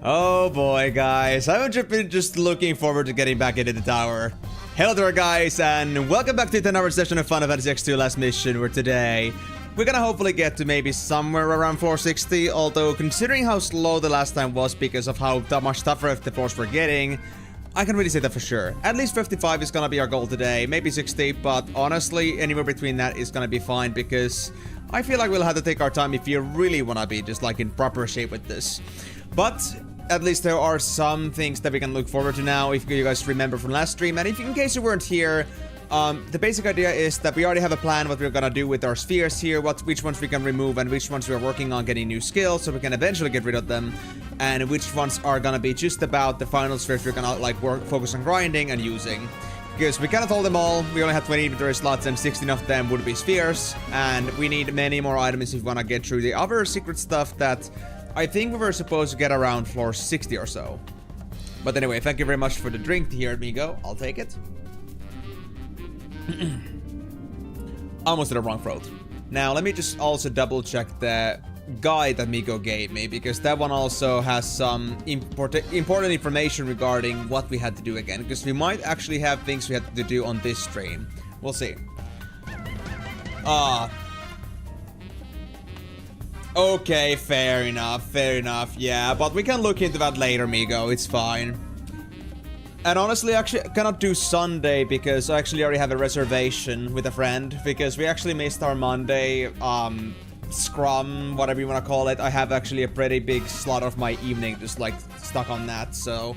Oh boy, guys. I've been just looking forward to getting back into the tower. Hello there, guys, and welcome back to another session of Final Fantasy EXTRAVAGANZA Last Mission, where today we're gonna hopefully get to maybe somewhere around floor 60, although considering how slow the last time was because of how much tougher the floors we're getting, I can really say that for sure. At least 55 is gonna be our goal today, maybe 60, but honestly, anywhere between that is gonna be fine because I feel like we'll have to take our time if you really wanna be just like in proper shape with this. But at least there are some things that we can look forward to now, if you guys remember from last stream. And if in case you weren't here, the basic idea is that we already have a plan what we're gonna do with our spheres here, which ones we can remove and which ones we're working on getting new skills so we can eventually get rid of them, and which ones are gonna be just about the final spheres we're gonna like focus on grinding and using. Because we cannot hold them all, we only have 20 inventory slots and 16 of them would be spheres, and we need many more items if we wanna get through the other secret stuff that I think we were supposed to get around floor 60 or so. But anyway, thank you very much for the drink here, amigo. I'll take it. Almost did a wrong throat. Now, let me just also double check the guide that Migo gave me, because that one also has some important information regarding what we had to do again, because we might actually have things we had to do on this stream. We'll see. Okay, fair enough, yeah, but we can look into that later, Migo, it's fine. And honestly, actually, I cannot do Sunday because I actually already have a reservation with a friend, because we actually missed our Monday, scrum, whatever you want to call it. I have actually a pretty big slot of my evening just, like, stuck on that, so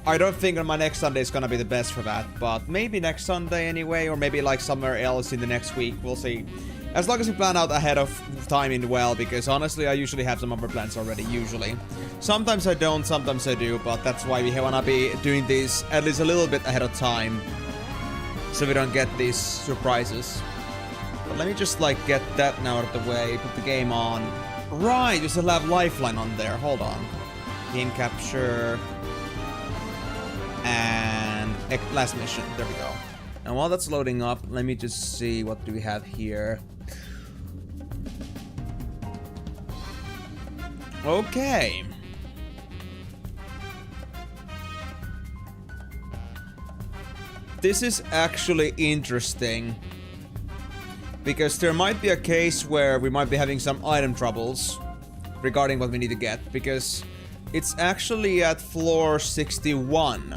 I don't think my next Sunday is gonna be the best for that, but maybe next Sunday anyway, or maybe, like, somewhere else in the next week, we'll see. As long as we plan out ahead of time in well, because honestly, I usually have some other plans already, usually. Sometimes I don't, sometimes I do, but that's why we wanna be doing this at least a little bit ahead of time, so we don't get these surprises. But let me just, like, get that now out of the way, put the game on. Right, you still have Lifeline on there, hold on. Game capture. And last mission, there we go. And while that's loading up, let me just see what do we have here. Okay. This is actually interesting, because there might be a case where we might be having some item troubles regarding what we need to get, because it's actually at floor 61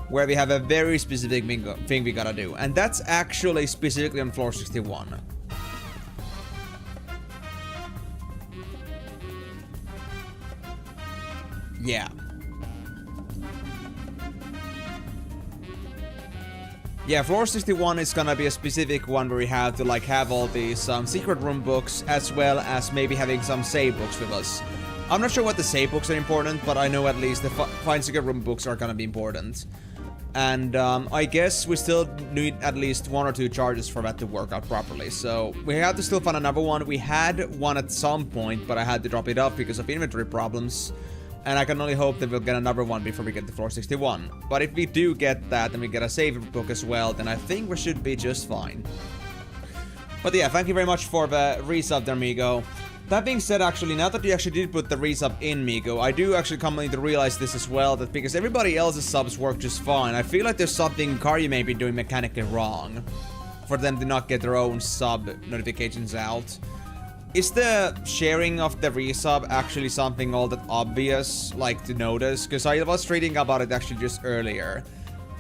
where we have a very specific thing we gotta do, and that's actually specifically on floor 61. Yeah. Yeah, floor 61 is gonna be a specific one where we have to like have all these secret room books, as well as maybe having some save books with us. I'm not sure what the save books are important, but I know at least the find secret room books are gonna be important. And I guess we still need at least 1 or 2 charges for that to work out properly. So we have to still find another one. We had one at some point, but I had to drop it off because of inventory problems. And I can only hope that we'll get another one before we get to floor 61. But if we do get that and we get a save book as well, then I think we should be just fine. But yeah, thank you very much for the resub there, Migo. That being said, actually, now that you actually did put the resub in, Migo, I do actually come to realize this as well, that because everybody else's subs work just fine, I feel like there's something Karyu may be doing mechanically wrong for them to not get their own sub notifications out. Is the sharing of the resub actually something all that obvious, like, to notice? Because I was reading about it actually just earlier,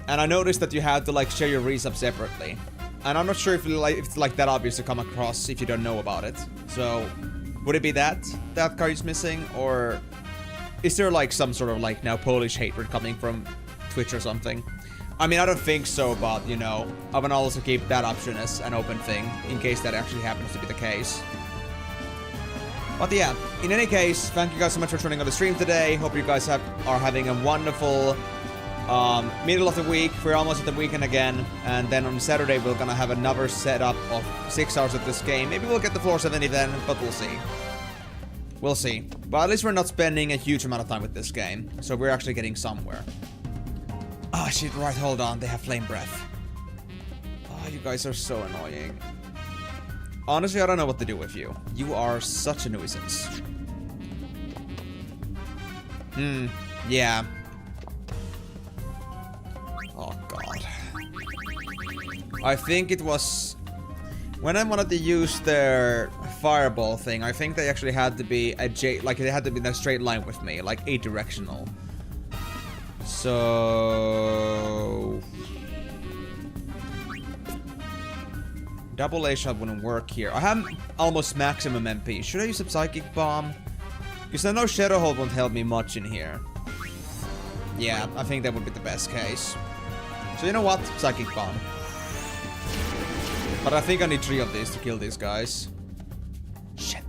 and I noticed that you had to, like, share your resub separately. And I'm not sure if it's like that obvious to come across if you don't know about it. So would it be that Karyu's missing, or is there like some sort of like now Polish hatred coming from Twitch or something? I mean, I don't think so, but you know, I want to also keep that option as an open thing in case that actually happens to be the case. But yeah, in any case, thank you guys so much for joining on the stream today. Hope you guys are having a wonderful middle of the week. We're almost at the weekend again, and then on Saturday we're gonna have another setup of 6 hours of this game. Maybe we'll get the floor 70 then, but we'll see. We'll see. But at least we're not spending a huge amount of time with this game, so we're actually getting somewhere. Oh shit, right, hold on, they have flame breath. Oh, you guys are so annoying. Honestly, I don't know what to do with you. You are such a nuisance. Yeah. Oh god. I think it was... When I wanted to use their fireball thing, I think they actually had to be like they had to be in a straight line with me, like adirectional. So... Double A shot wouldn't work here. I have almost maximum MP. Should I use a psychic bomb? Because I know Shadow Hold won't help me much in here. Yeah, I think that would be the best case. So you know what? Psychic bomb. But I think I need 3 of these to kill these guys. Shit.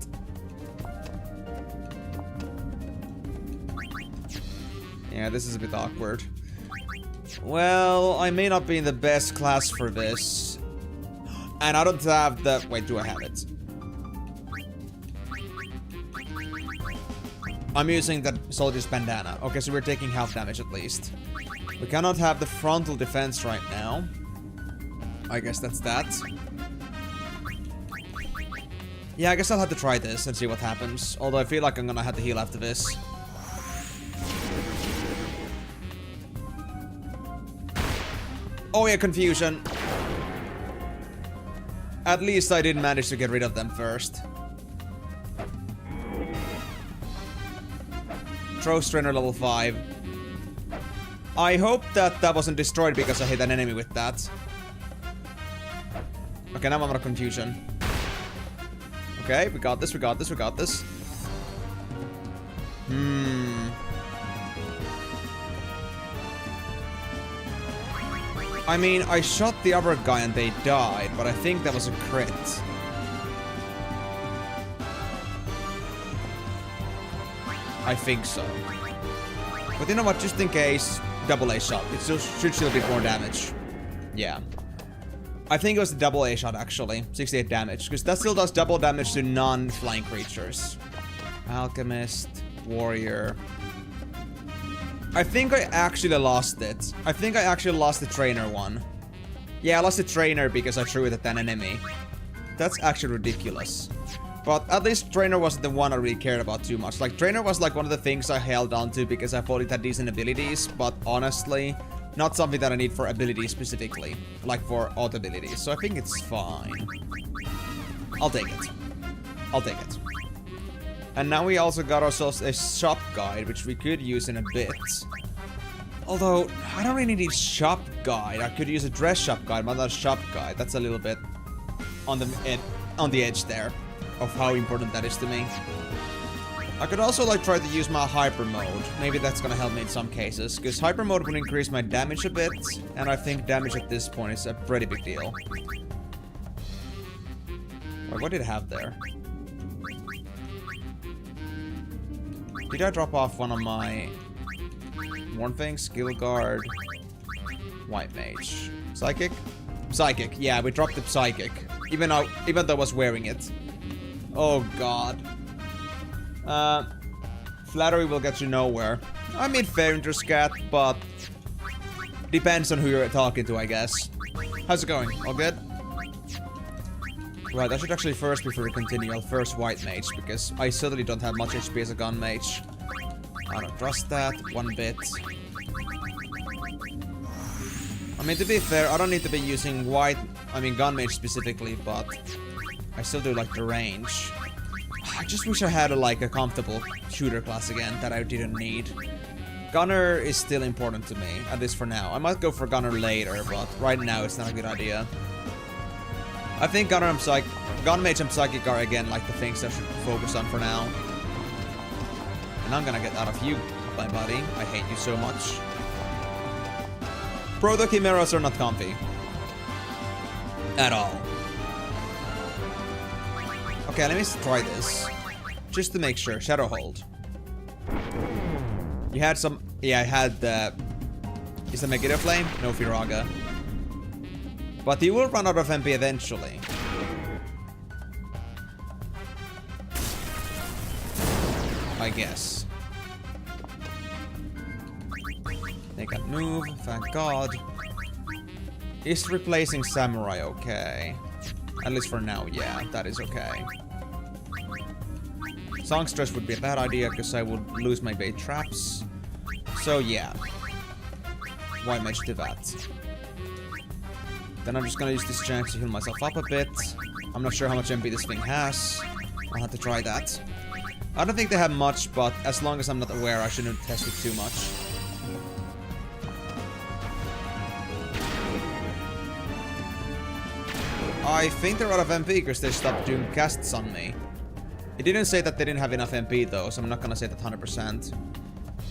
Yeah, this is a bit awkward. Well, I may not be in the best class for this. And I don't have the... Wait, do I have it? I'm using the soldier's bandana. Okay, so we're taking half damage at least. We cannot have the frontal defense right now. I guess that's that. Yeah, I guess I'll have to try this and see what happens. Although I feel like I'm gonna have to heal after this. Oh yeah, confusion. At least I didn't manage to get rid of them first. Throw Strainer level 5. I hope that that wasn't destroyed because I hit an enemy with that. Okay, now I'm out of confusion. Okay, we got this, we got this, we got this. I mean, I shot the other guy and they died, but I think that was a crit. I think so. But you know what, just in case, double A shot. It still should still be more damage. Yeah. I think it was the double A shot actually. 68 damage. Because that still does double damage to non-flying creatures. Alchemist, Warrior. I think I actually lost it. I think I actually lost the trainer one. Yeah, I lost the trainer because I threw it at an enemy. That's actually ridiculous. But at least trainer wasn't the one I really cared about too much. Like, trainer was like one of the things I held on to because I thought it had decent abilities. But honestly, not something that I need for abilities specifically. Like for auto abilities. So I think it's fine. I'll take it. I'll take it. And now we also got ourselves a shop guide, which we could use in a bit. Although, I don't really need shop guide. I could use a dress shop guide, but not a shop guide. That's a little bit on the edge there of how important that is to me. I could also like try to use my hyper mode. Maybe that's gonna help me in some cases, because hyper mode would increase my damage a bit, and I think damage at this point is a pretty big deal. Wait, what did I have there? Did I drop off one of my one thing? Skill guard, white mage, psychic, psychic. Yeah, we dropped the psychic, even though I was wearing it. Oh god. Flattery will get you nowhere. I mean, fair interest cat, but depends on who you're talking to, I guess. How's it going? All good? Right, I should actually first, before we continue, I'll first white mage, because I certainly don't have much HP as a gun mage. I don't trust that one bit. I mean, to be fair, I don't need to be using gun mage specifically, but I still do like the range. I just wish I had a comfortable shooter class again that I didn't need. Gunner is still important to me, at least for now. I might go for Gunner later, but right now it's not a good idea. I think Gunner and Gun Mage and Psychic are again like the things I should focus on for now. And I'm gonna get out of you, my buddy. I hate you so much. Proto Chimeras are not comfy. At all. Okay, let me try this. Just to make sure. Shadow Hold. You had some... Yeah, I had the... Is the Megiddo Flame? No Firaga. But you will run out of MP eventually. I guess. They can move, thank god. Is replacing Samurai okay? At least for now, yeah, that is okay. Songstress would be a bad idea because I would lose my bait traps. So yeah. White mage to that. Then I'm just gonna use this chance to heal myself up a bit. I'm not sure how much MP this thing has. I'll have to try that. I don't think they have much, but as long as I'm not aware, I shouldn't test it too much. I think they're out of MP because they stopped doing casts on me. It didn't say that they didn't have enough MP though, so I'm not gonna say that 100%.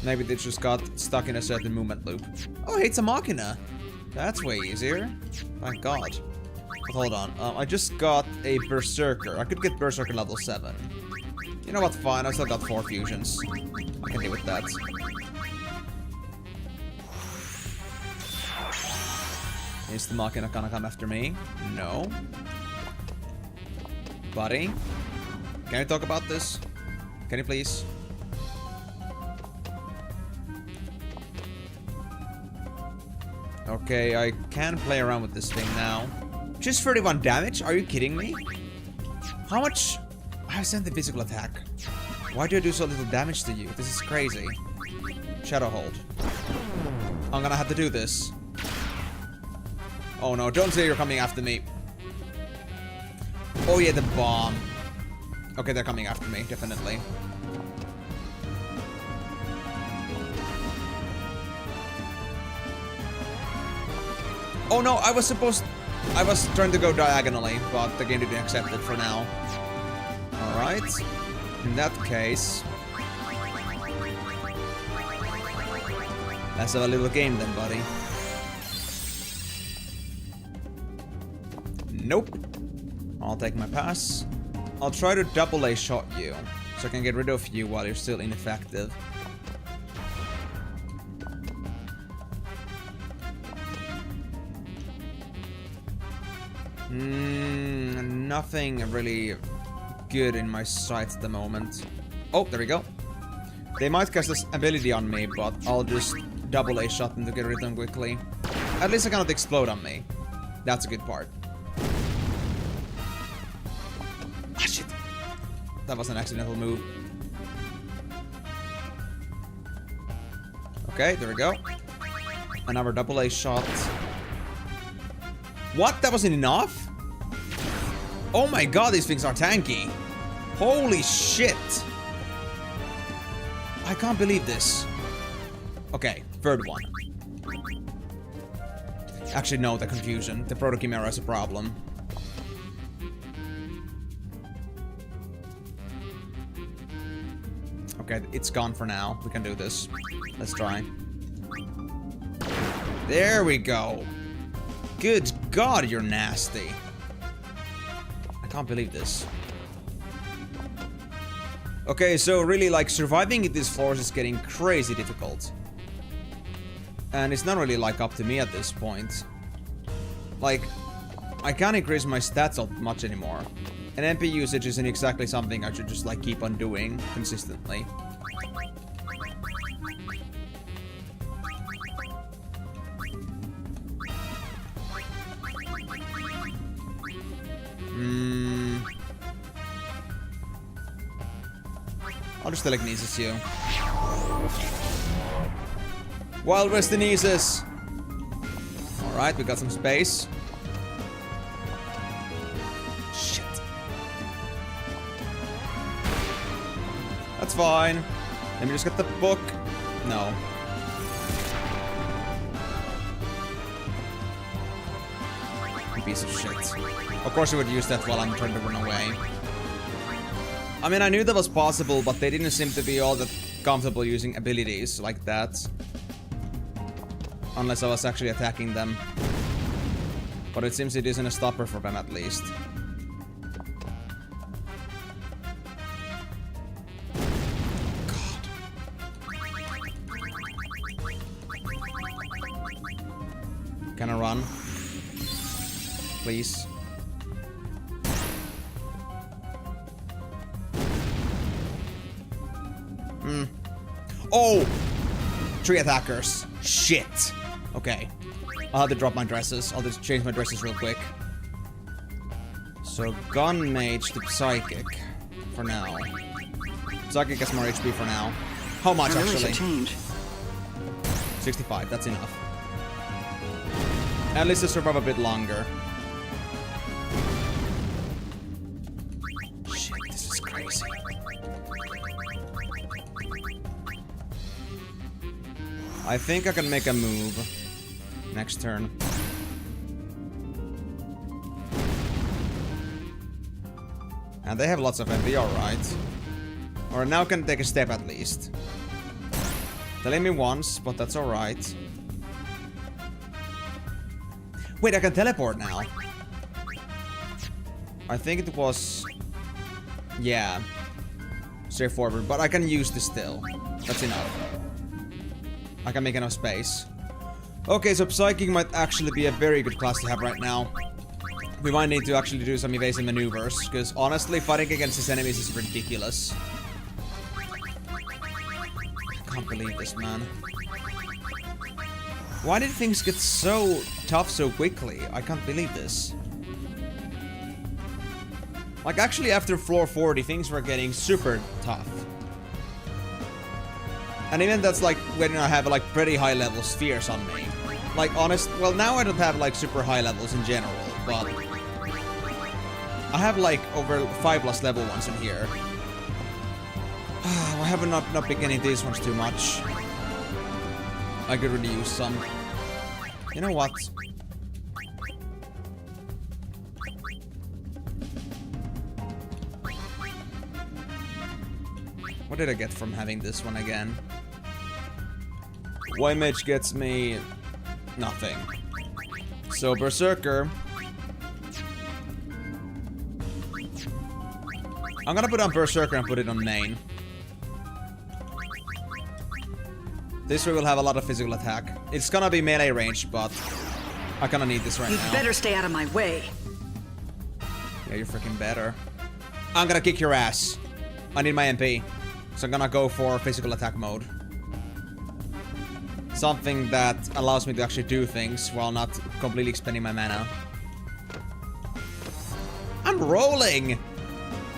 Maybe they just got stuck in a certain movement loop. Oh, hey, it's a Machina. That's way easier. Thank God. But hold on. I just got a Berserker. I could get Berserker level 7. You know what? Fine. I still got 4 fusions. I can deal with that. Is the Machina gonna come after me? No. Buddy? Can you talk about this? Can you please? Okay, I can play around with this thing now. Just 31 damage? Are you kidding me? How much? I sent the physical attack. Why do I do so little damage to you? This is crazy. Shadow hold. I'm gonna have to do this. Oh no, don't say you're coming after me. Oh yeah, the bomb. Okay, they're coming after me, definitely. Oh no, I was trying to go diagonally, but the game didn't accept it for now. Alright. In that case... let's have a little game then, buddy. Nope. I'll take my pass. I'll try to double A shot you, so I can get rid of you while you're still ineffective. Nothing really good in my sights at the moment. Oh, there we go. They might cast this ability on me, but I'll just double A shot them to get rid of them quickly. At least I cannot explode on me. That's a good part. Ah, shit. That was an accidental move. Okay, there we go. Another double A shot. What? That wasn't enough? Oh my god, these things are tanky. Holy shit. I can't believe this. Okay, third one. Actually, no, the confusion. The Proto Chimera is a problem. Okay, it's gone for now. We can do this. Let's try. There we go. Good God, you're nasty. I can't believe this. Okay, so really, like, surviving in these floors is getting crazy difficult. And it's not really, like, up to me at this point. Like, I can't increase my stats up much anymore. And MP usage isn't exactly something I should just, like, keep on doing consistently. I'll just telekinesis you. Wild West Kinesis! Alright, we got some space. Shit. That's fine. Let me just get the book. No. You piece of shit. Of course I would use that while I'm trying to run away. I mean, I knew that was possible, but they didn't seem to be all that comfortable using abilities like that. Unless I was actually attacking them. But it seems it isn't a stopper for them, at least. God. Can I run? Please. Oh! 3 attackers. Shit. Okay. I'll have to drop my dresses. I'll just change my dresses real quick. So, Gun Mage to Psychic. For now. Psychic gets more HP for now. How much, I really actually? should change. 65, that's enough. At least to survive a bit longer. Shit, this is crazy. I think I can make a move next turn. And they have lots of MP, alright. Or now can take a step at least. Telling me once, but that's alright. Wait, I can teleport now. I think it was... yeah. Straightforward, but I can use this still. That's enough. I can make enough space. Okay, so Psychic might actually be a very good class to have right now. We might need to actually do some evasive maneuvers, because honestly, fighting against these enemies is ridiculous. I can't believe this, man. Why did things get so tough so quickly? I can't believe this. Like, actually, after floor 40, things were getting super tough. And even that's like when I have like pretty high level spheres on me. Like, well, now I don't have like super high levels in general, but I have like over 5+ level ones in here. I have not been getting these ones too much. I could really use some. You know what? What did I get from having this one again? Y-Mage gets me nothing. So Berserker. I'm gonna put on Berserker and put it on main. This way we'll have a lot of physical attack. It's gonna be melee range, but I kinda need this right now. You'd better stay out of my way. Yeah, you're freaking better. I'm gonna kick your ass. I need my MP. So I'm gonna go for physical attack mode. Something that allows me to actually do things while not completely expending my mana. I'm rolling!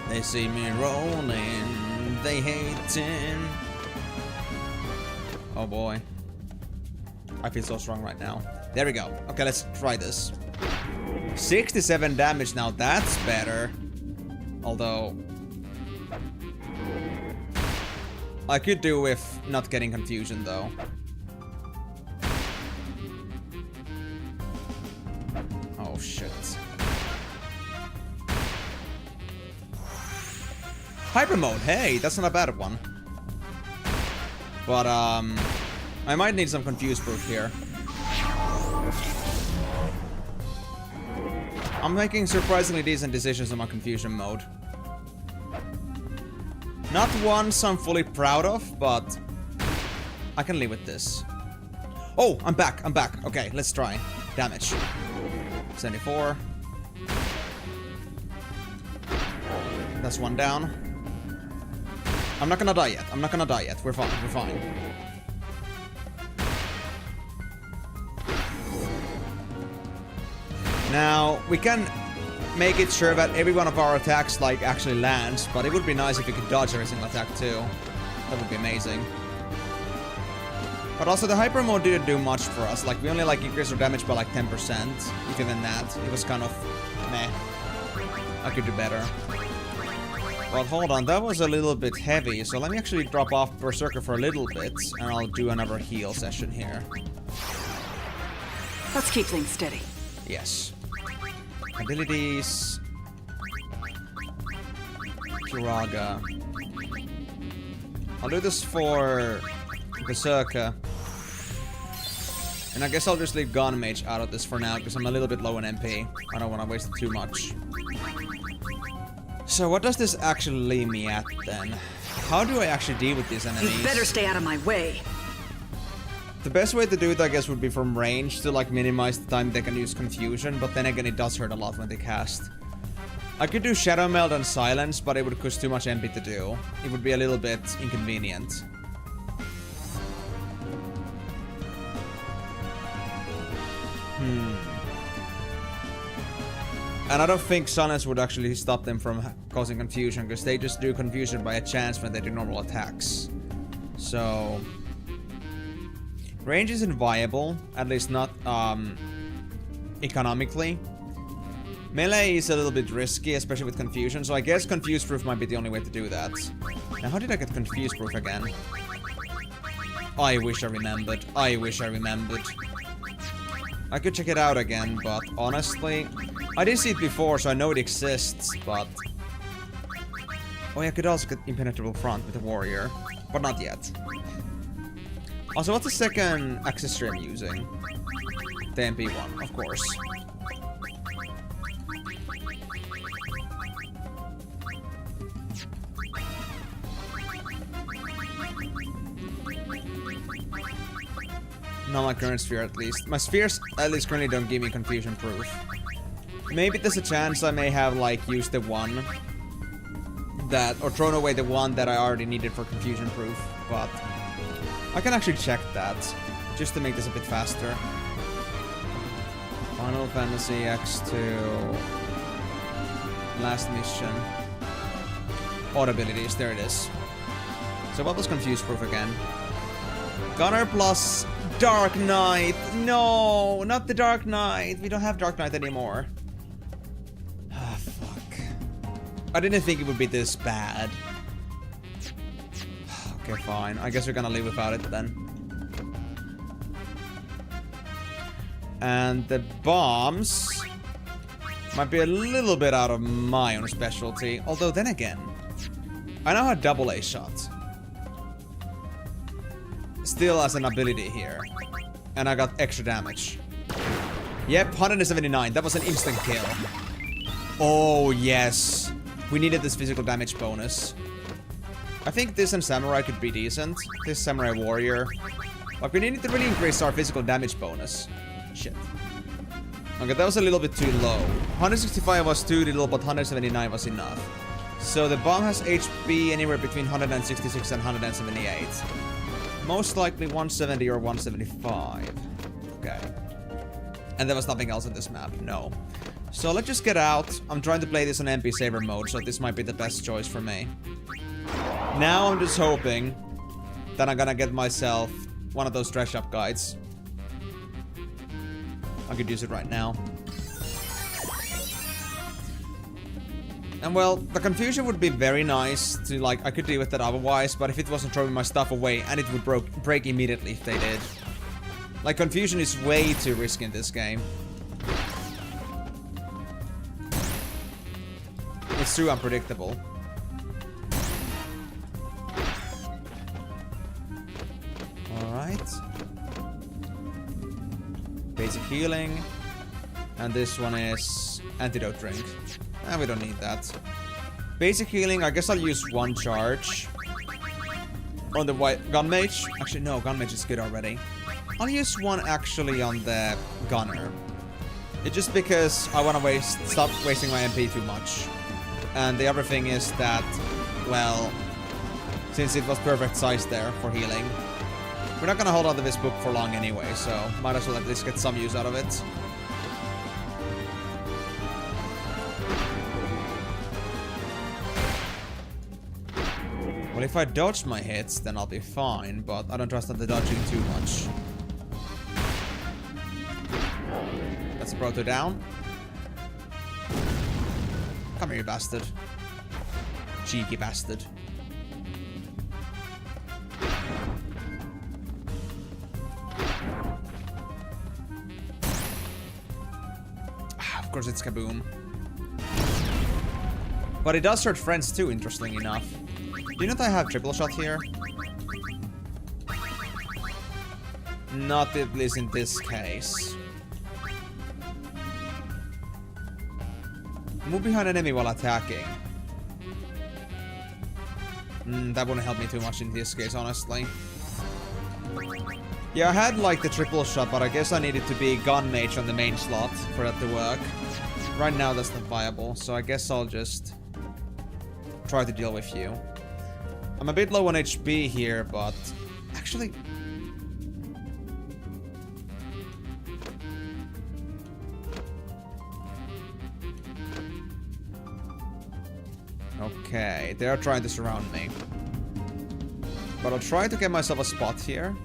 They see me rolling. They hating. Oh boy. I feel so strong right now. There we go. Okay, let's try this. 67 damage now, that's better. Although... I could do with not getting confusion though. Oh shit. Hyper mode, hey, that's not a bad one. But I might need some confuse proof here. I'm making surprisingly decent decisions on my confusion mode. Not ones I'm fully proud of, but I can live with this. Oh, I'm back. Okay, let's try. Damage. 74. That's one down. I'm not gonna die yet. We're fine. Now, we can make it sure that every one of our attacks, like, actually lands, but it would be nice if we could dodge every single attack, too. That would be amazing. But also, the hyper mode didn't do much for us. Like, we only, like, increased our damage by, like, 10%. If even that. It was kind of meh. I could do better. But hold on, that was a little bit heavy, so let me actually drop off Berserker for a little bit, and I'll do another heal session here. Let's keep things steady. Yes. Abilities. Kiraga. I'll do this for Berserker. And I guess I'll just leave Gun Mage out of this for now, because I'm a little bit low on MP. I don't want to waste it too much. So what does this actually leave me at, then? How do I actually deal with these enemies? You'd better stay out of my way. The best way to do it, I guess, would be from range to, like, minimize the time they can use confusion, but then again, it does hurt a lot when they cast. I could do Shadow Meld and Silence, but it would cost too much MP to do. It would be a little bit inconvenient. And I don't think silence would actually stop them from causing confusion, because they just do confusion by a chance when they do normal attacks. So... range isn't viable, at least not economically. Melee is a little bit risky, especially with confusion, so I guess confuse proof might be the only way to do that. Now, how did I get confuse proof again? I wish I remembered. I wish I remembered. I could check it out again, but honestly, I did see it before, so I know it exists, but... oh yeah, I could also get impenetrable front with a warrior, but not yet. Also, what's the second accessory I'm using? The MP one, of course. Not my current sphere, at least. My spheres, at least, currently don't give me confusion proof. Maybe there's a chance I may have, like, used the one that... or thrown away the one that I already needed for confusion proof, but... I can actually check that, just to make this a bit faster. Final Fantasy X2... last mission. Odd abilities, there it is. So what was confuse proof again? Gunner plus... Dark Knight! No! Not the Dark Knight! We don't have Dark Knight anymore. Ah, fuck. I didn't think it would be this bad. Okay, fine. I guess we're gonna live without it then. And the bombs... might be a little bit out of my own specialty. Although, then again... I now have double A shot. Still as an ability here. And I got extra damage. Yep, 179. That was an instant kill. Oh, yes. We needed this physical damage bonus. I think this and Samurai could be decent. This Samurai Warrior. But we need to really increase our physical damage bonus. Shit. Okay, that was a little bit too low. 165 was too little, but 179 was enough. So the bomb has HP anywhere between 166 and 178. Most likely 170 or 175. Okay. And there was nothing else in this map, no. So let's just get out. I'm trying to play this on MP Saver mode, so this might be the best choice for me. Now I'm just hoping that I'm gonna get myself one of those dress shop guides. I could use it right now. And well, the confusion would be very nice to, like, I could deal with that otherwise, but if it wasn't throwing my stuff away, and it would break immediately if they did. Like, confusion is way too risky in this game. It's too unpredictable. Alright. Basic healing. And this one is antidote drink. We don't need that. Basic healing, I guess I'll use one charge. On the white gun mage. Actually, no, gun mage is good already. I'll use one actually on the gunner. It's just because I want to stop wasting my MP too much. And the other thing is that, well, since it was perfect size there for healing, we're not gonna hold on to this book for long anyway, so might as well at least get some use out of it. Well, if I dodge my hits, then I'll be fine, but I don't trust on the dodging too much. That's a proto down. Come here, you bastard. Cheeky bastard. Of course it's Kaboom. But it does hurt friends too, interestingly enough. Do you know that I have triple shot here? Not at least in this case. Move behind enemy while attacking. That wouldn't help me too much in this case, honestly. Yeah, I had like the triple shot, but I guess I needed to be gun mage on the main slot for that to work. Right now that's not viable, so I guess I'll just try to deal with you. I'm a bit low on HP here, but actually... Okay, they are trying to surround me. But I'll try to get myself a spot here.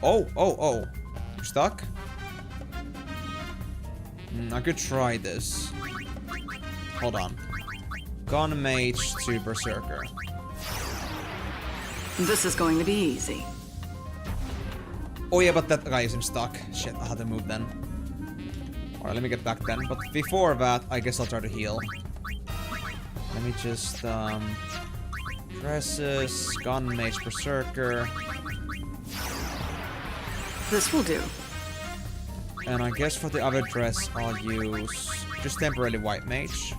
Oh. You're stuck? I could try this. Hold on. Gun Mage to Berserker. This is going to be easy. Oh yeah, but that guy isn't stuck. Shit, I had to move then. Alright, let me get back then. But before that, I guess I'll try to heal. Let me just, dresses, Gun Mage, Berserker. This will do. And I guess for the other dress, I'll use just temporarily White Mage.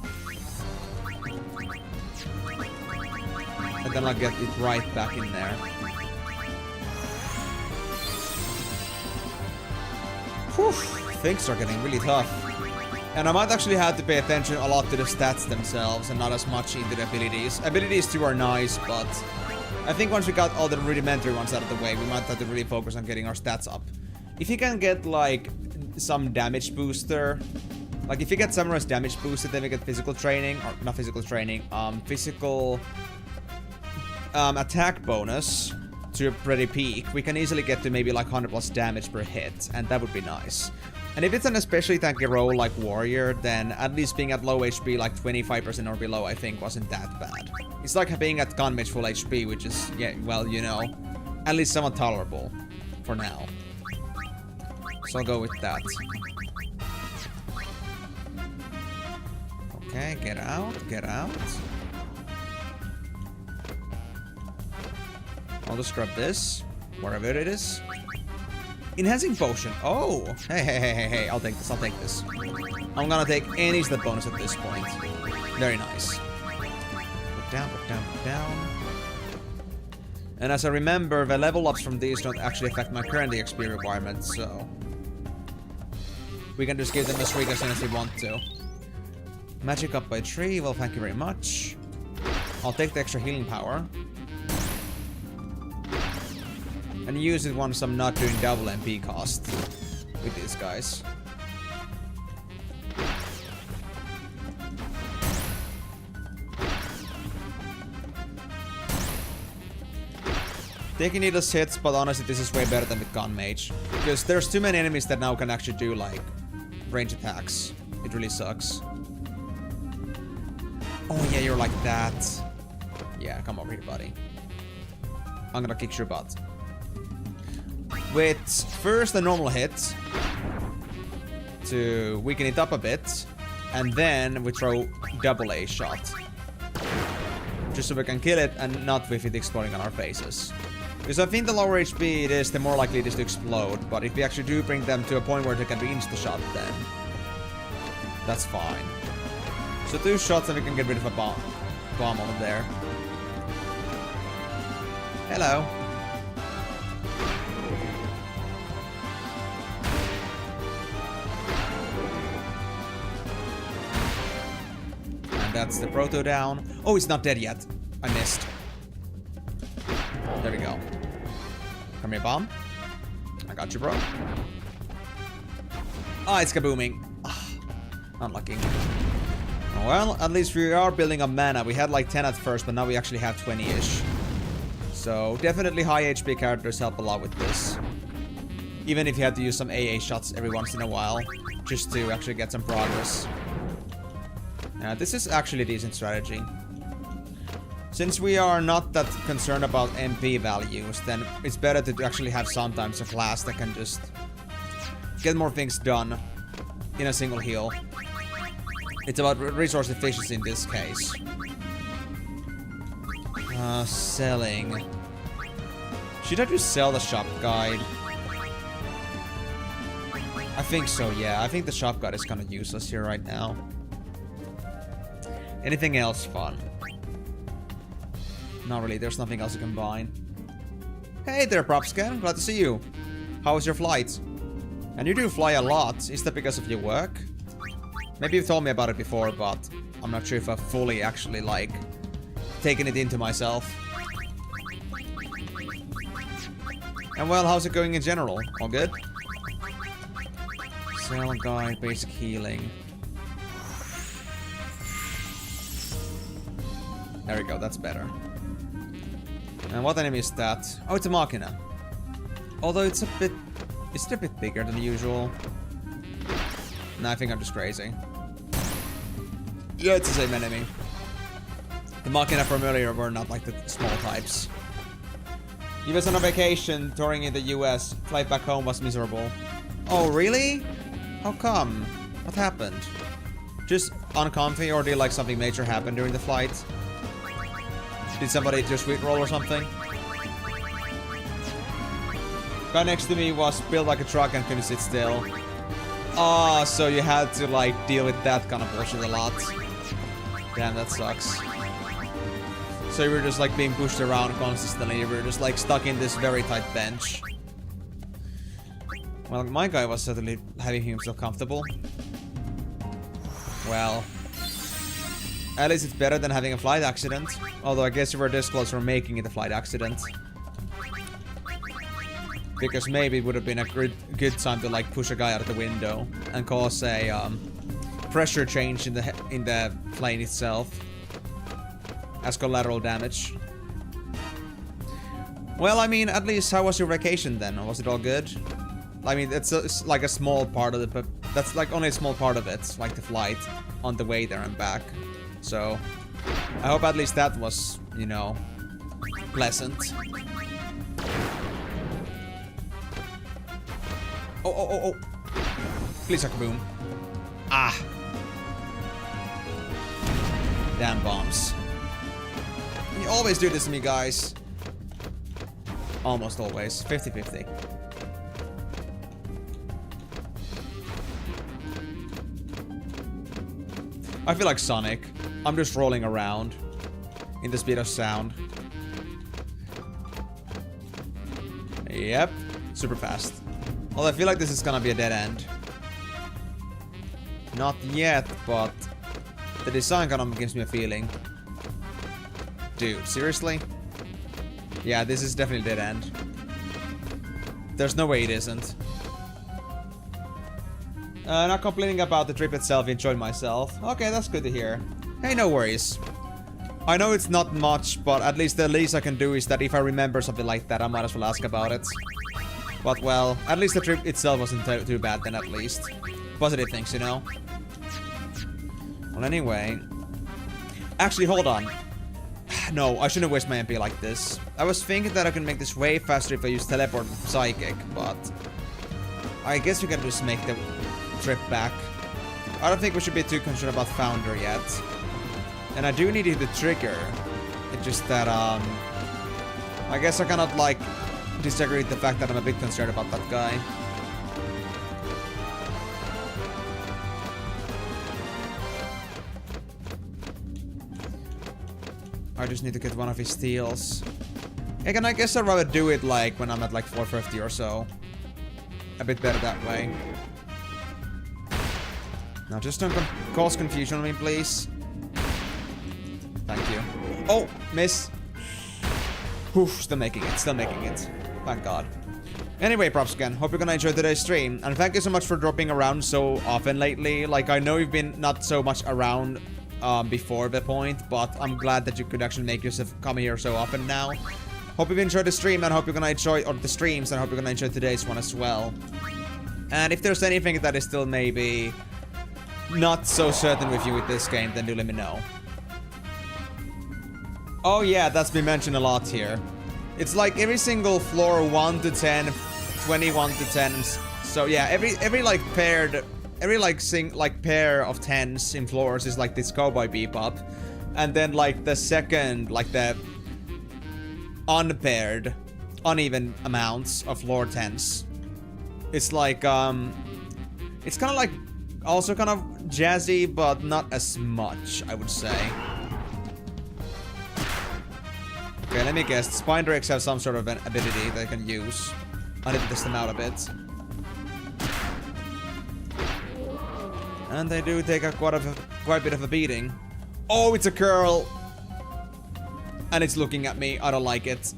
And then I'll get it right back in there. Whew, things are getting really tough. And I might actually have to pay attention a lot to the stats themselves and not as much into the abilities. Abilities too are nice, but I think once we got all the rudimentary ones out of the way, we might have to really focus on getting our stats up. If you can get, like, some damage booster, like if you get Samurai's damage boosted, then we get physical training, or not physical training, physical attack bonus to a pretty peak, we can easily get to maybe like 100 plus damage per hit, and that would be nice. And if it's an especially tanky role like Warrior, then at least being at low HP, like 25% or below, I think wasn't that bad. It's like being at Gun Mage full HP, which is, yeah, well, you know, at least somewhat tolerable for now. So I'll go with that. Okay, get out, get out. I'll just grab this, wherever it is. Enhancing potion. Oh, hey, I'll take this. I'm gonna take any stat bonus at this point. Very nice. Put down. And as I remember, the level ups from these don't actually affect my current XP requirements, so we can just give them a streak as soon as we want to. Magic up by 3, well, thank you very much. I'll take the extra healing power. And use it once I'm not doing double MP cost with these guys. Taking needless hits, but honestly this is way better than with Gun Mage. Because there's too many enemies that now can actually do, like, range attacks. It really sucks. Oh yeah, you're like that. Yeah, come over here, buddy. I'm gonna kick your butt. With first a normal hit to weaken it up a bit, and then we throw double A shot. Just so we can kill it and not with it exploding on our faces. Because I think the lower HP it is, the more likely it is to explode. But if we actually do bring them to a point where they can be insta-shot, then that's fine. So 2 shots and we can get rid of a bomb over there. Hello. And that's the proto down. Oh, it's not dead yet. I missed. There we go. Come here, bomb. I got you, bro. Ah, it's kabooming. Unlucky. Well, at least we are building up mana. We had like 10 at first, but now we actually have 20-ish. So definitely high HP characters help a lot with this. Even if you had to use some AA shots every once in a while, just to actually get some progress. This is actually a decent strategy. Since we are not that concerned about MP values, then it's better to actually have sometimes a class that can just get more things done in a single heal. It's about resource efficiency in this case. Selling. Should I just sell the shop guide? I think so, yeah. I think the shop guide is kind of useless here right now. Anything else fun? Not really, there's nothing else you can buy. Hey there, Propscan, glad to see you. How was your flight? And you do fly a lot, is that because of your work? Maybe you've told me about it before, but I'm not sure if I've fully actually, like, taken it into myself. And well, how's it going in general? All good? Sell guide, basic healing. There we go, that's better. And what enemy is that? Oh, it's a Machina. Although it's a bit... Is it a bit bigger than usual? No, I think I'm just crazy. Yeah, it's the same enemy. The Machina from earlier were not like the small types. He was on a vacation touring in the US. Flight back home was miserable. Oh, really? How come? What happened? Just uncomfy, or did like something major happen during the flight? Did somebody just re-roll or something? Guy next to me was built like a truck and couldn't sit still. Ah, so you had to like deal with that kind of bullshit a lot. Damn, that sucks. So you were just like being pushed around constantly. You were just like stuck in this very tight bench. Well, my guy was certainly having himself comfortable. Well, at least it's better than having a flight accident. Although I guess you were this close from making it a flight accident. Because maybe it would have been a good time to like push a guy out of the window and cause a pressure change in the plane itself as collateral damage. Well, I mean, at least how was your vacation then? Was it all good? I mean, it's like a small part of it, but that's like only a small part of it, like the flight on the way there and back. So I hope at least that was, you know, pleasant. Oh. Please, Akaboom. Ah. Damn bombs. You always do this to me, guys. Almost always. 50-50. I feel like Sonic. I'm just rolling around in the speed of sound. Yep. Super fast. Well, I feel like this is gonna be a dead end. Not yet, but the design kind of gives me a feeling. Dude, seriously? Yeah, this is definitely a dead end. There's no way it isn't. Not complaining about the trip itself, enjoyed myself. Okay, that's good to hear. Hey, no worries. I know it's not much, but at least the least I can do is that if I remember something like that, I might as well ask about it. But well, at least the trip itself wasn't too bad then, at least. Positive things, you know? Well, anyway. Actually, hold on. No, I shouldn't waste my MP like this. I was thinking that I can make this way faster if I use teleport and psychic, but I guess we can just make the trip back. I don't think we should be too concerned about Founder yet. And I do need to hit the trigger. It's just that, I guess I cannot, like, disagree with the fact that I'm a bit concerned about that guy. I just need to get one of his steals. Again, I guess I'd rather do it, like, when I'm at, like, 450 or so. A bit better that way. Now, just don't cause confusion on me, please. Thank you. Oh, miss. Oof, still making it, Thank God. Anyway, props again. Hope you're gonna enjoy today's stream. And thank you so much for dropping around so often lately. Like, I know you've been not so much around before the point, but I'm glad that you could actually make yourself come here so often now. Hope you've enjoyed the stream and hope you're gonna enjoy, or the streams, and hope you're gonna enjoy today's one as well. And if there's anything that is still maybe not so certain with you with this game, then do let me know. Oh yeah, that's been mentioned a lot here. It's like every single floor 1 to 10, 21 to 10. So yeah, every like paired, every like pair of 10s in floors is like this Cowboy Bebop. And then like the second, like the unpaired, uneven amounts of floor 10s. It's like, it's kind of like, also kind of jazzy, but not as much, I would say. Okay, let me guess. Spine Drakes have some sort of an ability they can use. I need to test them out a bit. And they do take quite a bit of a beating. Oh, it's a curl! And it's looking at me. I don't like it.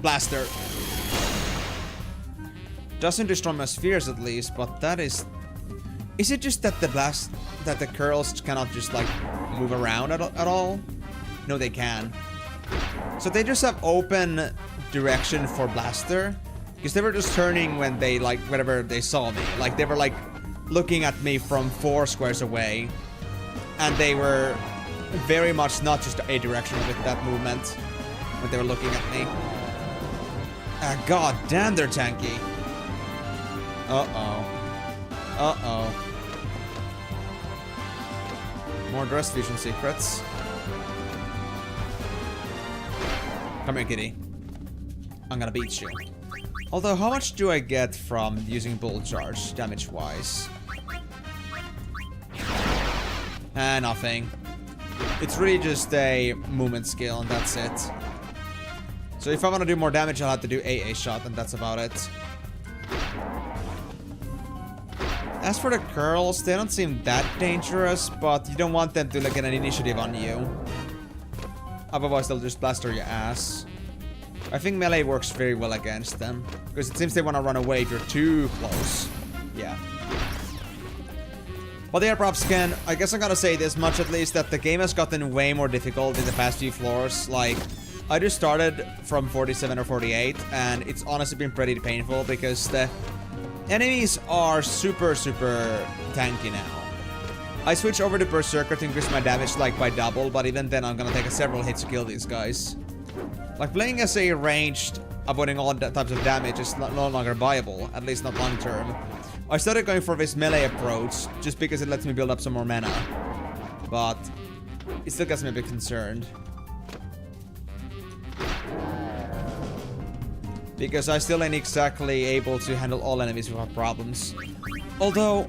Blaster. Doesn't destroy my spheres at least, but that is... Is it just that that the curls cannot just like move around at all? No, they can. So they just have open direction for blaster, because they were just turning when they like whenever they saw me. Like they were like looking at me from 4 squares away, and they were very much not just a direction with that movement when they were looking at me. God damn, they're tanky. More dress fusion secrets. Come here, kitty. I'm gonna beat you. Although, how much do I get from using bull charge, damage-wise? Nothing. It's really just a movement skill, and that's it. So if I want to do more damage, I'll have to do AA shot, and that's about it. As for the curls, they don't seem that dangerous, but you don't want them to get an initiative on you. Otherwise, they'll just blaster your ass. I think melee works very well against them, because it seems they want to run away if you're too close. Yeah. But yeah, props Ken, I guess I'm gonna say this much at least, that the game has gotten way more difficult in the past few floors. Like, I just started from 47 or 48, and it's honestly been pretty painful because the enemies are super tanky now. I switched over to Berserker to increase my damage like by double, but even then I'm gonna take several hits to kill these guys. Like, playing as a ranged, avoiding all types of damage is no longer viable, at least not long term. I started going for this melee approach just because it lets me build up some more mana, but it still gets me a bit concerned. Because I still ain't exactly able to handle all enemies without problems. Although,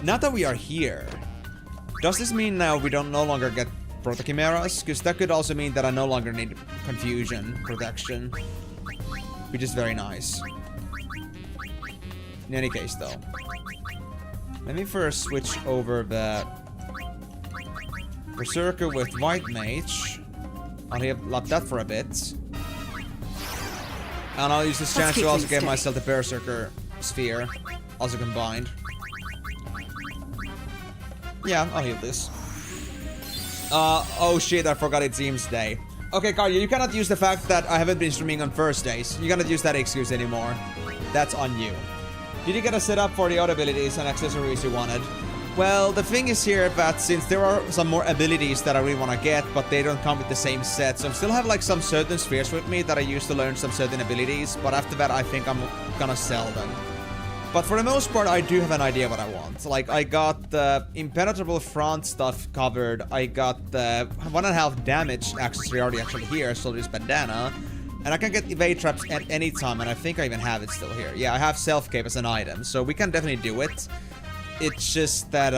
now that we are here, does this mean now we don't no longer get Proto-Chimeras? Because that could also mean that I no longer need Confusion Protection, which is very nice. In any case, though, let me first switch over the Berserker with White Mage. I'll have that for a bit. And I'll use this chance to also get myself the Berserker Sphere, also combined. Yeah, I'll heal this. Oh shit, I forgot it's Zeem's day. Okay, Karya, you cannot use the fact that I haven't been streaming on Thursdays. You cannot use that excuse anymore. That's on you. Did you get a setup for the other abilities and accessories you wanted? Well, the thing is here that since there are some more abilities that I really want to get, but they don't come with the same set, so I still have like some certain spheres with me that I used to learn some certain abilities, but after that I think I'm gonna sell them. But for the most part, I do have an idea what I want. Like, I got the impenetrable front stuff covered, I got the 1.5 damage accessory already actually here, Soldier's Bandana, and I can get evade traps at any time, and I think I even have it still here. Yeah, I have self-cape as an item, so we can definitely do it. It's just that,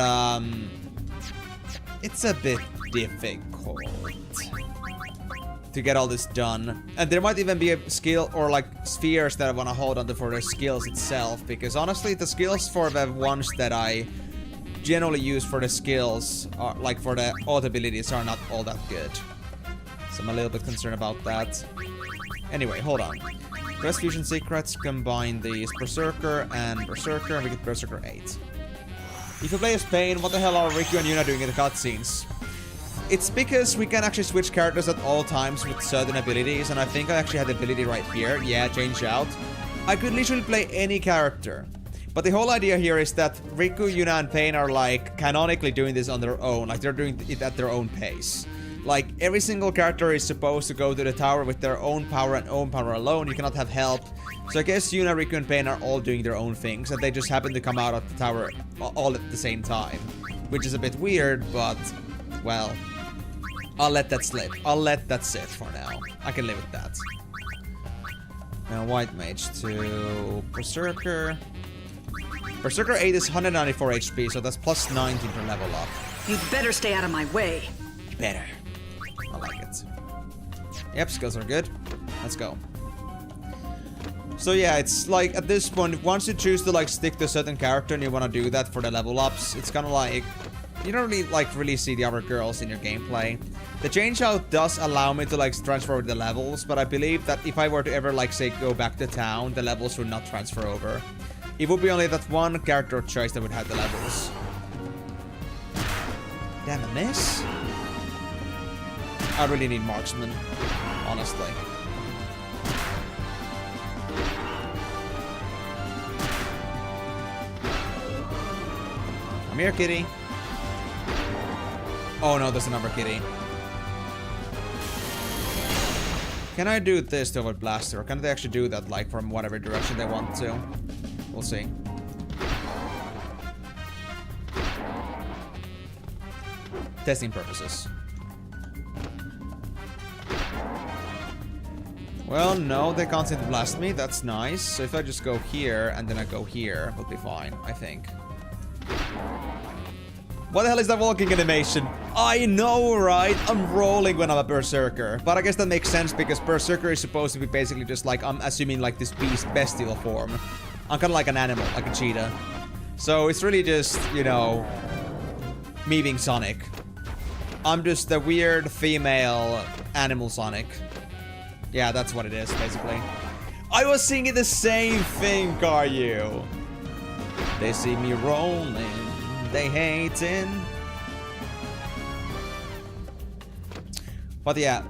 it's a bit difficult to get all this done. And there might even be a skill or like spheres that I want to hold on to for the skills itself, because honestly, the skills for the ones that I generally use for the skills, are, like for the auto abilities, are not all that good. So I'm a little bit concerned about that. Anyway, hold on. Dress fusion secrets, combine these Berserker and Berserker, and we get Berserker 8. If you play as Pain, what the hell are Riku and Yuna doing in the cutscenes? It's because we can actually switch characters at all times with certain abilities, and I think I actually had the ability right here. Yeah, change out. I could literally play any character. But the whole idea here is that Riku, Yuna, and Pain are like canonically doing this on their own. Like, they're doing it at their own pace. Like, every single character is supposed to go to the tower with their own power and own power alone. You cannot have help. So I guess Yuna, Riku, and Pain are all doing their own things, and they just happen to come out of the tower all at the same time. Which is a bit weird, but, well, I'll let that slip. I'll let that sit for now. I can live with that. Now, White Mage to Berserker. Berserker 8 is 194 HP, so that's plus 19 per level up. You'd better stay out of my way. Better. I like it. Yep, skills are good. Let's go. So yeah, it's like, at this point, once you choose to like stick to a certain character and you want to do that for the level ups, it's kind of like, you don't really see the other girls in your gameplay. The change out does allow me to like transfer over the levels, but I believe that if I were to ever like say go back to town, the levels would not transfer over. It would be only that one character choice that would have the levels. Damn, a miss? I really need marksman, honestly. Come here, kitty. Oh no, there's another kitty. Can I do this to avoid blaster? Or can they actually do that, like, from whatever direction they want to? We'll see. Testing purposes. Well, no, they can't seem to blast me. That's nice. So if I just go here and then I go here, we'll be fine, I think. What the hell is that walking animation? I know, right? I'm rolling when I'm a berserker. But I guess that makes sense because berserker is supposed to be basically just like, I'm assuming like this beast bestial form. I'm kind of like an animal, like a cheetah. So it's really just, you know, me being Sonic. I'm just the weird female animal Sonic. Yeah, that's what it is, basically. I was singing the same thing, Karyu. They see me rolling. They hating. But yeah,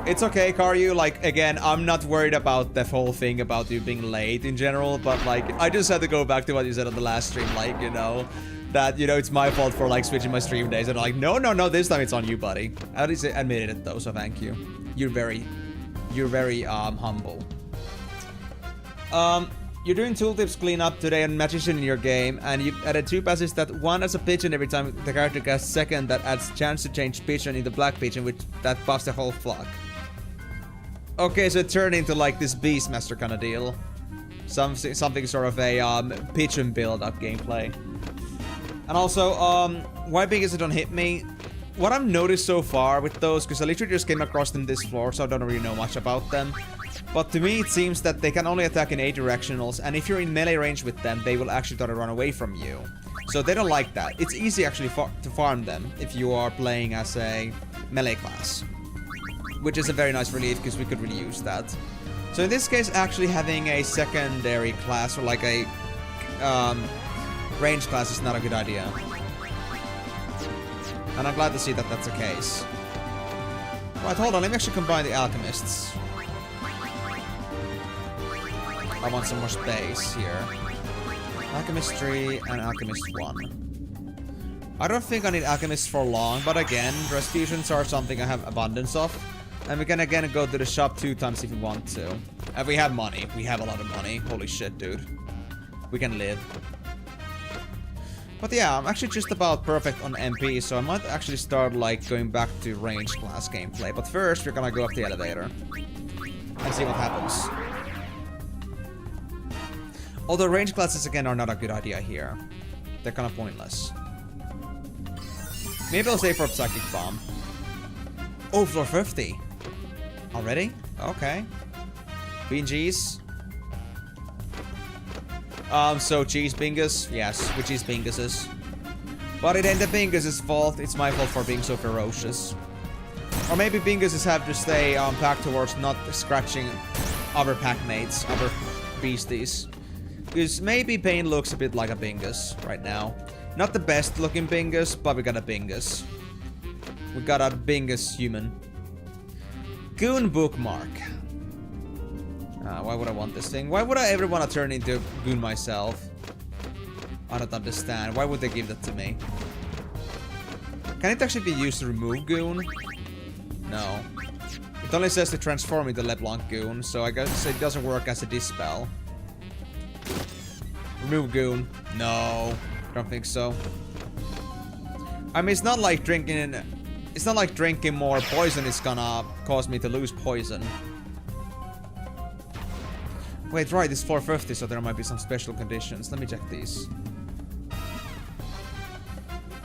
it's okay, Karyu. Like, again, I'm not worried about the whole thing about you being late in general, but like, I just had to go back to what you said on the last stream, like, you know, that, you know, it's my fault for like switching my stream days, and I'm like, no, this time it's on you, buddy. I at least admitted it though, so thank you. You're very humble. You're doing tooltips cleanup today on Magician in your game, and you've added 2 passes that one as a pigeon every time the character casts, second that adds chance to change pigeon into black pigeon, which that buffs the whole flock. Okay, so it turned into like this Beastmaster kind of deal. Something sort of a pigeon build-up gameplay. And also, why Bingus don't hit me? What I've noticed so far with those, because I literally just came across them this floor, so I don't really know much about them. But to me, it seems that they can only attack in A-directionals, and if you're in melee range with them, they will actually try to run away from you. So they don't like that. It's easy actually to farm them if you are playing as a melee class. Which is a very nice relief, because we could really use that. So in this case, actually having a secondary class, or like a range class, is not a good idea. And I'm glad to see that that's the case. Right, hold on, let me actually combine the alchemists. I want some more space here. Alchemist 3 and Alchemist 1. I don't think I need Alchemists for long, but again, Transfusions are something I have abundance of. And we can again go to the shop 2 times if we want to. And we have money. We have a lot of money. Holy shit, dude. We can live. But yeah, I'm actually just about perfect on MP, so I might actually start like going back to range class gameplay. But first, we're gonna go up the elevator and see what happens. Although range classes again are not a good idea here. They're kind of pointless. Maybe I'll save for a Psychic Bomb. Oh, floor 50. Already? Okay. Bean G's. So cheese Bingus? Yes, we cheese Binguses. But it ain't the Bingus' fault, it's my fault for being so ferocious. Or maybe Binguses have to stay back towards not scratching other packmates, other beasties. Because maybe Bane looks a bit like a Bingus right now. Not the best looking Bingus, but we got a Bingus. We got a Bingus human. Goon bookmark. Why would I want this thing? Why would I ever want to turn into Goon myself? I don't understand. Why would they give that to me? Can it actually be used to remove Goon? No. It only says to transform into LeBlanc Goon, so I guess it doesn't work as a dispel. Remove Goon. No. Don't think so. I mean, it's not like drinking... It's not like drinking more poison is gonna cause me to lose poison. Wait, right, it's 450, so there might be some special conditions. Let me check these.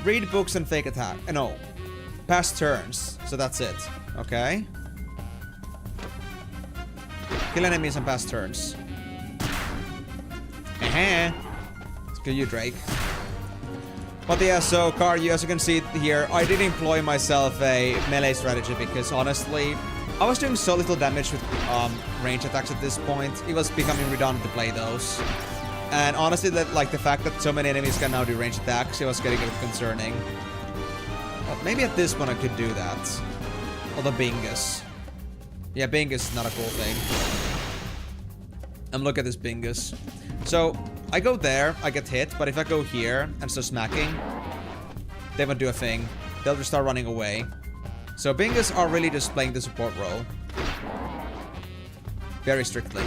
Read books and fake attack. No. Pass turns. So that's it. Okay. Kill enemies and pass turns. Let's kill you, Drake. But yeah, so Karyu, as you can see here, I did employ myself a melee strategy because honestly, I was doing so little damage with range attacks at this point. It was becoming redundant to play those. And honestly, that like the fact that so many enemies can now do range attacks, it was getting a bit concerning. But maybe at this one I could do that. Or the Bingus. Yeah, Bingus is not a cool thing. And look at this Bingus. So, I go there, I get hit, but if I go here and start smacking, they won't do a thing. They'll just start running away. So Bingus are really just playing the support role. Very strictly.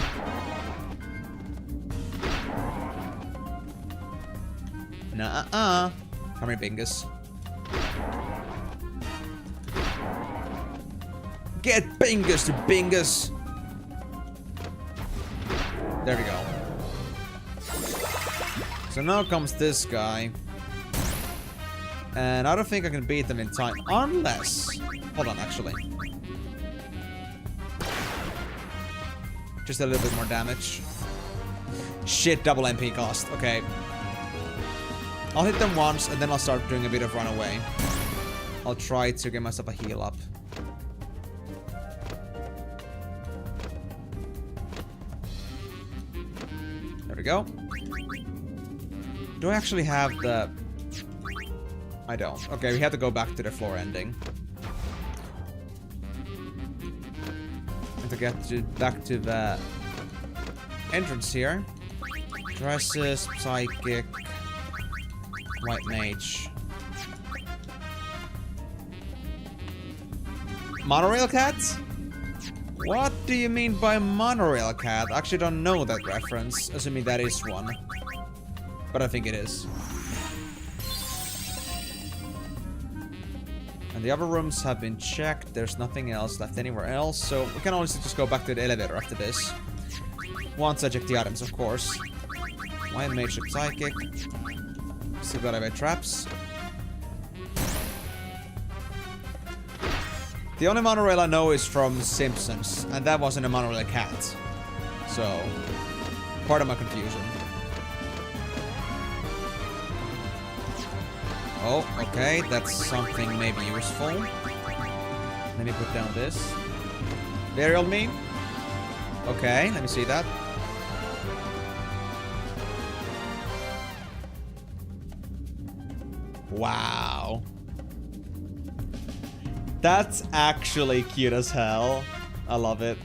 Nuh-uh. Come here, Bingus. Get Bingus to Bingus! There we go. So now comes this guy. And I don't think I can beat them in time. Unless... Hold on, actually. Just a little bit more damage. Shit, double MP cost. Okay. I'll hit them once, and then I'll start doing a bit of runaway. I'll try to get myself a heal up. There we go. Do I actually have the... I don't. Okay, we have to go back to the floor ending. And to get back to the entrance here. Dresses, Psychic, White Mage. Monorail Cat? What do you mean by Monorail Cat? I actually don't know that reference, assuming that is one. But I think it is. And the other rooms have been checked. There's nothing else left anywhere else. So we can honestly just go back to the elevator after this. Once I check the items, of course. White Mage of Psychic. Still got away traps. The only monorail I know is from Simpsons, and that wasn't a monorail cat. So, part of my confusion. Oh, okay, that's something maybe useful. Let me put down this. Burial me? Okay, let me see that. Wow. That's actually cute as hell. I love it.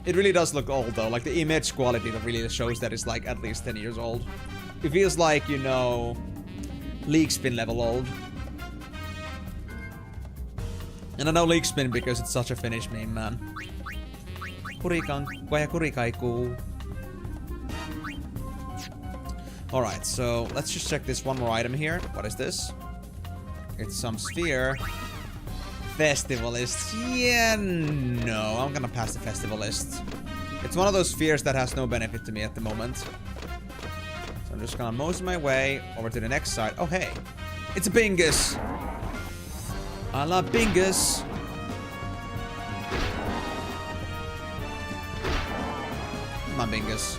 It really does look old though. Like the image quality that really shows that it's like at least 10 years old. It feels like, you know, League Spin level old. And I know League Spin because it's such a Finnish meme, man. Alright, so let's just check this one more item here. What is this? It's some sphere. Festivalist. Yeah, no. I'm gonna pass the Festivalist. It's one of those spheres that has no benefit to me at the moment. So I'm just gonna mosey my way over to the next side. Oh, hey. It's a Bingus. I love Bingus. Come on, Bingus.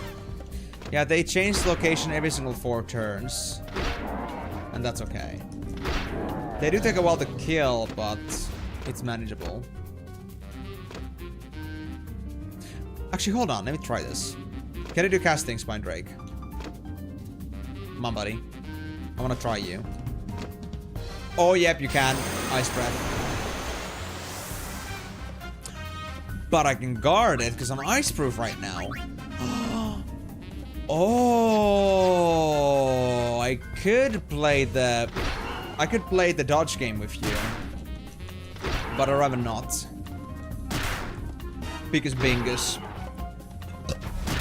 Yeah, they change location every single 4 turns. And that's okay. They do take a while to kill, but it's manageable. Actually, hold on. Let me try this. Can I do casting, Spine Drake? Come on, buddy. I want to try you. Oh, yep, you can. Ice Breath. But I can guard it because I'm ice-proof right now. Oh, I could play the dodge game with you. But I'd rather not. Because Bingus.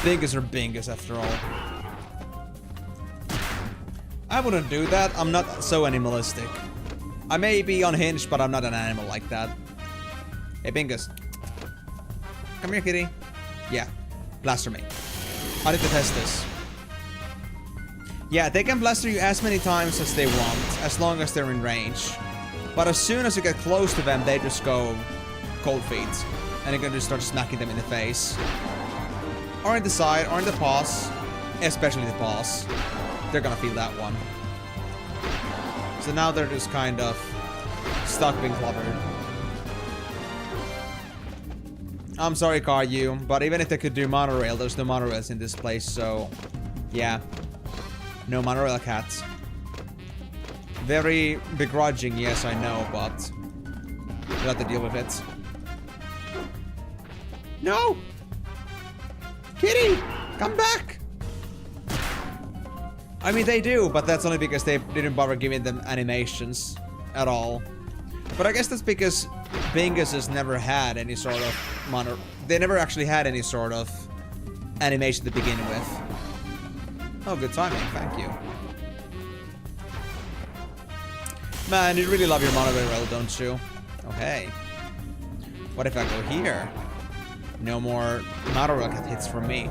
Bingus are Bingus after all. I wouldn't do that. I'm not so animalistic. I may be unhinged, but I'm not an animal like that. Hey, Bingus. Come here, kitty. Yeah. Blaster me. I need to test this. Yeah, they can blaster you as many times as they want, as long as they're in range. But as soon as you get close to them, they just go cold feet. And you're gonna just start smacking them in the face. Or in the side, or in the paws. Especially the paws. They're gonna feel that one. So now they're just kind of stuck being clobbered. I'm sorry, Caillou, but even if they could do monorail, there's no monorails in this place, so... Yeah. No monorail cats. Very begrudging, yes, I know, but you have to deal with it. No! Kitty! Come back! I mean, they do, but that's only because they didn't bother giving them animations at all. But I guess that's because Bingus has never had any sort of they never actually had any sort of animation to begin with. Oh, good timing, thank you. Man, you really love your monorail, don't you? Okay. What if I go here? No more monorail hits from me.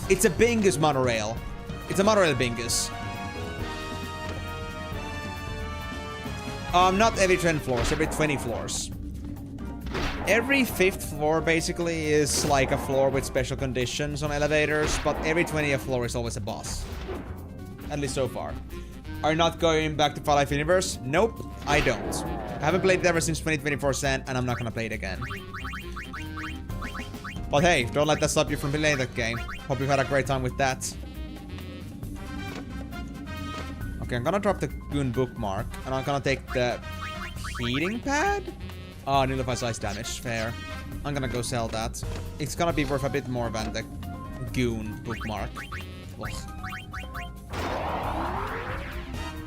It's a Bingus monorail. It's a monorail Bingus. Not every 10 floors, every 20 floors. Every 5th floor basically is like a floor with special conditions on elevators, but every 20th floor is always a boss. At least so far. Are you not going back to Final Fantasy Universe? Nope, I don't. I haven't played it ever since 2024 Cent, and I'm not gonna play it again. But hey, don't let that stop you from playing that game. Hope you've had a great time with that. Okay, I'm gonna drop the Goon bookmark, and I'm gonna take the heating pad? Oh, nullifies ice damage, fair. I'm gonna go sell that. It's gonna be worth a bit more than the Goon bookmark. Ugh.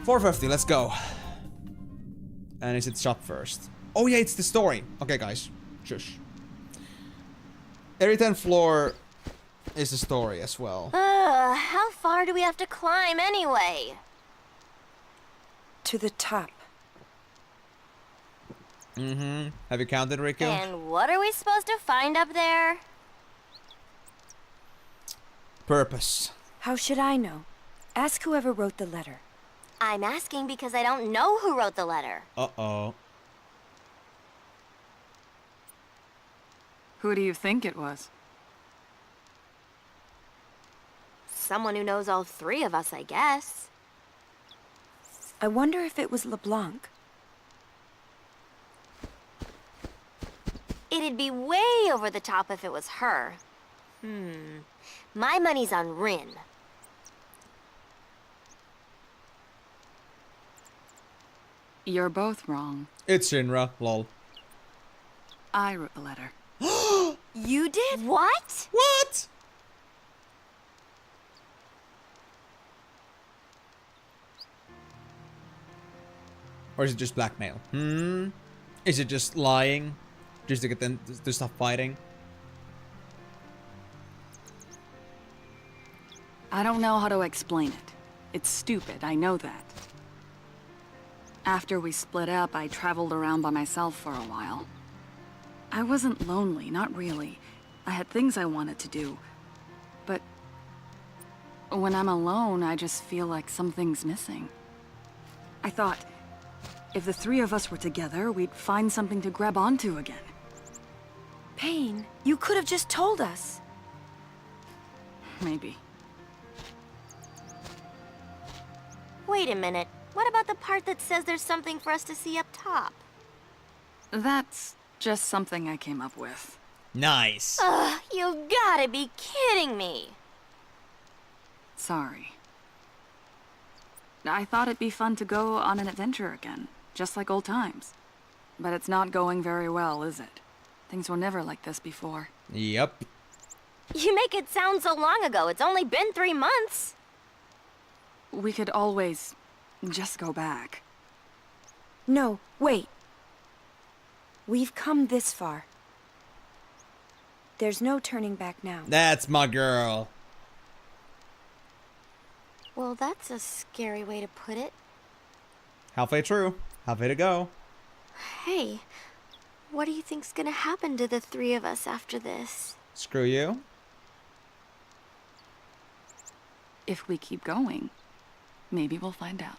450, let's go. And is it shop first? Oh yeah, it's the story. Okay, guys, shush. Every 10th floor is the story as well. How far do we have to climb anyway? To the top. Mm-hmm. Have you counted, Riku? And what are we supposed to find up there? Purpose. How should I know? Ask whoever wrote the letter. I'm asking because I don't know who wrote the letter. Uh-oh. Who do you think it was? Someone who knows all three of us, I guess. I wonder if it was LeBlanc. It'd be way over the top if it was her. My money's on Rin. You're both wrong. It's Shinra, lol. I wrote the letter. You did? What? What? Or is it just blackmail? Is it just lying? Just to get them to stop fighting? I don't know how to explain it. It's stupid, I know that. After we split up, I traveled around by myself for a while. I wasn't lonely, not really. I had things I wanted to do. But when I'm alone, I just feel like something's missing. I thought, if the three of us were together, we'd find something to grab onto again. Pain, you could have just told us. Maybe. Wait a minute. What about the part that says there's something for us to see up top? That's just something I came up with. Nice. Ugh, you gotta be kidding me. Sorry. I thought it'd be fun to go on an adventure again, just like old times. But it's not going very well, is it? Things were never like this before. Yep. You make it sound so long ago. It's only been 3 months. We could always just go back. No, wait. We've come this far. There's no turning back now. That's my girl. Well, that's a scary way to put it. Halfway through. Halfway to go. Hey, what do you think's gonna happen to the three of us after this? Screw you. If we keep going, maybe we'll find out.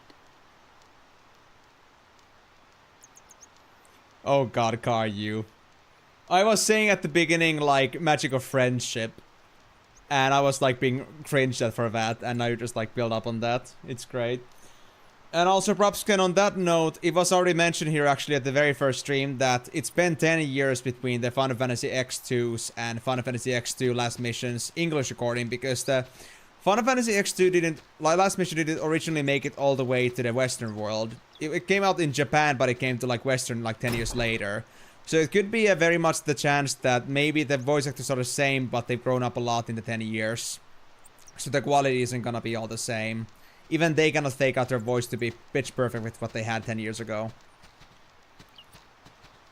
Oh god, Car, you. I was saying at the beginning, like, magic of friendship. And I was, like, being cringed at for that. And now you just, like, build up on that. It's great. And also, Propskin, on that note, it was already mentioned here, actually, at the very first stream, that it's been 10 years between the Final Fantasy X2s and Final Fantasy X2 Last Mission's English recording, because the Final Fantasy X2 didn't, like, Last Mission didn't originally make it all the way to the Western world. it came out in Japan, but it came to like Western like 10 years later. So it could be a very much the chance that maybe the voice actors are the same, but they've grown up a lot in the 10 years. So the quality isn't gonna be all the same. Even they cannot fake out their voice to be pitch perfect with what they had 10 years ago.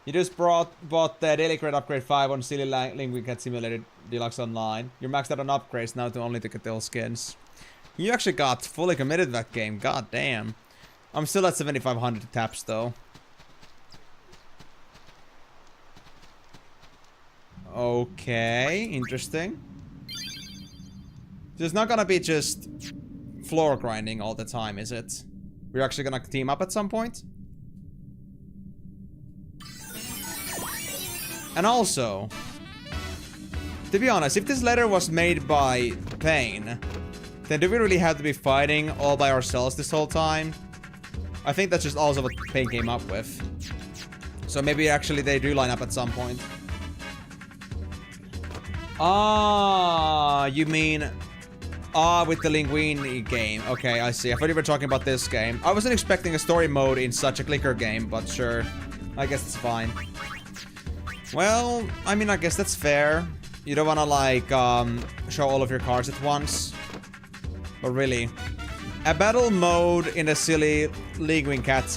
You just bought the Daily Credit Upgrade 5 on Silly Link Cat Simulator Deluxe Online. You're maxed out on upgrades now to only to get those skins. You actually got fully committed to that game. God damn. I'm still at 7,500 taps though. Okay, interesting. So it's not gonna be just floor grinding all the time, is it? We're actually gonna team up at some point? And also, to be honest, if this letter was made by Pain, then do we really have to be fighting all by ourselves this whole time? I think that's just also what Pain came up with. So maybe actually they do line up at some point. Ah, you mean... Ah, with the Linguini game. Okay, I see. I thought you were talking about this game. I wasn't expecting a story mode in such a clicker game, but sure. I guess it's fine. Well, I mean, I guess that's fair. You don't wanna, like, show all of your cards at once. But really. A battle mode in a silly Linguini cat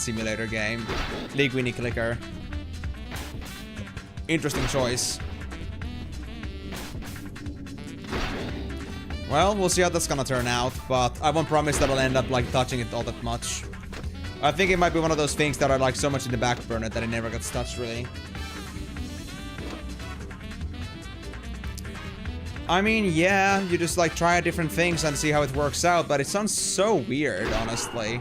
simulator game. Linguini clicker. Interesting choice. Well, we'll see how that's gonna turn out, but I won't promise that I'll end up, like, touching it all that much. I think it might be one of those things that are, like, so much in the back burner that it never gets touched, really. I mean, yeah, you just, like, try different things and see how it works out, but it sounds so weird, honestly.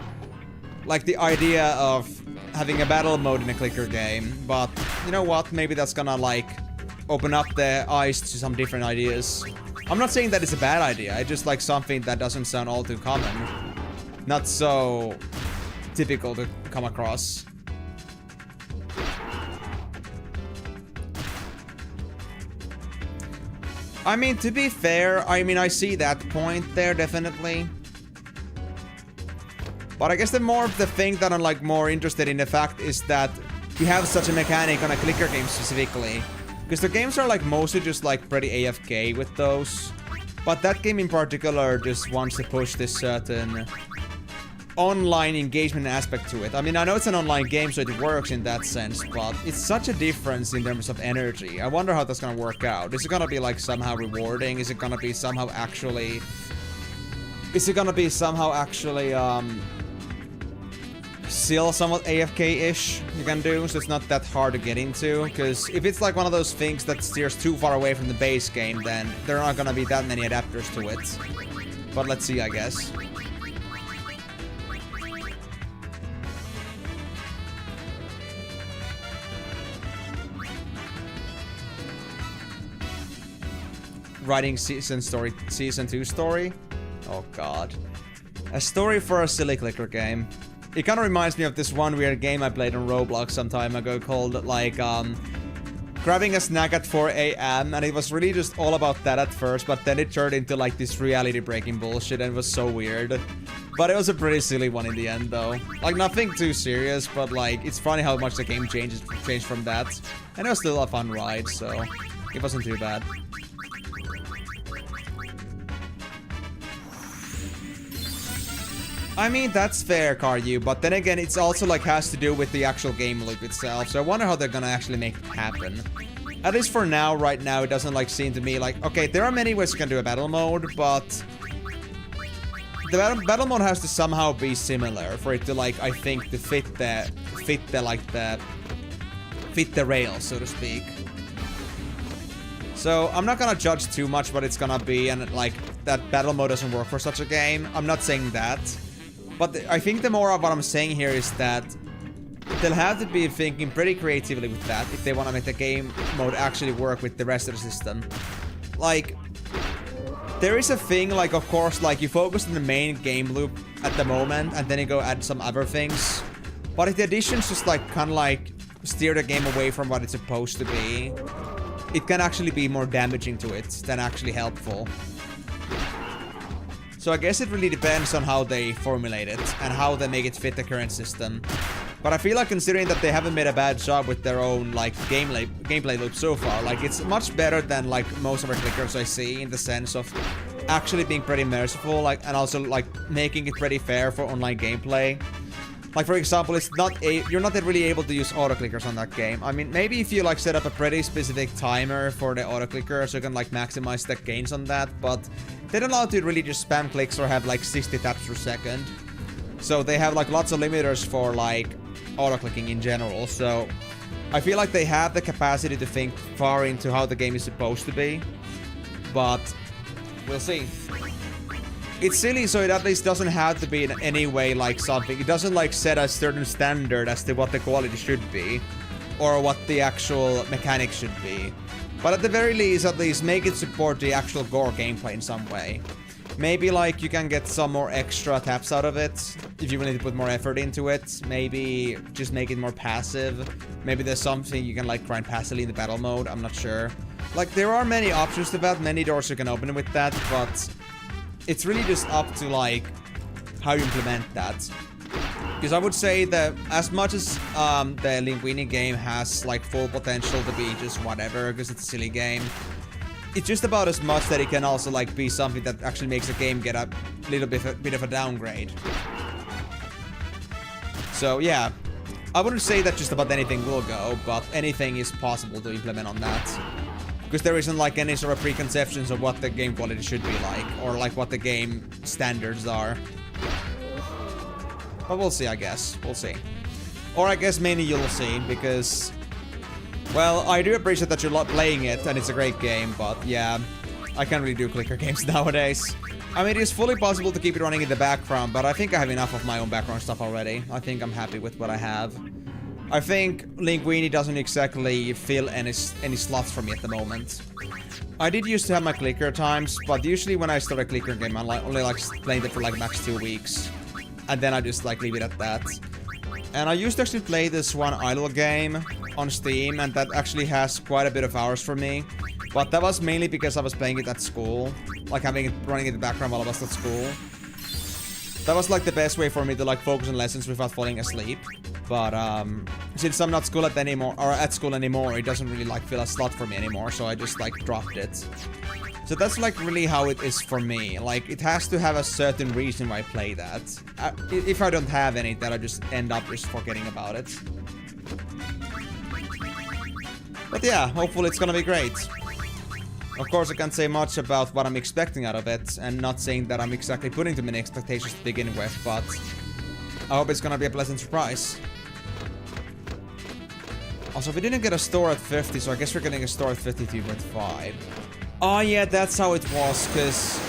Like, the idea of having a battle mode in a clicker game, but you know what? Maybe that's gonna, like, open up the eyes to some different ideas. I'm not saying that it's a bad idea, it's just like something that doesn't sound all too common. Not so typical to come across. I mean, to be fair, I mean, I see that point there, definitely. But I guess the more of the thing that I'm like more interested in the fact is that you have such a mechanic on a clicker game specifically. Because the games are like mostly just like pretty AFK with those. But that game in particular just wants to push this certain online engagement aspect to it. I mean, I know it's an online game, so it works in that sense, but it's such a difference in terms of energy. I wonder how that's gonna work out. Is it gonna be like somehow rewarding? Is it gonna be somehow actually... still somewhat AFK-ish you can do, so it's not that hard to get into. Because if it's like one of those things that steers too far away from the base game, then there are not gonna be that many adapters to it. But let's see, I guess. Writing season 2 story? Oh god. A story for a silly clicker game. It kind of reminds me of this one weird game I played on Roblox some time ago called, like, grabbing a snack at 4 AM, and it was really just all about that at first, but then it turned into, like, this reality-breaking bullshit, and it was so weird. But it was a pretty silly one in the end, though. Like, nothing too serious, but, like, it's funny how much the game changed from that. And it was still a fun ride, so it wasn't too bad. I mean, that's fair, Karyu, but then again, it's also like has to do with the actual game loop itself, so I wonder how they're gonna actually make it happen. At least for now, right now, it doesn't like seem to me like, okay, there are many ways you can do a battle mode, but the battle mode has to somehow be similar for it to like, I think, to fit the rails, so to speak. So I'm not gonna judge too much what it's gonna be, and like that battle mode doesn't work for such a game. I'm not saying that. But I think the more of what I'm saying here is that they'll have to be thinking pretty creatively with that if they want to make the game mode actually work with the rest of the system. Like, there is a thing, like, of course, like, you focus on the main game loop at the moment, and then you go add some other things. But if the additions just, like, kind of, like, steer the game away from what it's supposed to be, it can actually be more damaging to it than actually helpful. So I guess it really depends on how they formulate it and how they make it fit the current system. But I feel like considering that they haven't made a bad job with their own like gameplay loop so far, like it's much better than like most of our clickers I see, in the sense of actually being pretty merciful, like, and also like making it pretty fair for online gameplay. Like, for example, you're not really able to use auto-clickers on that game. I mean, maybe if you, like, set up a pretty specific timer for the auto-clicker so you can, like, maximize the gains on that, but they don't allow you to really just spam clicks or have, like, 60 taps per second. So they have, like, lots of limiters for, like, auto-clicking in general, so I feel like they have the capacity to think far into how the game is supposed to be, but we'll see. It's silly, so it at least doesn't have to be in any way like something. It doesn't like set a certain standard as to what the quality should be, or what the actual mechanics should be. But at the very least, at least make it support the actual gore gameplay in some way. Maybe like you can get some more extra taps out of it if you need to put more effort into it. Maybe just make it more passive. Maybe there's something you can like grind passively in the battle mode. I'm not sure. Like there are many options to that, many doors you can open with that, but it's really just up to like how you implement that. Because I would say that as much as the Linguini game has like full potential to be just whatever, because it's a silly game, it's just about as much that it can also like be something that actually makes a game get a little bit of a downgrade. So yeah, I wouldn't say that just about anything will go, but anything is possible to implement on that. Because there isn't like any sort of preconceptions of what the game quality should be like, or like what the game standards are. But we'll see, I guess. We'll see. Or I guess mainly you'll see, because, well, I do appreciate that you're playing it, and it's a great game, but yeah, I can't really do clicker games nowadays. I mean, it is fully possible to keep it running in the background, but I think I have enough of my own background stuff already. I think I'm happy with what I have. I think Linguini doesn't exactly fill any slots for me at the moment. I did used to have my clicker times, but usually when I start a clicker game, I only like playing it for like max 2 weeks. And then I just like leave it at that. And I used to actually play this one idle game on Steam, and that actually has quite a bit of hours for me. But that was mainly because I was playing it at school, like having it running in the background while I was at school. That was like the best way for me to like focus on lessons without falling asleep. But since I'm not at school anymore, it doesn't really like fill a slot for me anymore, so I just like dropped it. So that's like really how it is for me. Like it has to have a certain reason why I play that. If I don't have any, then I just end up just forgetting about it. But yeah, hopefully it's gonna be great. Of course, I can't say much about what I'm expecting out of it, and not saying that I'm exactly putting too many expectations to begin with, but I hope it's gonna be a pleasant surprise. Also, we didn't get a store at 50, so I guess we're getting a store at 52.5. Oh yeah, that's how it was, because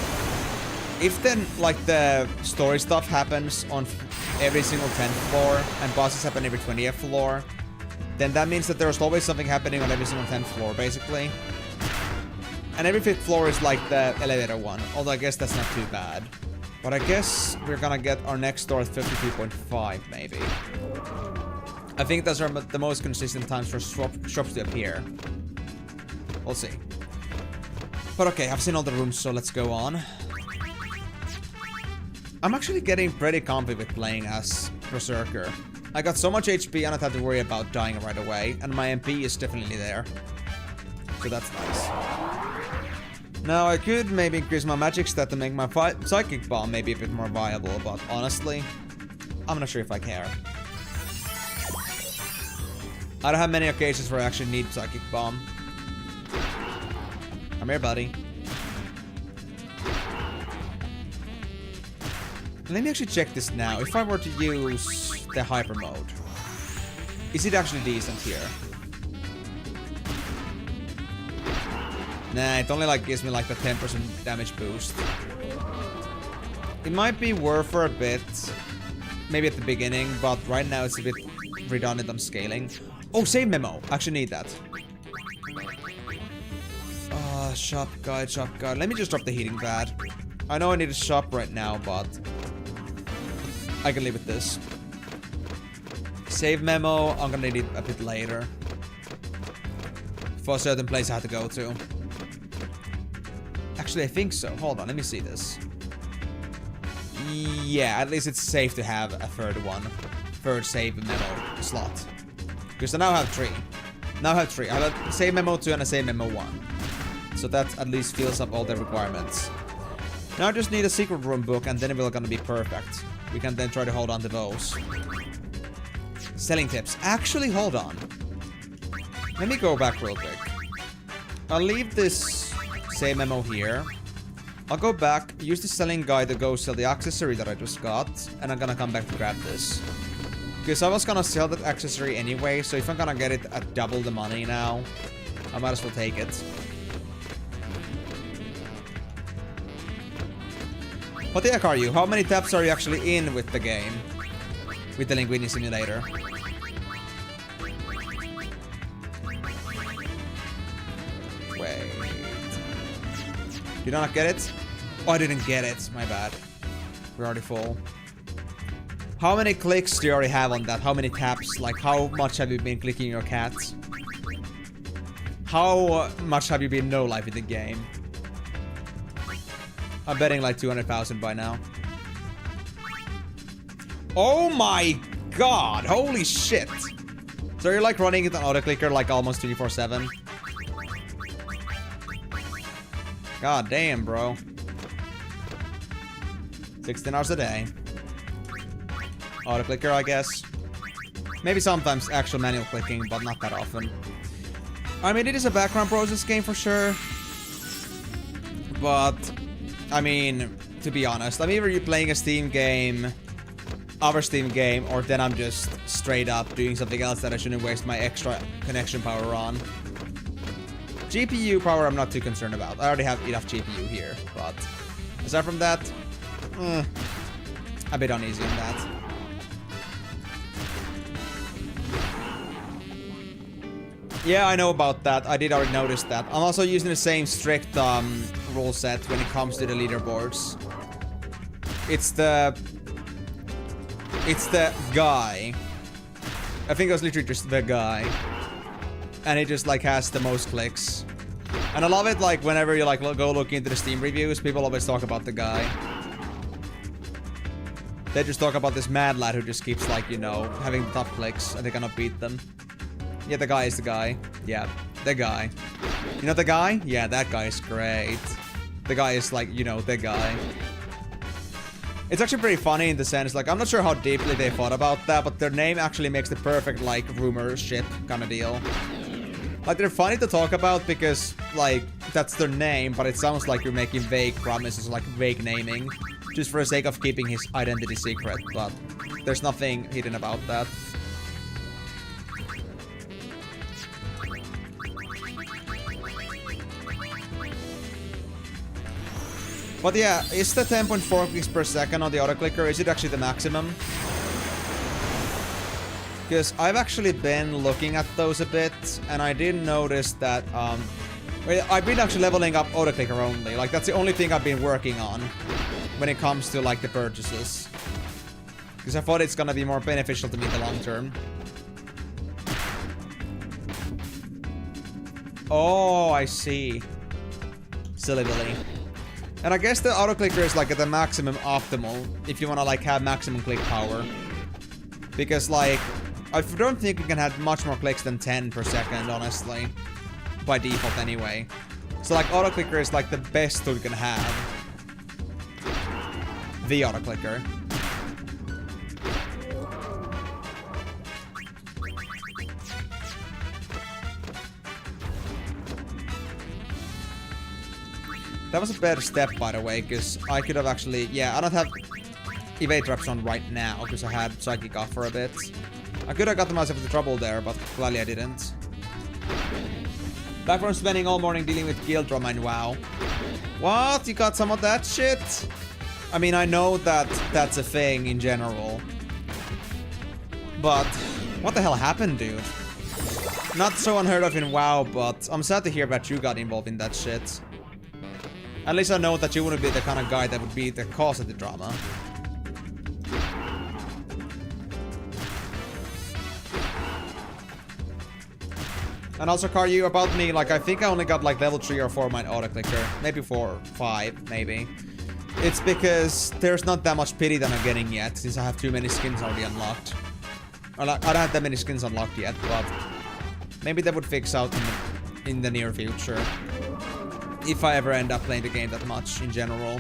if then, like, the story stuff happens on every single 10th floor, and bosses happen every 20th floor, then that means that there's always something happening on every single 10th floor, basically. And every 5th floor is like the elevator one, although I guess that's not too bad. But I guess we're gonna get our next store at 52.5, maybe. I think those are the most consistent times for shops to appear. We'll see. But okay, I've seen all the rooms, so let's go on. I'm actually getting pretty comfy with playing as Berserker. I got so much HP, I don't have to worry about dying right away, and my MP is definitely there. So that's nice. Now, I could maybe increase my magic stat to make my psychic bomb maybe a bit more viable, but honestly, I'm not sure if I care. I don't have many occasions where I actually need psychic bomb. Come here, buddy. Let me actually check this now. If I were to use the hyper mode, is it actually decent here? Nah, it only like gives me like the 10% damage boost. It might be worth for a bit, maybe at the beginning, but right now it's a bit redundant on scaling. Oh, save memo. Actually need that. Shop guide, shop guide. Let me just drop the heating pad. I know I need to shop right now, but I can live with this. Save memo, I'm gonna need it a bit later. For a certain place I have to go to. Actually, I think so. Hold on, let me see this. Yeah, at least it's safe to have a third save memo slot. Because I now have 3. Now I have 3. I have a save memo 2 and a save memo 1. So that at least fills up all the requirements. Now I just need a secret room book and then we're gonna be perfect. We can then try to hold on to those. Selling tips. Actually, hold on. Let me go back real quick. I'll leave this save memo here. I'll go back, use the selling guide to go sell the accessory that I just got, and I'm gonna come back to grab this. Because I was gonna sell that accessory anyway, so if I'm gonna get it at double the money now, I might as well take it. What the heck are you? How many taps are you actually in with the game? With the Linguini Simulator? Wait. Did I not get it? Oh, I didn't get it. My bad. We're already full. How many clicks do you already have on that? How many taps? Like, how much have you been clicking your cats? How much have you been no-life in the game? I'm betting like 200,000 by now. Oh my god! Holy shit! So you're like running it on auto-clicker like almost 24/7? God damn, bro. 16 hours a day. Auto-clicker, I guess. Maybe sometimes actual manual clicking, but not that often. I mean, it is a background process game for sure. But, I mean, to be honest, I'm either playing a Steam game, our Steam game, or then I'm just straight up doing something else that I shouldn't waste my extra connection power on. GPU power I'm not too concerned about. I already have enough GPU here, but aside from that, a bit uneasy on that. Yeah, I know about that. I did already notice that. I'm also using the same strict rule set when it comes to the leaderboards. It's the guy. I think it was literally just the guy. And it just like has the most clicks. And I love it like whenever you like go look into the Steam reviews, people always talk about the guy. They just talk about this mad lad who just keeps like, you know, having the top clicks and they cannot beat them. Yeah, the guy is the guy. Yeah, the guy. You know the guy? Yeah, that guy is great. The guy is like, you know, the guy. It's actually pretty funny in the sense, like, I'm not sure how deeply they thought about that, but their name actually makes the perfect, like, rumor ship kind of deal. Like, they're funny to talk about because, like, that's their name, but it sounds like you're making vague promises, like vague naming, just for the sake of keeping his identity secret, but there's nothing hidden about that. But yeah, is the 10.4 clicks per second on the auto-clicker, is it actually the maximum? Because I've actually been looking at those a bit, and I did notice that, I've been actually leveling up auto-clicker only. Like, that's the only thing I've been working on when it comes to, like, the purchases. Because I thought it's gonna be more beneficial to me in the long term. Oh, I see. Silly Billy. And I guess the auto-clicker is like at the maximum optimal if you want to like have maximum click power. Because like, I don't think you can have much more clicks than 10 per second, honestly. By default anyway. So like auto-clicker is like the best tool you can have. The auto-clicker. That was a better step, by the way, because I could have actually... Yeah, I don't have evade traps on right now, because I had psychic off for a bit. I could have gotten myself into trouble there, but gladly I didn't. Back from spending all morning dealing with guild drama in WoW. What? You got some of that shit? I mean, I know that that's a thing in general. But what the hell happened, dude? Not so unheard of in WoW, but I'm sad to hear that you got involved in that shit. At least I know that you wouldn't be the kind of guy that would be the cause of the drama. And also, Karyu, about me, like, I think I only got, like, level 3 or 4 mine auto-clicker. Maybe 4 or 5, maybe. It's because there's not that much pity that I'm getting yet, since I have too many skins already unlocked. I don't have that many skins unlocked yet, but maybe that would fix out in the near future. If I ever end up playing the game that much in general.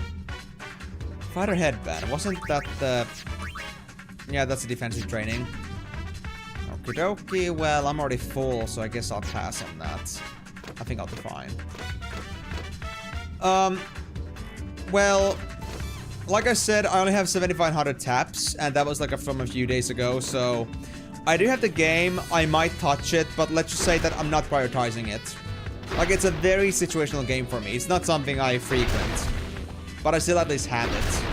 Fighter headband, wasn't that the... Yeah, that's the defensive training. Okie dokie, well, I'm already full, so I guess I'll pass on that. I think I'll be fine. Well, like I said, I only have 7,500 taps, and that was like from a few days ago, so... I do have the game, I might touch it, but let's just say that I'm not prioritizing it. Like, it's a very situational game for me. It's not something I frequent. But I still at least have it.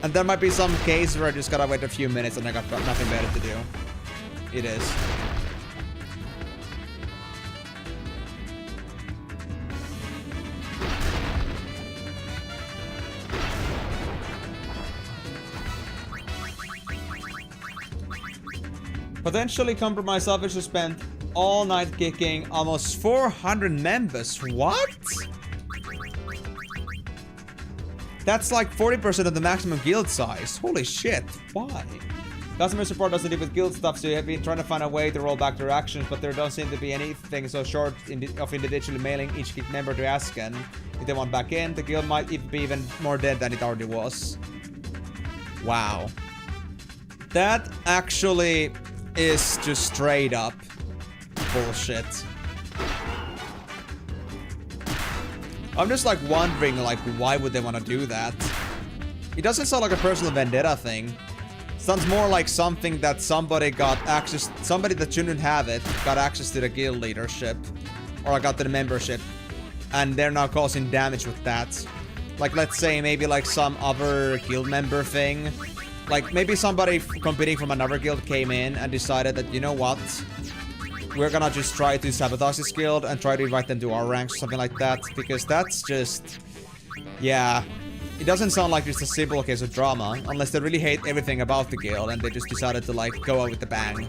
And there might be some case where I just gotta wait a few minutes and I got nothing better to do. It is. Potentially compromised officer spent all night kicking almost 400 members. What? That's like 40% of the maximum guild size. Holy shit. Why? Customer support doesn't deal with guild stuff, so you have been trying to find a way to roll back their actions, but there don't seem to be anything so short of individually mailing each guild member to ask and if they want back in. The guild might be even more dead than it already was. Wow. That actually is just straight up bullshit. I'm just like wondering, like, why would they want to do that? It doesn't sound like a personal vendetta thing. It sounds more like something that somebody got access, somebody that shouldn't have it, got access to the guild leadership, or got to the membership, and they're now causing damage with that. Like, let's say maybe like some other guild member thing. Like, maybe somebody competing from another guild came in and decided that, you know what? We're gonna just try to sabotage this guild and try to invite them to our ranks or something like that. Because that's just... Yeah. It doesn't sound like just a simple case of drama. Unless they really hate everything about the guild and they just decided to, like, go out with the bang.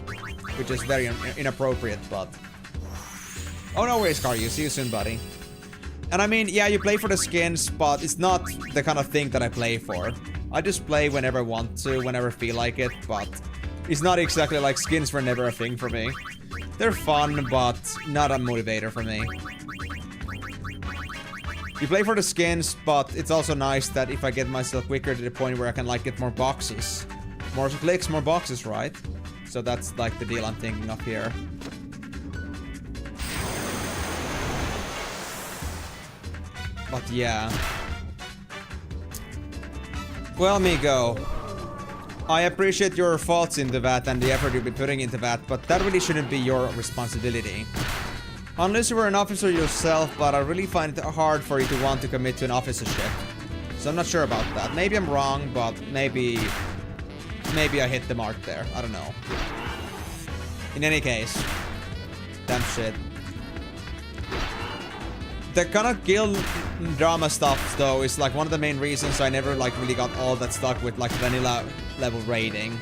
Which is very inappropriate, but... Oh, no worries, Karyu. See you soon, buddy. And I mean, yeah, you play for the skins, but it's not the kind of thing that I play for. I just play whenever I want to, whenever I feel like it, but it's not exactly like skins were never a thing for me. They're fun, but not a motivator for me. You play for the skins, but it's also nice that if I get myself quicker to the point where I can, like, get more boxes. More clicks, more boxes, right? So that's, like, the deal I'm thinking of here. But yeah. Well, Migo, I appreciate your thoughts into that and the effort you've been putting into that, but that really shouldn't be your responsibility. Unless you were an officer yourself, but I really find it hard for you to want to commit to an officership. So I'm not sure about that. Maybe I'm wrong, but maybe I hit the mark there. I don't know. In any case, damn shit. The kind of guild drama stuff, though, is like one of the main reasons I never like really got all that stuck with like vanilla level raiding.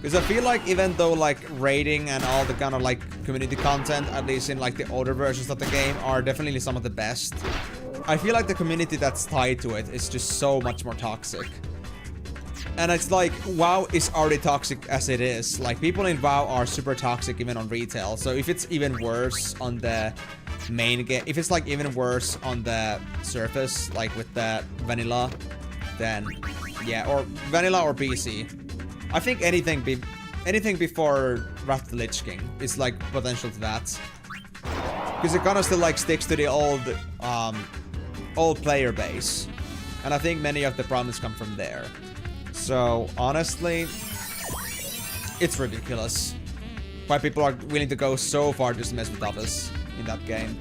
Because I feel like even though like raiding and all the kind of like community content, at least in like the older versions of the game, are definitely some of the best, I feel like the community that's tied to it is just so much more toxic. And it's like, WoW is already toxic as it is. Like, people in WoW are super toxic even on retail. So if it's even worse on the main game, if it's like even worse on the surface, like with the vanilla, then yeah, or vanilla or BC. I think anything before Wrath of the Lich King is like potential to that. Because it kind of still like sticks to the old player base. And I think many of the problems come from there. So, honestly, it's ridiculous why people are willing to go so far just to mess with others in that game.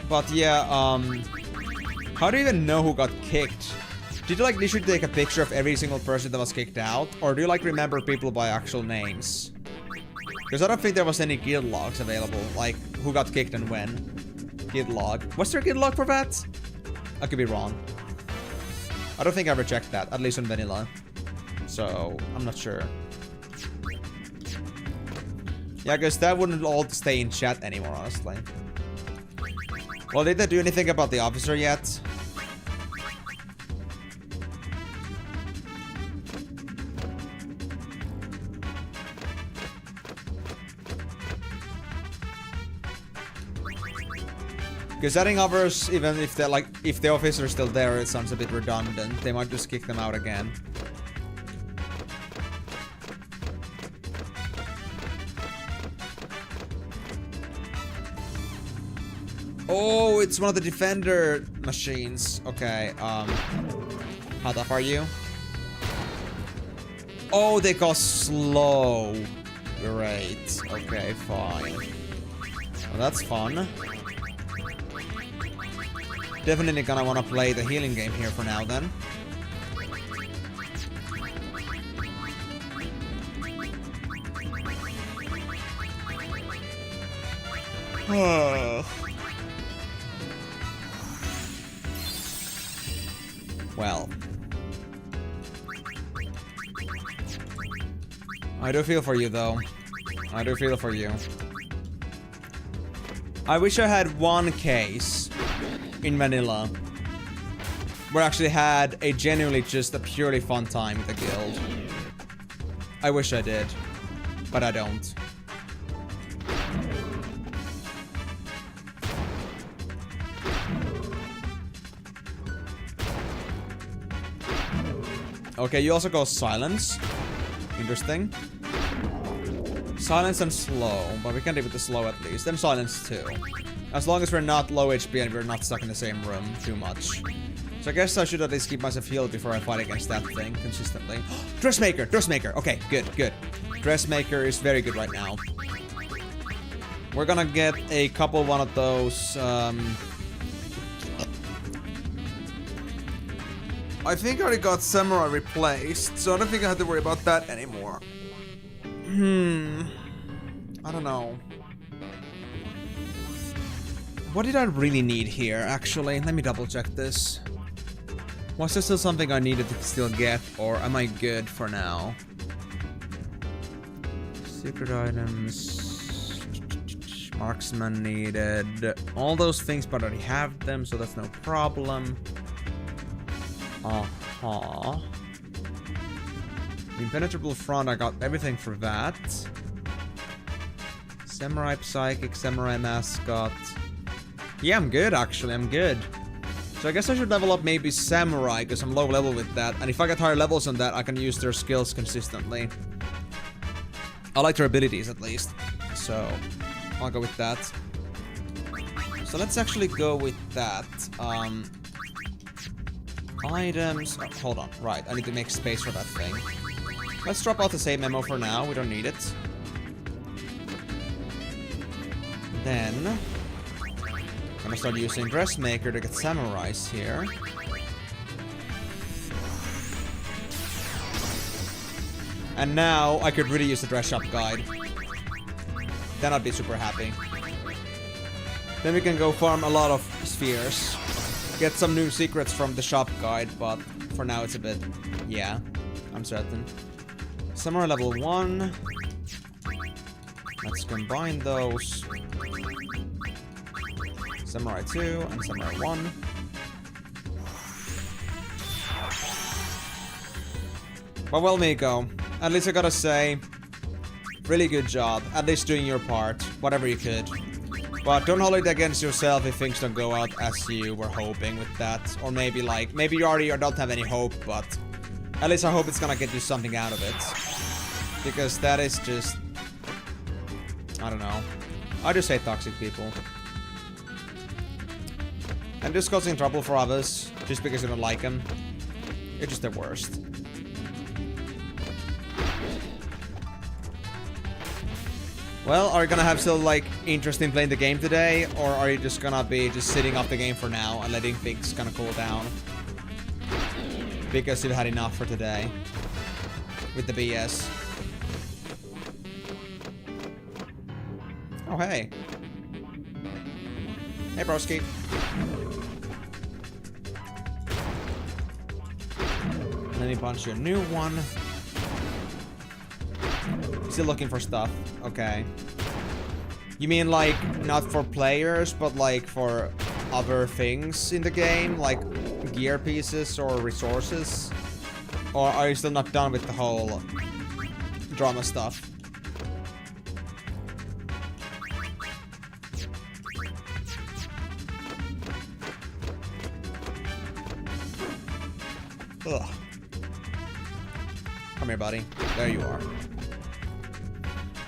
But yeah, how do you even know who got kicked? Did you like literally take a picture of every single person that was kicked out? Or do you like remember people by actual names? Because I don't think there was any guild logs available, like who got kicked and when. Guild log. Was there a guild log for that? I could be wrong. I don't think I ever checked that, at least on vanilla. So, I'm not sure. Yeah, because that wouldn't all stay in chat anymore, honestly. Well, did they do anything about the officer yet? Because adding others, even if they're like, if the officer is still there, it sounds a bit redundant. They might just kick them out again. Oh, it's one of the defender machines. Okay, how tough are you? Oh, they go slow. Great. Okay, fine. Well, that's fun. Definitely gonna wanna play the healing game here for now then. Well. I do feel for you though. I do feel for you. I wish I had one case in vanilla where I actually had a genuinely just a purely fun time with the guild. I wish I did, but I don't. Okay, you also go silence. Interesting. Silence and slow, but we can live with the slow at least. And silence too. As long as we're not low HP and we're not stuck in the same room too much. So I guess I should at least keep myself healed before I fight against that thing consistently. Dressmaker! Dressmaker! Okay, good, good. Dressmaker is very good right now. We're gonna get a couple one of those, I think I already got Samurai replaced, so I don't think I have to worry about that anymore. I don't know. What did I really need here, actually? Let me double check this. Was there still something I needed to still get, or am I good for now? Secret items... Marksman needed... All those things, but I already have them, so that's no problem. Impenetrable front, I got everything for that. Samurai Psychic, Samurai Mascot... Yeah, I'm good, actually. I'm good. So I guess I should level up maybe Samurai, because I'm low level with that. And if I get higher levels on that, I can use their skills consistently. I like their abilities, at least. So, I'll go with that. So let's actually go with that. Items... Oh, hold on. Right, I need to make space for that thing. Let's drop out the save memo for now. We don't need it. Then... I'm gonna start using Dressmaker to get Samurais here. And now I could really use the Dress Shop Guide. Then I'd be super happy. Then we can go farm a lot of spheres. Get some new secrets from the shop guide, but for now it's a bit... Yeah, I'm certain. Samurai level 1. Let's combine those. Samurai 2 and Samurai 1. But well, Miko, at least I gotta say, really good job. At least doing your part, whatever you could. But don't hold it against yourself if things don't go out as you were hoping with that. Or maybe like, maybe you already don't have any hope, but at least I hope it's gonna get you something out of it. Because that is just... I don't know. I just hate toxic people. And just causing trouble for others, just because you don't like them. You're just the worst. Well, are you gonna have still, like, interest in playing the game today? Or are you just gonna be just sitting off the game for now and letting things kind of cool down? Because you've had enough for today. With the BS. Oh, hey. Hey, broski. Let me punch you a new one. still looking for stuff. Okay. You mean like not for players, but like for other things in the game, like gear pieces or resources? Or are you still not done with the whole drama stuff? Ugh. Come here, buddy. There you are.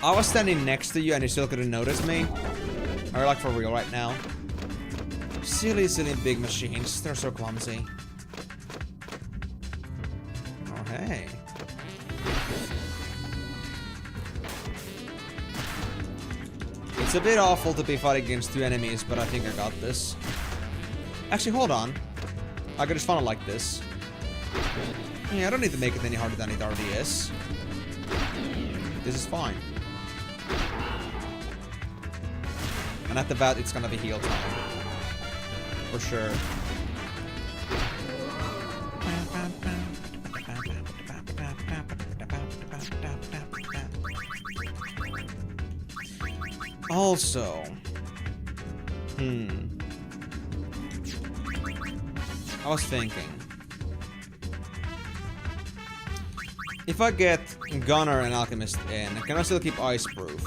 I was standing next to you and you still couldn't notice me. Are you like for real right now? Silly, silly big machines. They're so clumsy. Oh, hey. It's a bit awful to be fighting against 2 enemies, but I think I got this. Actually, hold on. I could just funnel like this. Yeah, I don't need to make it any harder than it already is. This is fine. And at the bat, it's gonna be heal time. For sure. Also... I was thinking... if I get Gunner and Alchemist in, can I still keep Iceproof?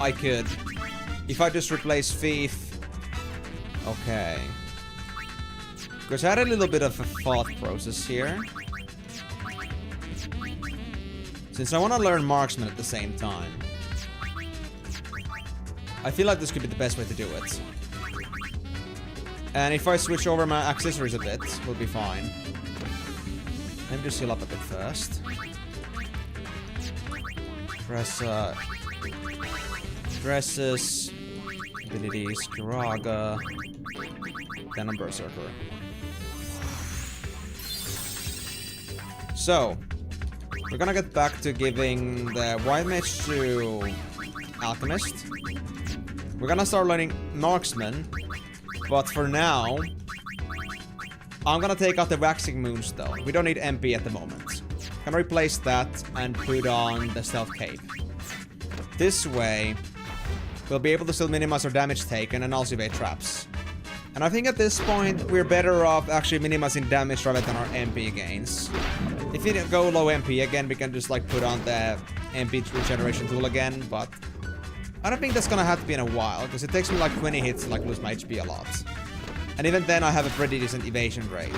I could. If I just replace Thief... Okay. Because I had a little bit of a thought process here. Since I want to learn Marksman at the same time. I feel like this could be the best way to do it. And if I switch over my accessories a bit, we'll be fine. Let me just heal up a bit first. Press, dresses, abilities, Kiraga, then a Berserker. So, we're gonna get back to giving the White Mage to Alchemist. We're gonna start learning Marksman, but for now, I'm gonna take out the Waxing Moonstone. We don't need MP at the moment. Can replace that and put on the Stealth Cape. This way, we'll be able to still minimize our damage taken and also evade traps. And I think at this point, we're better off actually minimizing damage rather than our MP gains. If we go low MP again, we can just like put on the MP regeneration tool again, but I don't think that's gonna have to be in a while, because it takes me like 20 hits to like lose my HP a lot. And even then I have a pretty decent evasion rate.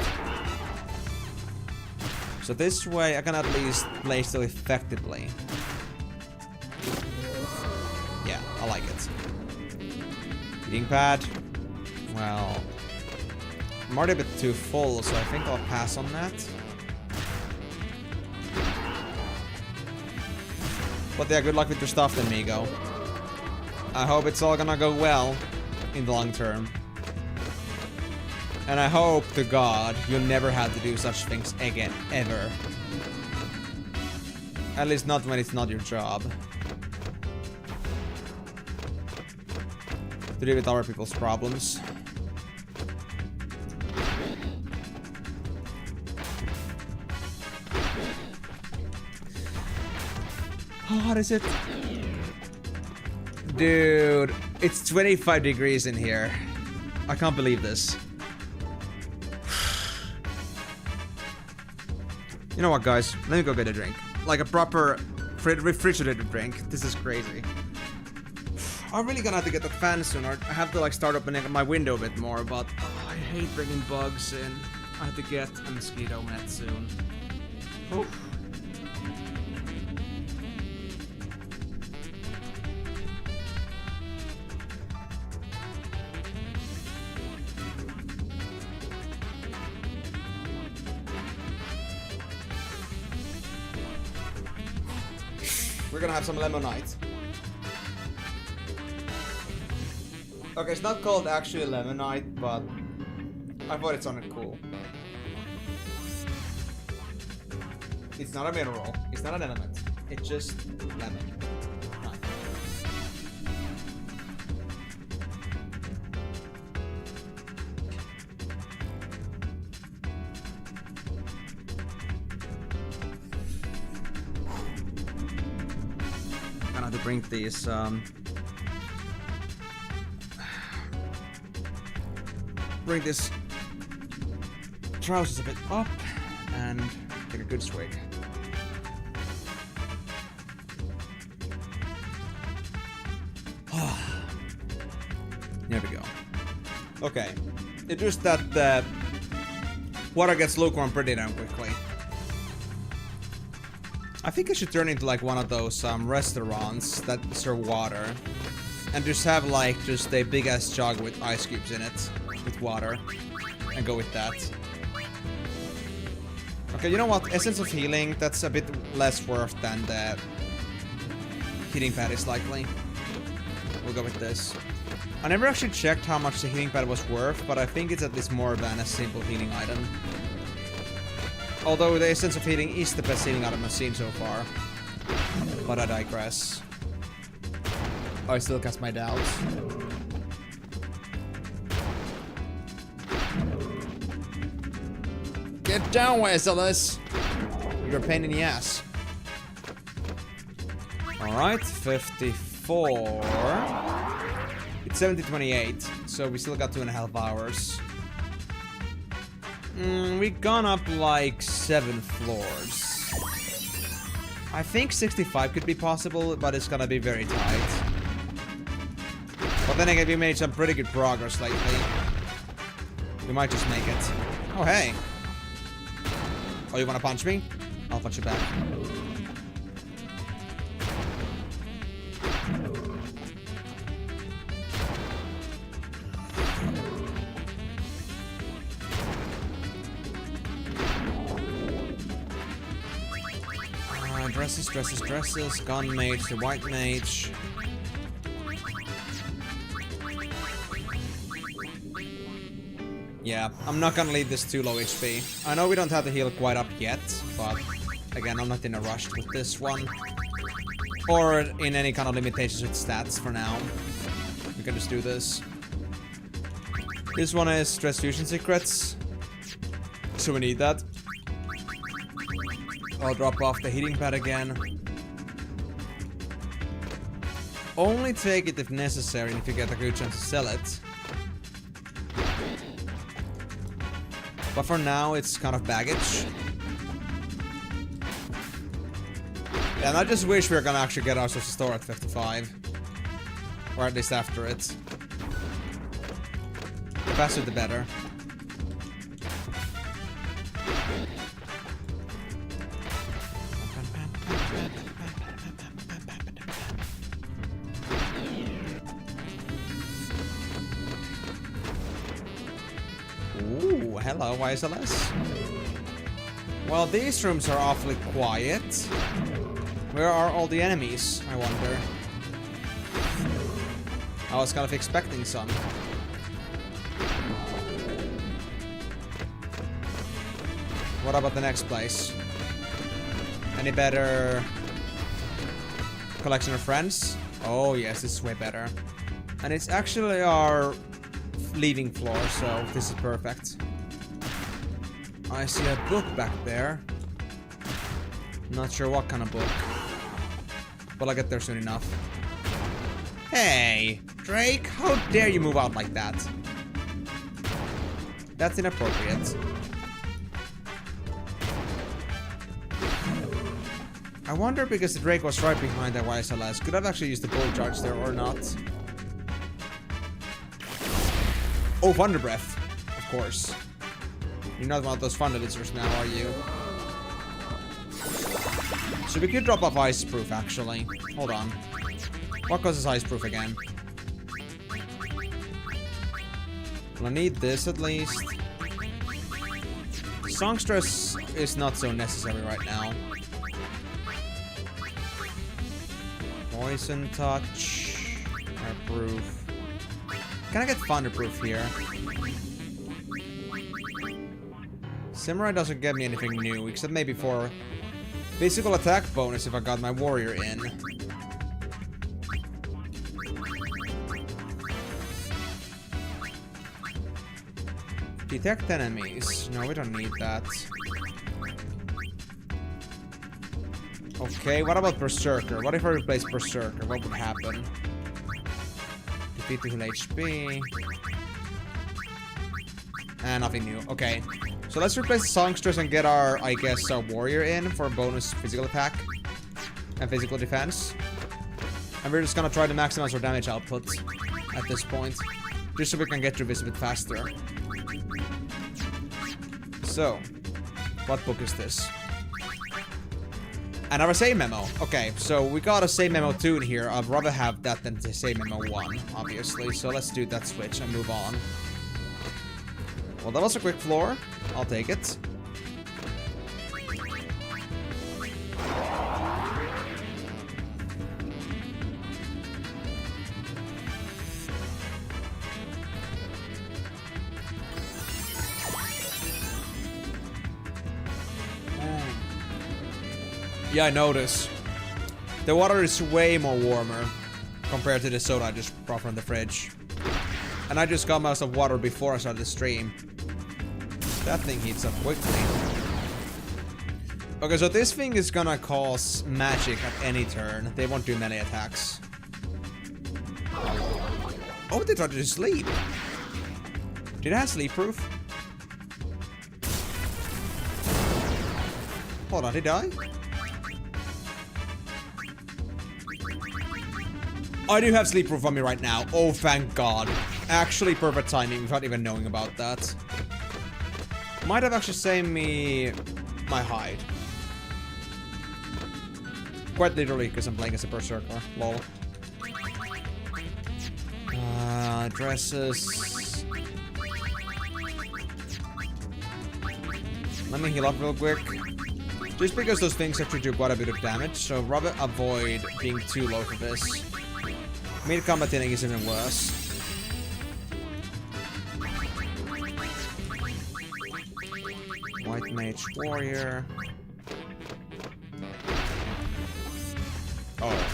So this way I can at least play still effectively. Yeah, I like it. Heating pad. Well, I'm already a bit too full, so I think I'll pass on that. But yeah, good luck with your stuff then, Migo. I hope it's all gonna go well in the long term. And I hope to God you'll never have to do such things again, ever. At least not when it's not your job. To deal with other people's problems. Oh, what is it? Dude, it's 25 degrees in here. I can't believe this. You know what, guys? Let me go get a drink. Like a proper refrigerated drink. This is crazy. I'm really gonna have to get the fan soon, or I have to like start opening my window a bit more, but I hate bringing bugs in. I have to get a mosquito net soon. Oh. We're gonna have some lemonade. Okay, it's not called actually lemonade, but I thought it sounded cool. It's not a mineral. It's not an element. It's just lemon. bring these bring this trousers a bit up and take a good swig. There we go. Okay. It's just that the water gets lukewarm pretty damn quickly. I think I should turn into like one of those restaurants that serve water. And just have like just a big ass jug with ice cubes in it. With water. And go with that. Okay, you know what? Essence of Healing, that's a bit less worth than the heating pad is likely. We'll go with this. I never actually checked how much the healing pad was worth, but I think it's at least more than a simple healing item. Although the Essence of Healing is the best healing item I've seen so far. But I digress. I still cast my doubts. Get down, Emenalus! You're a pain in the ass. Alright, 54. It's 70-28, so we still got 2.5 hours. We've gone up like 7 floors. I think 65 could be possible, but it's gonna be very tight. But then again, we made some pretty good progress lately. We might just make it. Oh, hey. Oh, you wanna punch me? I'll punch you back. Dresses. Gun mage, the white mage. Yeah, I'm not gonna leave this too low HP. I know we don't have the heal quite up yet, but again, I'm not in a rush with this one. Or in any kind of limitations with stats for now. We can just do this. This one is Stress Fusion Secrets. So we need that. I'll drop off the heating pad again. Only take it if necessary, and if you get a good chance to sell it. But for now, it's kind of baggage. And I just wish we were gonna actually get ourselves a store at 55. Or at least after it. The faster the better. Ooh, hello, Emenalus. Well, these rooms are awfully quiet. Where are all the enemies, I wonder? I was kind of expecting some. What about the next place? Any better collection of friends? Oh yes, this is way better. And it's actually our leaving floor, so this is perfect. I see a book back there. Not sure what kind of book. But I'll get there soon enough. Hey, Drake, how dare you move out like that? That's inappropriate. I wonder, because the Drake was right behind that Emenalus, could I've actually used the bullet charge there or not? Oh, Thunder Breath, of course. You're not one of those Thunder lizards now, are you? So we could drop off Ice Proof, actually. Hold on. What causes Ice Proof again? Well, I need this at least. Songstress is not so necessary right now. Poison Touch. Air Proof. Can I get Thunderproof here? Samurai doesn't get me anything new, except maybe for physical attack bonus if I got my warrior in. Detect enemies. No, we don't need that. Okay, what about Berserker? What if I replace Berserker? What would happen? Defeat to heal HP. And nothing new. Okay. So let's replace the Songsters and get our, I guess, our Warrior in for bonus physical attack and physical defense. And we're just gonna try to maximize our damage output at this point. Just so we can get through this a bit faster. So, what book is this? Another save memo. Okay, so we got a save memo 2 in here. I'd rather have that than the save memo 1, obviously. So let's do that switch and move on. Well, that was a quick floor. I'll take it. Yeah, I notice. The water is way more warmer compared to the soda I just brought from the fridge. And I just got most of water before I started the stream. That thing heats up quickly. Okay, so this thing is gonna cause magic at any turn. They won't do melee attacks. Oh, they tried to sleep. Did it have sleep proof? Hold on, did I? I do have sleep proof on me right now. Oh, thank God. Actually, perfect timing without even knowing about that. Might have actually saved me my hide. Quite literally, because I'm playing as a berserker. Lol. Dresses. Let me heal up real quick. Just because those things actually do quite a bit of damage, so rather avoid being too low for this. Mid-combat healing is even worse. White Mage Warrior. Oh.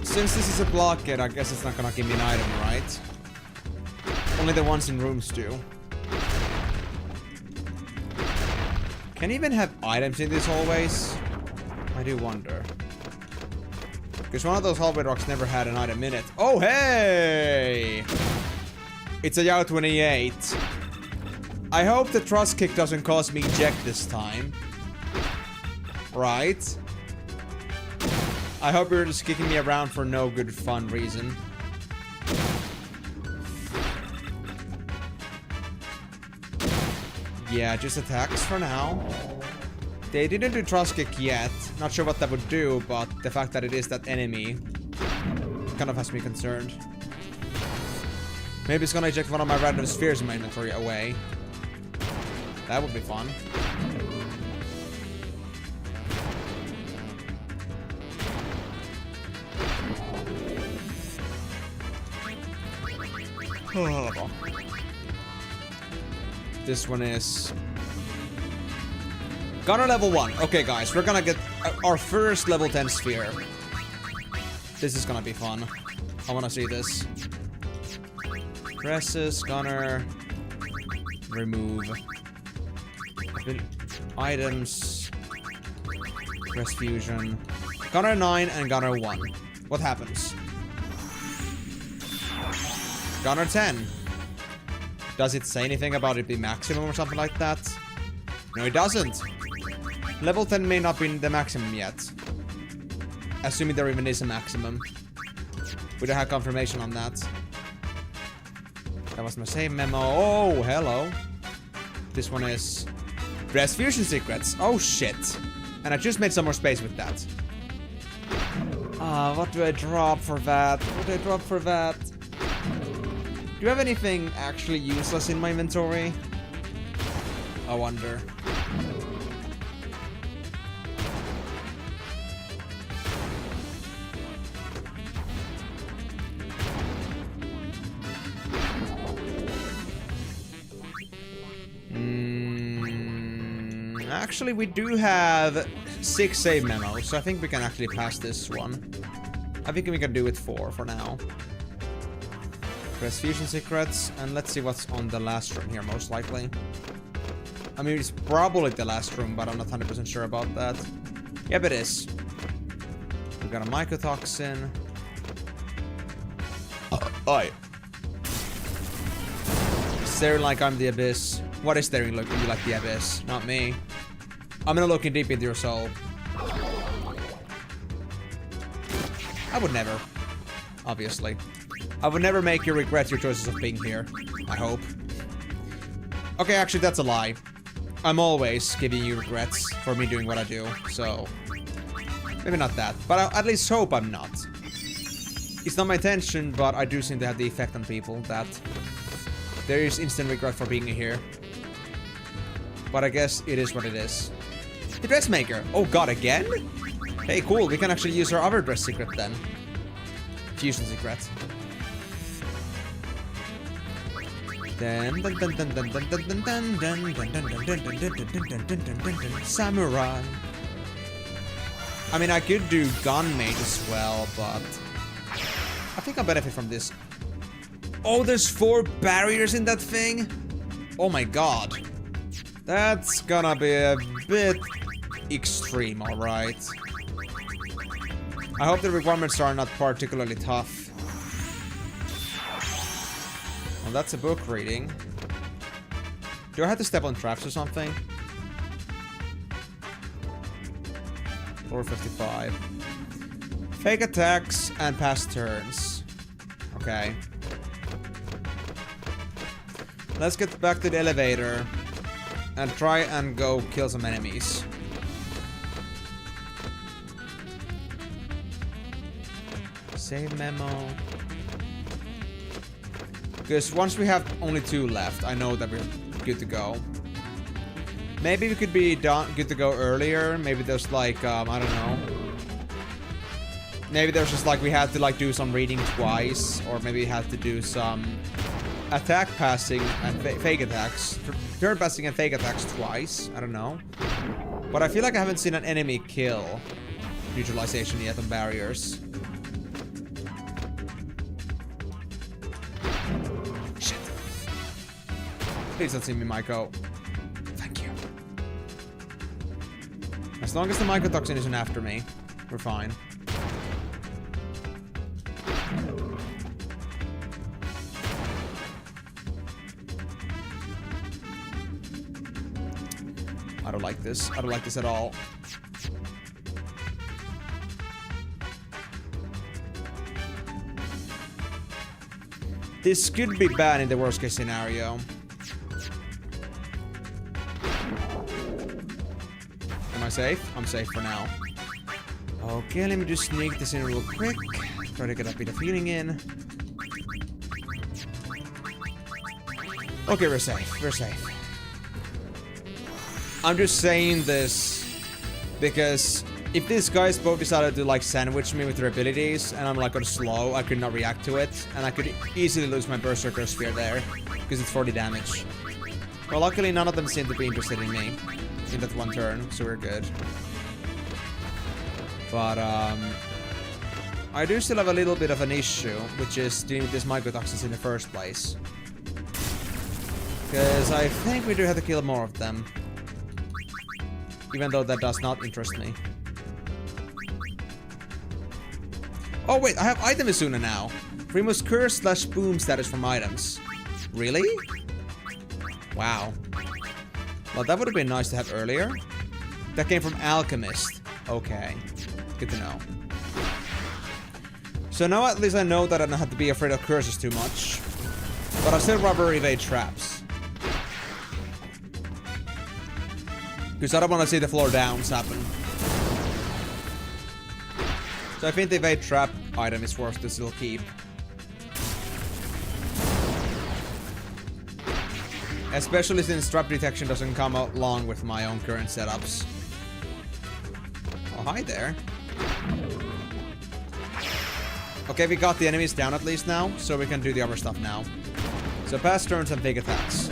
Since this is a blockade, I guess it's not gonna give me an item, right? Only the ones in rooms do. Can you even have items in these hallways? I do wonder. Because one of those hallway rocks never had an item in it. Oh, hey! It's a Yao 28. I hope the thrust kick doesn't cause me eject this time. Right? I hope you're just kicking me around for no good fun reason. Yeah, just attacks for now. They didn't do thrust kick yet. Not sure what that would do, but the fact that it is that enemy kind of has me concerned. Maybe it's gonna eject one of my random spheres in my inventory away. That would be fun. This one is Gunner level 1. Okay, guys, we're gonna get our first level 10 sphere. This is gonna be fun. I wanna see this. Dresses, Gunner. Remove. Items. Dress fusion. Gunner 9 and Gunner 1. What happens? Gunner 10. Does it say anything about it being maximum or something like that? No, it doesn't. Level 10 may not be the maximum yet. Assuming there even is a maximum. We don't have confirmation on that. That was my save memo. Oh, hello. This one is Dress Fusion Secrets. Oh, shit. And I just made some more space with that. What do I drop for that? What do I drop for that? Do you have anything actually useless in my inventory? I wonder. Actually, we do have 6 save memos, so I think we can actually pass this one. I think we can do it 4 for now. Press Fusion Secrets, and let's see what's on the last room here, most likely. I mean, it's probably the last room, but I'm not 100% sure about that. Yep, it is. We got a mycotoxin. Oi. Staring like I'm the abyss. What is staring like you like the abyss? Not me. I'm gonna look in deep into your soul. I would never. Obviously. I would never make you regret your choices of being here. I hope. Okay, actually, that's a lie. I'm always giving you regrets for me doing what I do, so... maybe not that, but I at least hope I'm not. It's not my intention, but I do seem to have the effect on people that... there is instant regret for being here. But I guess it is what it is. The dressmaker! Oh god, again? Hey, cool, we can actually use our other dress secret then. Fusion secret. Samurai. I mean, I could do gun mage as well, but I think I'll benefit from this. Oh, there's 4 barriers in that thing? Oh my god. That's gonna be a bit extreme, alright. I hope the requirements are not particularly tough. Well, that's a book reading. Do I have to step on traps or something? Floor 55. Fake attacks and pass turns. Okay. Let's get back to the elevator and try and go kill some enemies. Save memo. Because once we have only 2 left, I know that we're good to go. Maybe we could be good to go earlier. Maybe there's like, I don't know. Maybe there's just like we had to like do some reading twice. Or maybe we had to do some attack passing and fake attacks. Turn passing and fake attacks twice. I don't know. But I feel like I haven't seen an enemy kill neutralization yet on barriers. Shit. Please don't see me, Myco. Thank you. As long as the mycotoxin isn't after me, we're fine. I don't like this. I don't like this at all. This could be bad in the worst case scenario. Am I safe? I'm safe for now. Okay, let me just sneak this in real quick. Try to get a bit of healing in. Okay, we're safe. We're safe. I'm just saying this because if these guys both decided to like sandwich me with their abilities and I'm like on slow, I could not react to it and I could easily lose my Berserker Spear there because it's 40 damage. Well, luckily none of them seem to be interested in me in that one turn, so we're good. But I do still have a little bit of an issue, which is dealing with this mycotoxins in the first place. Because I think we do have to kill more of them. Even though that does not interest me. Oh wait, I have item Isuna now. Primus curse / boom status from items. Really? Wow. Well, that would have been nice to have earlier. That came from Alchemist. Okay. Good to know. So now at least I know that I don't have to be afraid of curses too much. But I still rather evade traps. Because I don't want to see the floor downs happen. So I think the evade trap item is worth to still keep. Especially since trap detection doesn't come along with my own current setups. Oh, hi there. Okay, we got the enemies down at least now, so we can do the other stuff now. So pass turns and big attacks.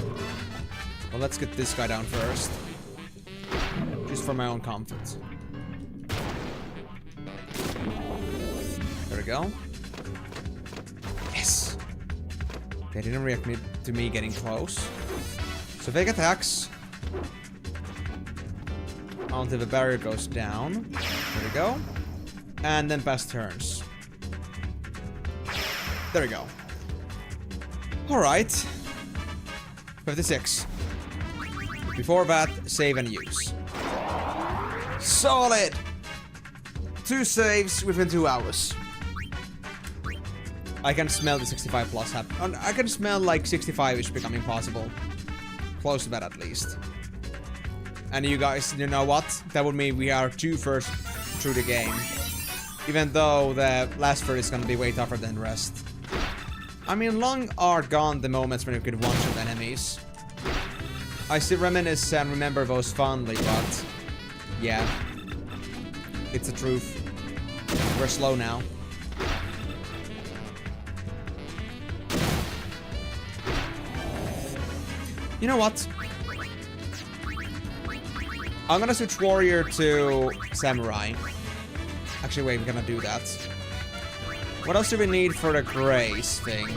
Well, let's get this guy down first. Just for my own comfort. There we go. Yes! They didn't react to me getting close. So big attacks. Until the barrier goes down. There we go. And then pass turns. There we go. Alright. 56. Before that, save and use. Solid! 2 saves within 2 hours. I can smell the 65 plus happen. I can smell like 65-ish becoming possible. Close to that at least. And you guys, you know what? That would mean we are 2 first through the game. Even though the last third is gonna be way tougher than the rest. I mean, long are gone the moments when you could one-shot enemies. I still reminisce and remember those fondly, but yeah. It's the truth. We're slow now. You know what? I'm gonna switch warrior to samurai. Actually, wait, we're gonna do that. What else do we need for the grace thing?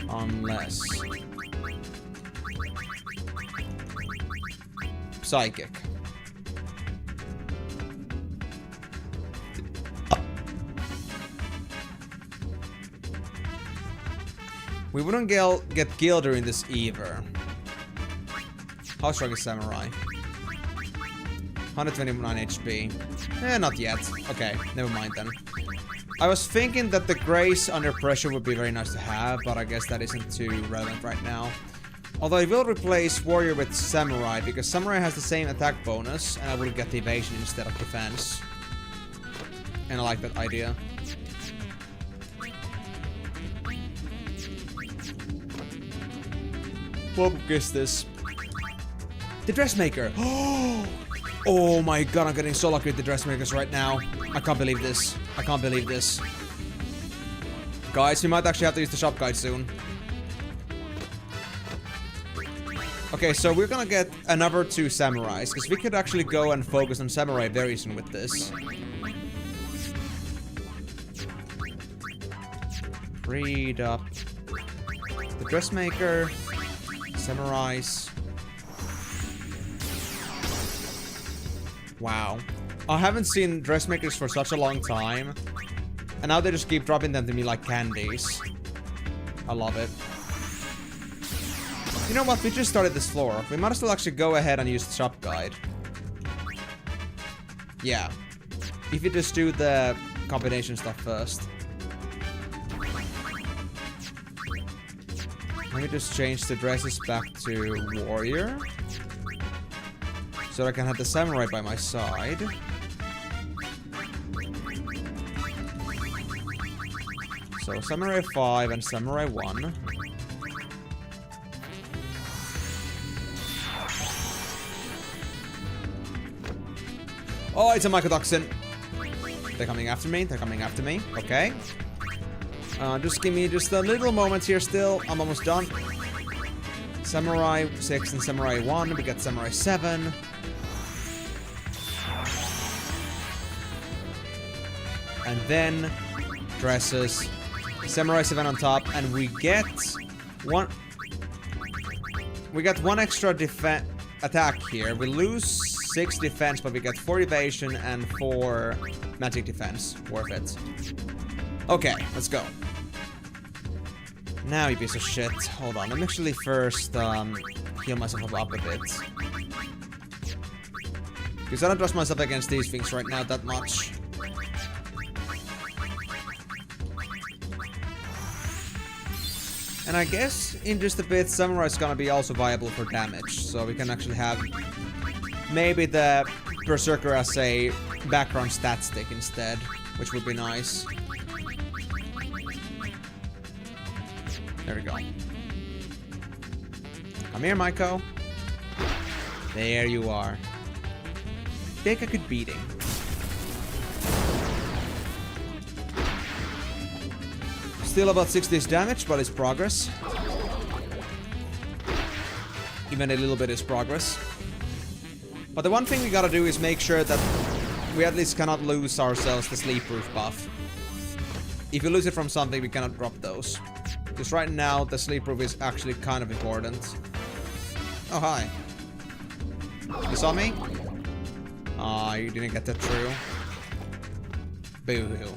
Unless... Psychic. We wouldn't get killed during this either. How strong is Samurai? 129 HP. Not yet. Okay, never mind then. I was thinking that the Grace under pressure would be very nice to have, but I guess that isn't too relevant right now. Although I will replace Warrior with Samurai, because Samurai has the same attack bonus, and I will get the evasion instead of defense. And I like that idea. What book is this? The Dressmaker! Oh my god, I'm getting so lucky with the Dressmakers right now. I can't believe this. I can't believe this. Guys, we might actually have to use the shop guide soon. Okay, so we're gonna get another 2 samurais, because we could actually go and focus on samurai very soon with this. Freed up the Dressmaker, samurais. Wow. I haven't seen Dressmakers for such a long time, and now they just keep dropping them to me like candies. I love it. You know what? We just started this floor. We might as well actually go ahead and use the shop guide. Yeah. If you just do the combination stuff first. Let me just change the dresses back to warrior. So I can have the samurai by my side. So samurai 5 and samurai 1. Oh, it's a mycotoxin. They're coming after me. They're coming after me. Okay. Just give me just a little moment here still. I'm almost done. Samurai 6 and Samurai 1. We get Samurai 7. And then dresses. Samurai 7 on top. And we get one... We got 1 extra attack here. We lose 6 defense, but we get 4 evasion and 4 magic defense. Worth it. Okay, let's go. Now, you piece of shit. Hold on, let me actually first heal myself up a bit. Because I don't trust myself against these things right now that much. And I guess in just a bit, Samurai is gonna be also viable for damage. So we can actually have maybe the Berserker as a background stat stick instead, which would be nice. There we go. Come here, Maiko. There you are. Take a good beating. Still about 60 damage, but it's progress. Even a little bit is progress. But the one thing we gotta do is make sure that we at least cannot lose ourselves the sleep proof buff. If you lose it from something, we cannot drop those. Because right now, the sleep roof is actually kind of important. Oh, hi. You saw me? Aw, you didn't get that through. Boo-hoo.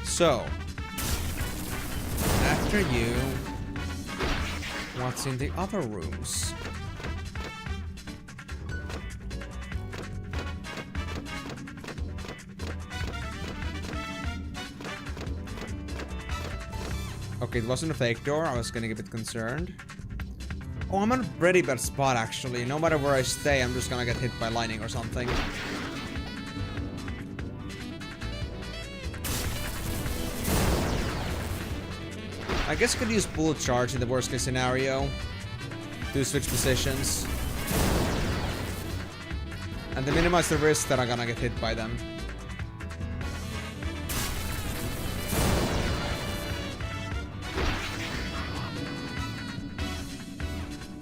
So, after you, what's in the other rooms? Okay, it wasn't a fake door. I was gonna get a bit concerned. Oh, I'm in a pretty bad spot actually. No matter where I stay, I'm just gonna get hit by lightning or something. I guess I could use bullet charge in the worst case scenario. Do switch positions. And to minimize the risk that I'm gonna get hit by them.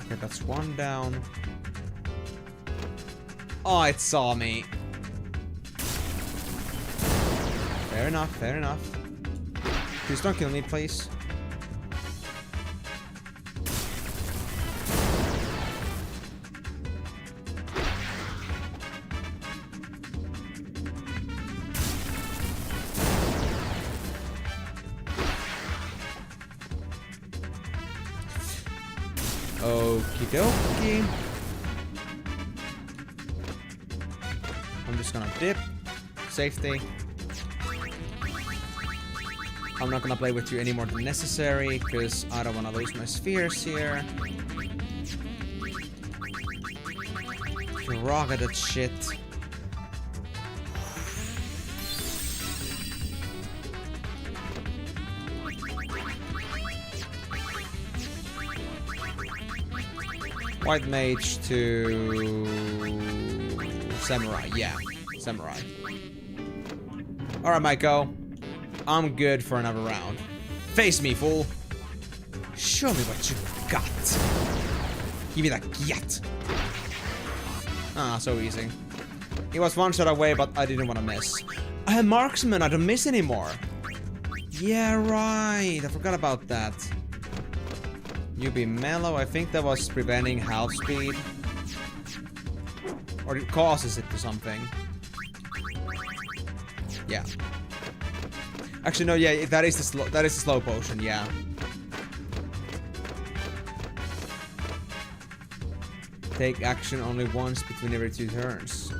Okay, that's one down. Oh, it saw me. Fair enough, fair enough. Please don't kill me, please. Okie dokie. I'm just gonna dip. Safety. I'm not gonna play with you any more than necessary, because I don't wanna lose my spheres here. You rock at that shit. White mage to samurai, yeah, samurai. Alright, Maiko. I'm good for another round. Face me, fool. Show me what you got. Give me that yet. Ah, so easy. He was one shot away, but I didn't want to miss. I have marksman, I don't miss anymore. Yeah, right. I forgot about that. You be mellow. I think that was preventing half speed. Or it causes it to something. Yeah. Actually, no, yeah, that is the slow potion, yeah. Take action only once between every 2 turns.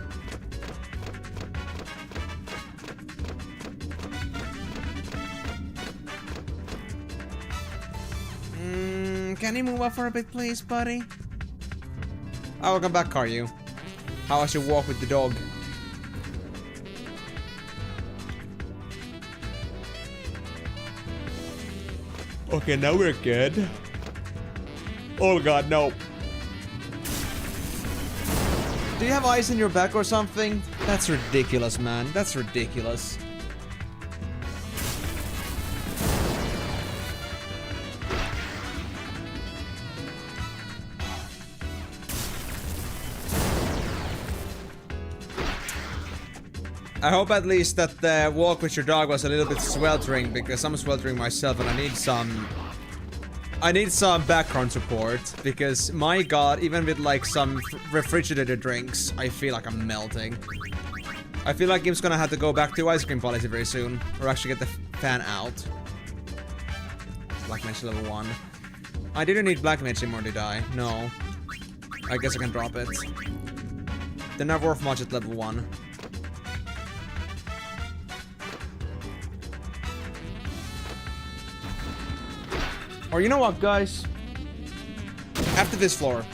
Can you move up for a bit, please, buddy? Oh, welcome back, Karyu. How was your walk with the dog? Okay, now we're good. Oh god, no. Do you have ice in your back or something? That's ridiculous, man. That's ridiculous. I hope at least that the walk with your dog was a little bit sweltering, because I'm sweltering myself and I need some background support, because my god, even with like some refrigerated drinks, I feel like I'm melting. I feel like I'm just gonna have to go back to ice cream policy very soon, or actually get the fan out. Black Mage level 1. I didn't need Black Mage anymore, did I? No. I guess I can drop it. They're not worth much at level 1. Or you know what, guys? After this floor,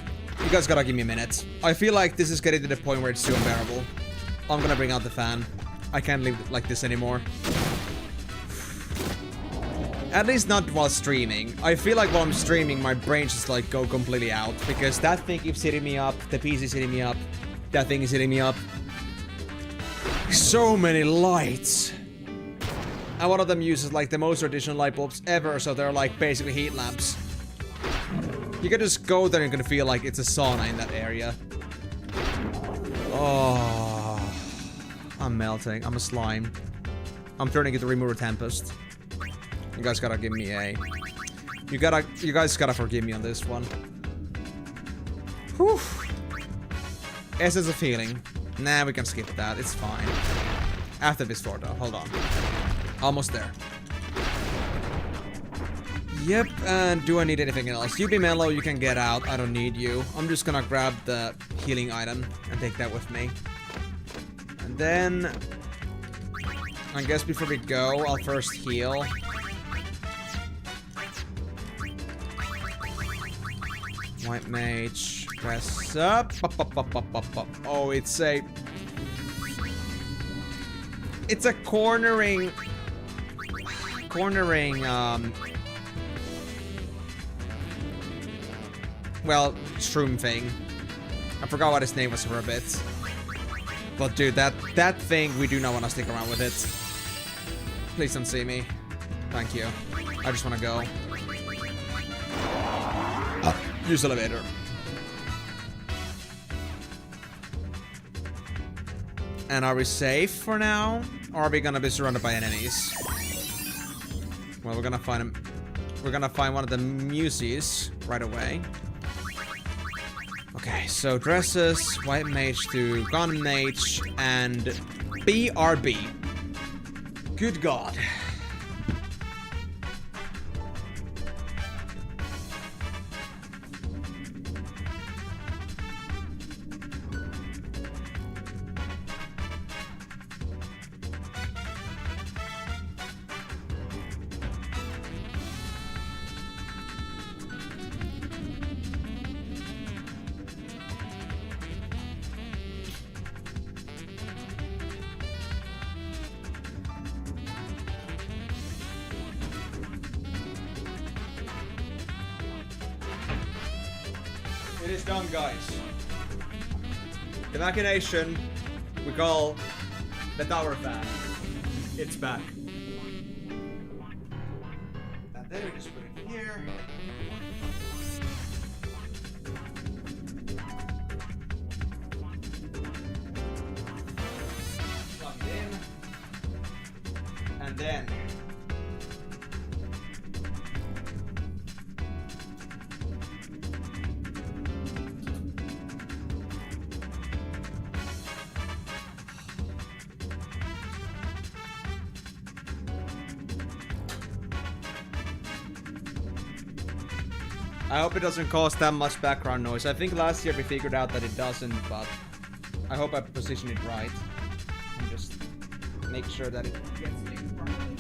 you guys gotta give me a minute. I feel like this is getting to the point where it's too unbearable. I'm gonna bring out the fan. I can't live like this anymore. At least not while streaming. I feel like while I'm streaming, my brain just like go completely out, because that thing keeps hitting me up, the PC is hitting me up, that thing is hitting me up. So many lights. And one of them uses like the most traditional light bulbs ever, so they're like basically heat lamps. You can just go there and you're gonna feel like it's a sauna in that area. Oh, I'm melting. I'm a slime. I'm turning into Remover Tempest. You guys gotta give me a... You guys gotta forgive me on this one. Whew. Essence of Healing. Nah, we can skip that. It's fine. After this floor, though. Hold on. Almost there. Yep, and do I need anything else? You be mellow, you can get out. I don't need you. I'm just gonna grab the healing item and take that with me. And then... I guess before we go, I'll first heal. White Mage. Press up. Oh, it's a... It's a cornering... well, shroom thing. I forgot what his name was for a bit. But dude, that thing, we do not want to stick around with it. Please don't see me. Thank you. I just want to go. Use elevator. And are we safe for now? Or are we gonna be surrounded by enemies? Well, we're gonna find him. We're gonna find one of the muses right away. Okay, so dresses, white mage to gun mage, and BRB. Good God. It is done, guys. The machination we call the tower fan. It's back. And then we just put it here. Plug it in. And then I hope it doesn't cause that much background noise. I think last year we figured out that it doesn't, but I hope I position it right. And just make sure that it gets mixed properly.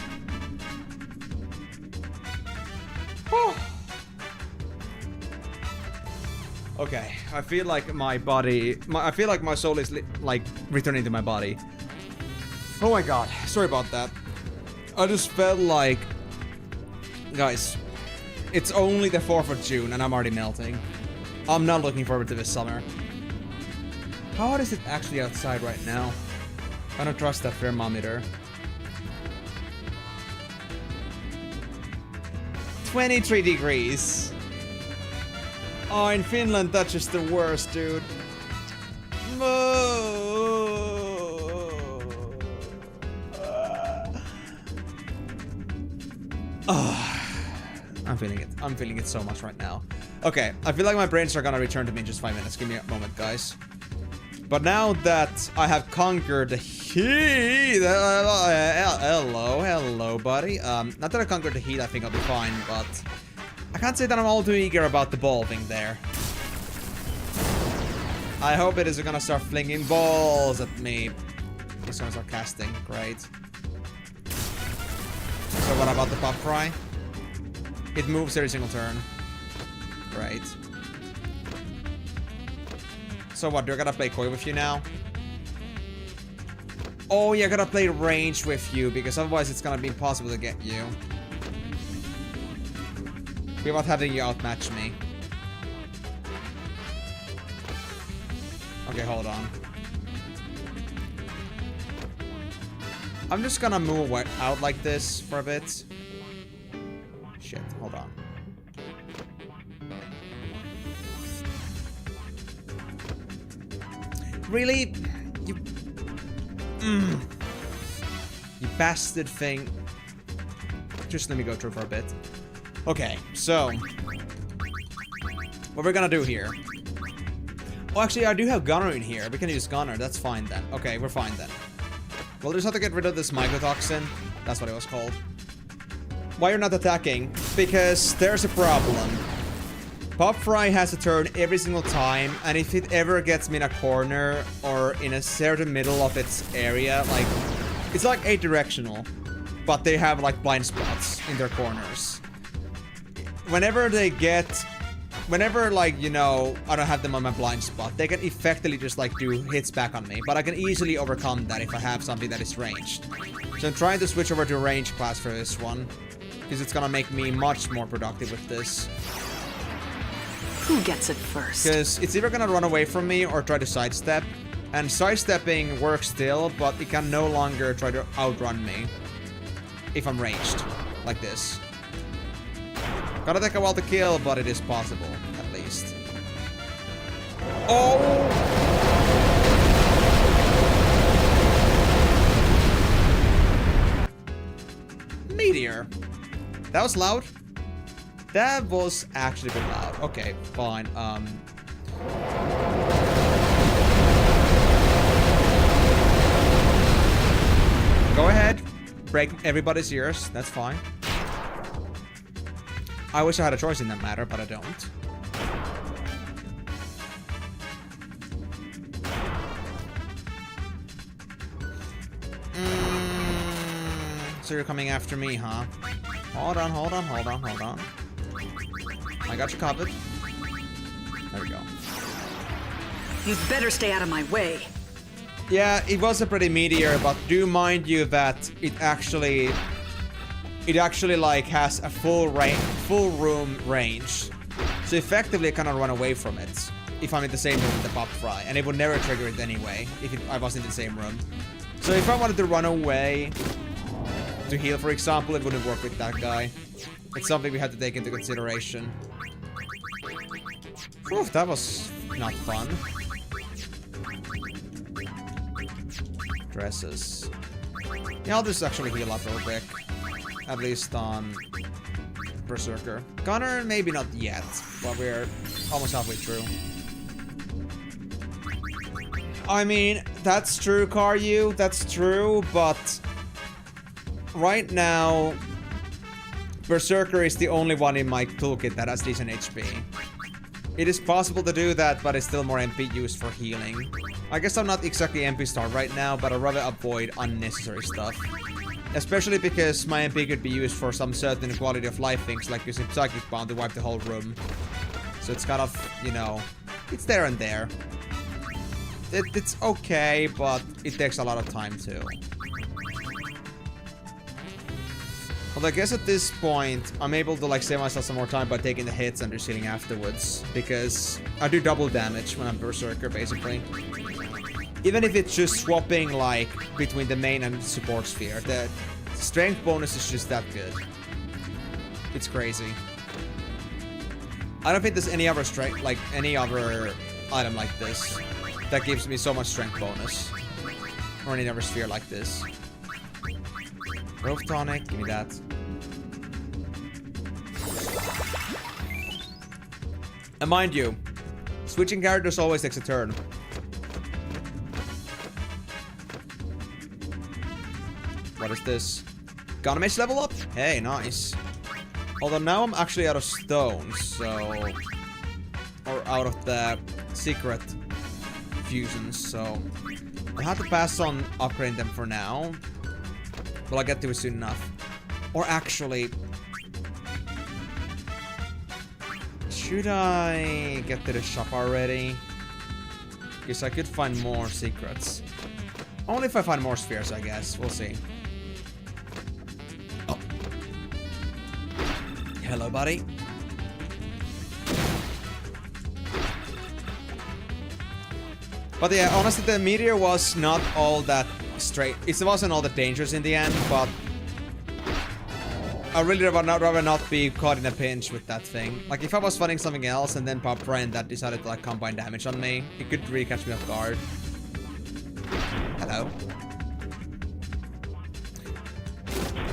Okay, I feel like my body... I feel like my soul is like returning to my body. Oh my god, sorry about that. I just felt like... Guys... It's only the 4th of June and I'm already melting. I'm not looking forward to this summer. How hot is it actually outside right now? I don't trust that thermometer. 23 degrees. Oh, in Finland, that's just the worst, dude. I'm feeling it. I'm feeling it so much right now. Okay, I feel like my brains are gonna return to me in just 5 minutes. Give me a moment, guys. But now that I have conquered the heat... hello, buddy. Not that I conquered the heat, I think I'll be fine, but... I can't say that I'm all too eager about the ball thing there. I hope it isn't gonna start flinging balls at me. It's gonna start casting. Great. So what about the pop fry? It moves every single turn. Great. So what, do I gotta play coy with you now? Oh yeah, I gotta play range with you, because otherwise it's gonna be impossible to get you. Without having you outmatch me. Okay, hold on. I'm just gonna move out like this for a bit. Shit, hold on. really? You... You bastard thing. Just let me go through for a bit. Okay, so... what we're gonna do here... Oh, actually, I do have Gunner in here. We can use Gunner. That's fine then. Okay, we're fine then. We'll just have to get rid of this mycotoxin. That's what it was called. Why you're not attacking? Because there's a problem. Pop Fry has a turn every single time, and if it ever gets me in a corner or in a certain middle of its area, like... it's like 8-directional, but they have like blind spots in their corners. Whenever they get... whenever, like, you know, I don't have them on my blind spot, they can effectively just, like, do hits back on me. But I can easily overcome that if I have something that is ranged. So I'm trying to switch over to a range class for this one. Because it's gonna make me much more productive with this. Who gets it first? Because it's either gonna run away from me or try to sidestep. And sidestepping works still, but it can no longer try to outrun me. If I'm ranged. Like this. Gotta take a while to kill, but it is possible, at least. Oh! Meteor. That was loud. That was actually a bit loud. Okay, fine. Go ahead. Break everybody's ears. That's fine. I wish I had a choice in that matter, but I don't. So you're coming after me, huh? Hold on, hold on, hold on, hold on. I got you covered. There we go. You'd better stay out of my way. Yeah, it was a pretty meteor, but do mind you that it actually like has a full room range. So effectively I cannot run away from it if I'm in the same room with the Pop Fry, and it would never trigger it anyway if I was in the same room. So if I wanted to run away to heal, for example, it wouldn't work with that guy. It's something we had to take into consideration. Oof, that was not fun. Dresses. Yeah, I'll just actually heal up real quick. At least on Berserker. Gunner, maybe not yet, but we're almost halfway through. I mean, that's true, Karyu, that's true, but right now, Berserker is the only one in my toolkit that has decent HP. It is possible to do that, but it's still more MP used for healing. I guess I'm not exactly MP star right now, but I'd rather avoid unnecessary stuff. Especially because my MP could be used for some certain quality of life things, like using Psychic Bomb to wipe the whole room. So it's kind of, you know, it's there and there. It's okay, but it takes a lot of time too. Well, I guess at this point, I'm able to like save myself some more time by taking the hits and just healing afterwards. Because I do double damage when I'm Berserker, basically. Even if it's just swapping, like, between the main and support sphere, the strength bonus is just that good. It's crazy. I don't think there's any other strength, like, any other item like this that gives me so much strength bonus. Or any other sphere like this. Growth Tonic, give me that. And mind you, switching characters always takes a turn. What is this? Gunmage level up? Hey, nice. Although now I'm actually out of stones, so... or out of the secret fusions, so... I'll have to pass on upgrading them for now. But I'll get to it soon enough. Or actually... should I get to the shop already? Because I could find more secrets. Only if I find more spheres, I guess. We'll see. Oh. Hello, buddy. But yeah, honestly, the meteor was not all that straight. It wasn't all that dangerous in the end, but I really rather not be caught in a pinch with that thing. Like, if I was fighting something else and then Pop Friend that decided to like combine damage on me, it could really catch me off guard. Hello.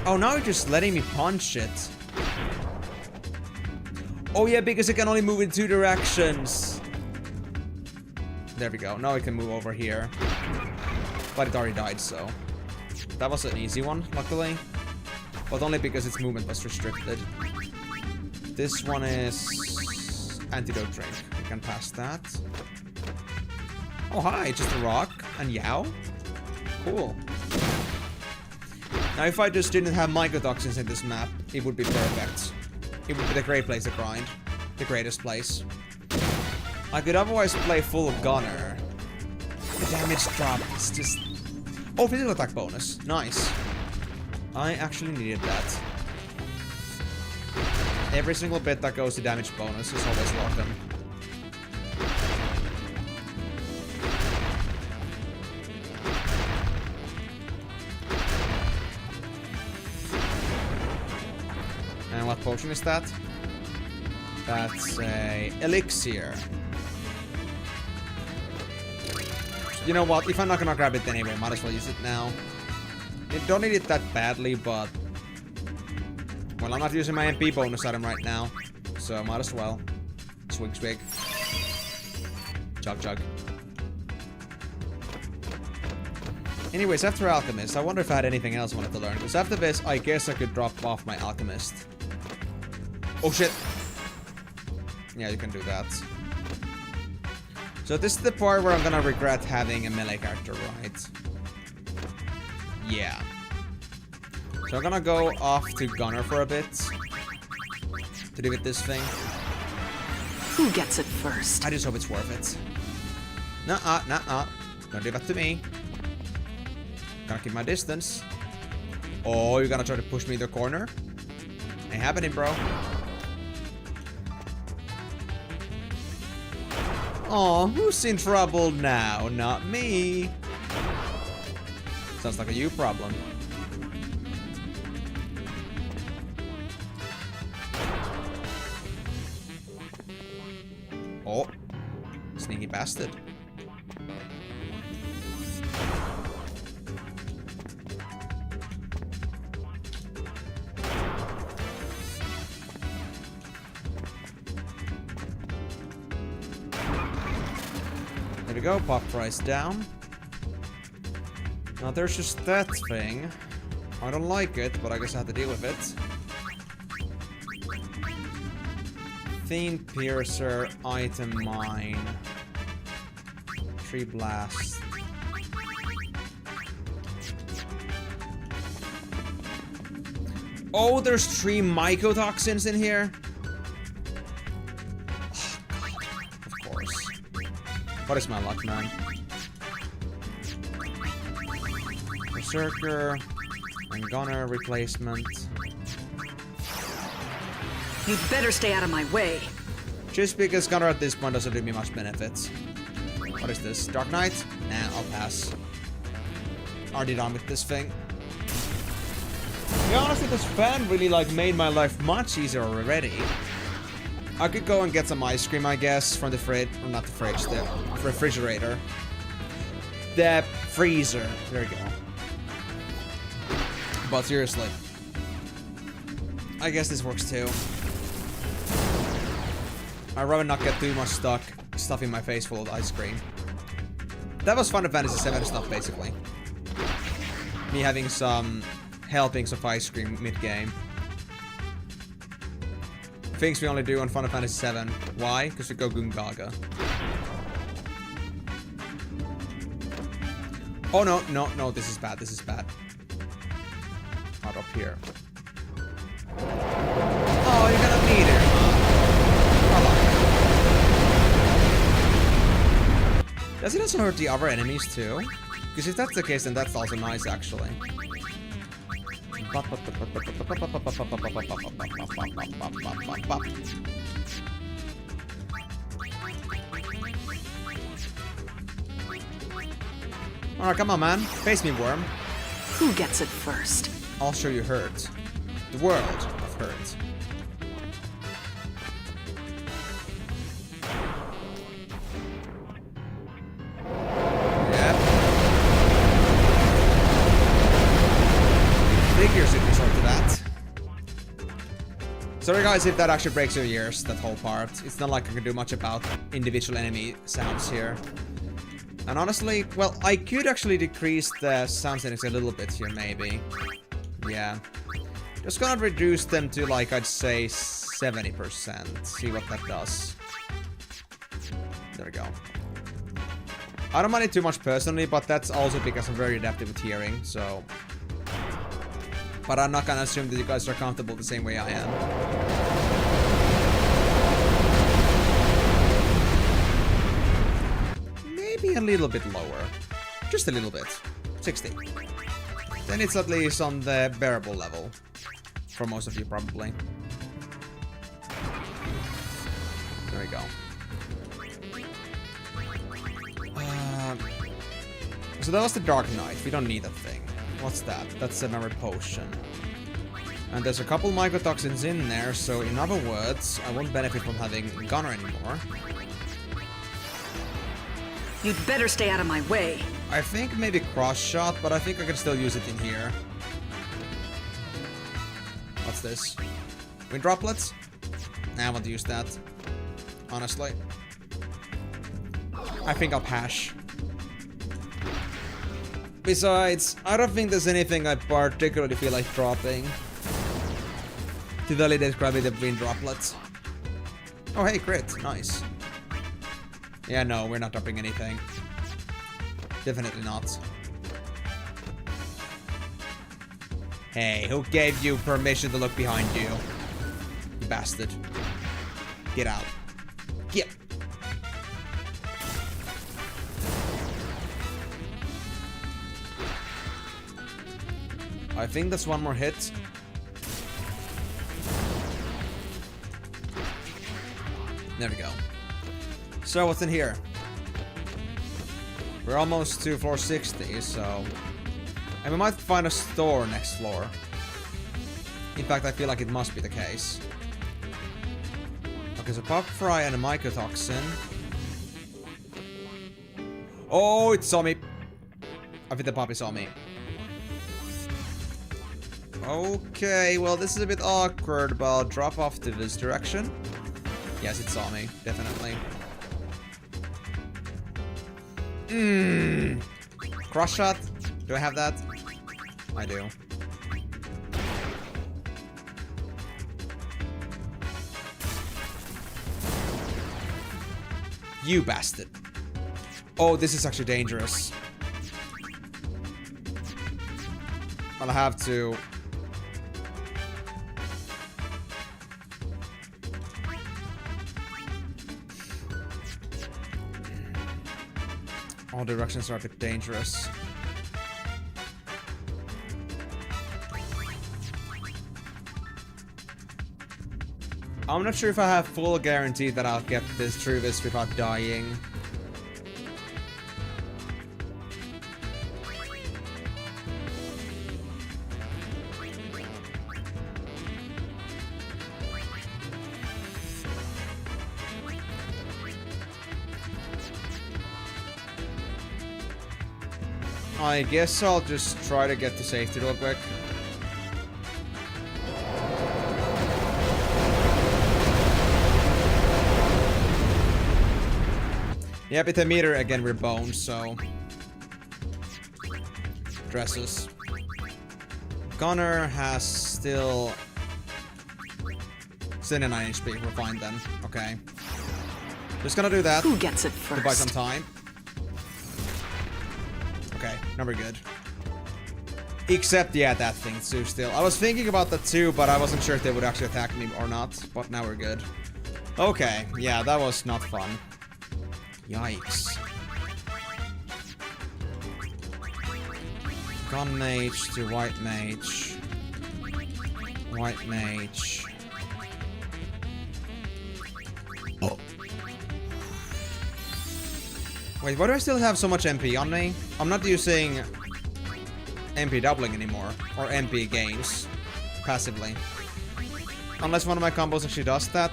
Oh, now you're just letting me punch it. Oh yeah, because it can only move in 2 directions. There we go. Now I can move over here. But it already died, so... That was an easy one, luckily. But only because its movement was restricted. This one is... Antidote drink. We can pass that. Oh hi, just a rock. And Yao? Cool. Now if I just didn't have mycotoxins in this map, it would be perfect. It would be the great place to grind. The greatest place. I could otherwise play full gunner. The damage drop is just... Oh, physical attack bonus. Nice. I actually needed that. Every single bit that goes to damage bonus is always welcome. And what potion is that? That's a elixir. You know what? If I'm not gonna grab it anyway, might as well use it now. I don't need it that badly, but... Well, I'm not using my MP bonus item right now, so might as well. Swig swig. Chug chug. Anyways, after Alchemist, I wonder if I had anything else I wanted to learn. Because after this, I guess I could drop off my Alchemist. Oh shit! Yeah, you can do that. So this is the part where I'm gonna regret having a melee character, right? Yeah. So I'm gonna go off to Gunner for a bit. To do with this thing. Who gets it first? I just hope it's worth it. Nuh-uh, nuh-uh. Don't do that to me. Gonna keep my distance. Oh, you're gonna try to push me in the corner? Ain't happening, bro. Oh, who's in trouble now? Not me. Sounds like a you problem. Oh, sneaky bastard. There we go, pop price down. Now there's just that thing. I don't like it, but I guess I have to deal with it. Theme Piercer, Item Mine. Tree Blast. Oh, there's 3 mycotoxins in here? Oh, God. Of course. What is my luck, man? Berserker. And Gunner replacement. You'd better stay out of my way. Just because Gunner at this point doesn't do me much benefits. What is this? Dark Knight? Nah, I'll pass. Already done with this thing. Yeah, honestly, this fan really like made my life much easier already. I could go and get some ice cream, I guess, from the fridge. Or not the fridge, the refrigerator. The freezer. There you go. But seriously. I guess this works too. I'd rather not get too much stuff in my face full of ice cream. That was Final Fantasy EX stuff, basically. Me having some helpings of ice cream mid-game. Things we only do on Final Fantasy VII. Why? Because we go Gungaga. Oh no, no, no, this is bad, this is bad. Not up here. Oh, you're gonna need it, huh? Does it also hurt the other enemies too? Because if that's the case, then that's also nice, actually. Alright, come on, man. Face me, worm. Who gets it first? I'll show you hurt. The world of hurt. Yep. Sorry guys if that actually breaks your ears, that whole part. It's not like I can do much about individual enemy sounds here. And honestly, well, I could actually decrease the sound settings a little bit here, maybe. Yeah. Just gonna reduce them to, like, I'd say 70%. See what that does. There we go. I don't mind it too much personally, but that's also because I'm very adaptive with hearing, so... But I'm not gonna assume that you guys are comfortable the same way I am. Maybe a little bit lower. Just a little bit. 60. Then it's at least on the bearable level. For most of you, probably. There we go. So that was the Dark Knight. We don't need that thing. What's that? That's another potion. And there's a couple mycotoxins in there, so in other words, I won't benefit from having Gunner anymore. You'd better stay out of my way. I think maybe Cross Shot, but I think I can still use it in here. What's this? Wind Droplets? Nah, I want to use that. Honestly. I think I'll hash. Besides, I don't think there's anything I particularly feel like dropping. To validate grabbing the Wind Droplets. Oh hey, crit. Nice. Yeah, no, we're not dropping anything. Definitely not. Hey, who gave you permission to look behind you? You bastard. Get out. Get. I think that's one more hit. There we go. So what's in here? We're almost to floor 60, so... And we might find a store next floor. In fact, I feel like it must be the case. Okay, so Pop Fry and a mycotoxin. Oh, it saw me. I think the puppy saw me. Okay, well this is a bit awkward, but I'll drop off to this direction. Yes, it saw me, definitely. Cross shot? Do I have that? I do. You bastard. Oh, this is actually dangerous. I'll have to... All directions are a bit dangerous. I'm not sure if I have full guarantee that I'll get this through this without dying. I guess I'll just try to get to safety real quick. Yep, it's a meter again, we're boned, so... Dresses. Gunner has still... 79 HP, we're fine then. Okay. Just gonna do that. Who gets it first? To buy some time. Okay, now we're good. Except, yeah, that thing too still. I was thinking about that too, but I wasn't sure if they would actually attack me or not. But now we're good. Okay, yeah, that was not fun. Yikes. Gun Mage to White Mage. White Mage. Oh. Wait, why do I still have so much MP on me? I'm not using MP doubling anymore, or MP gains, passively. Unless one of my combos actually does that.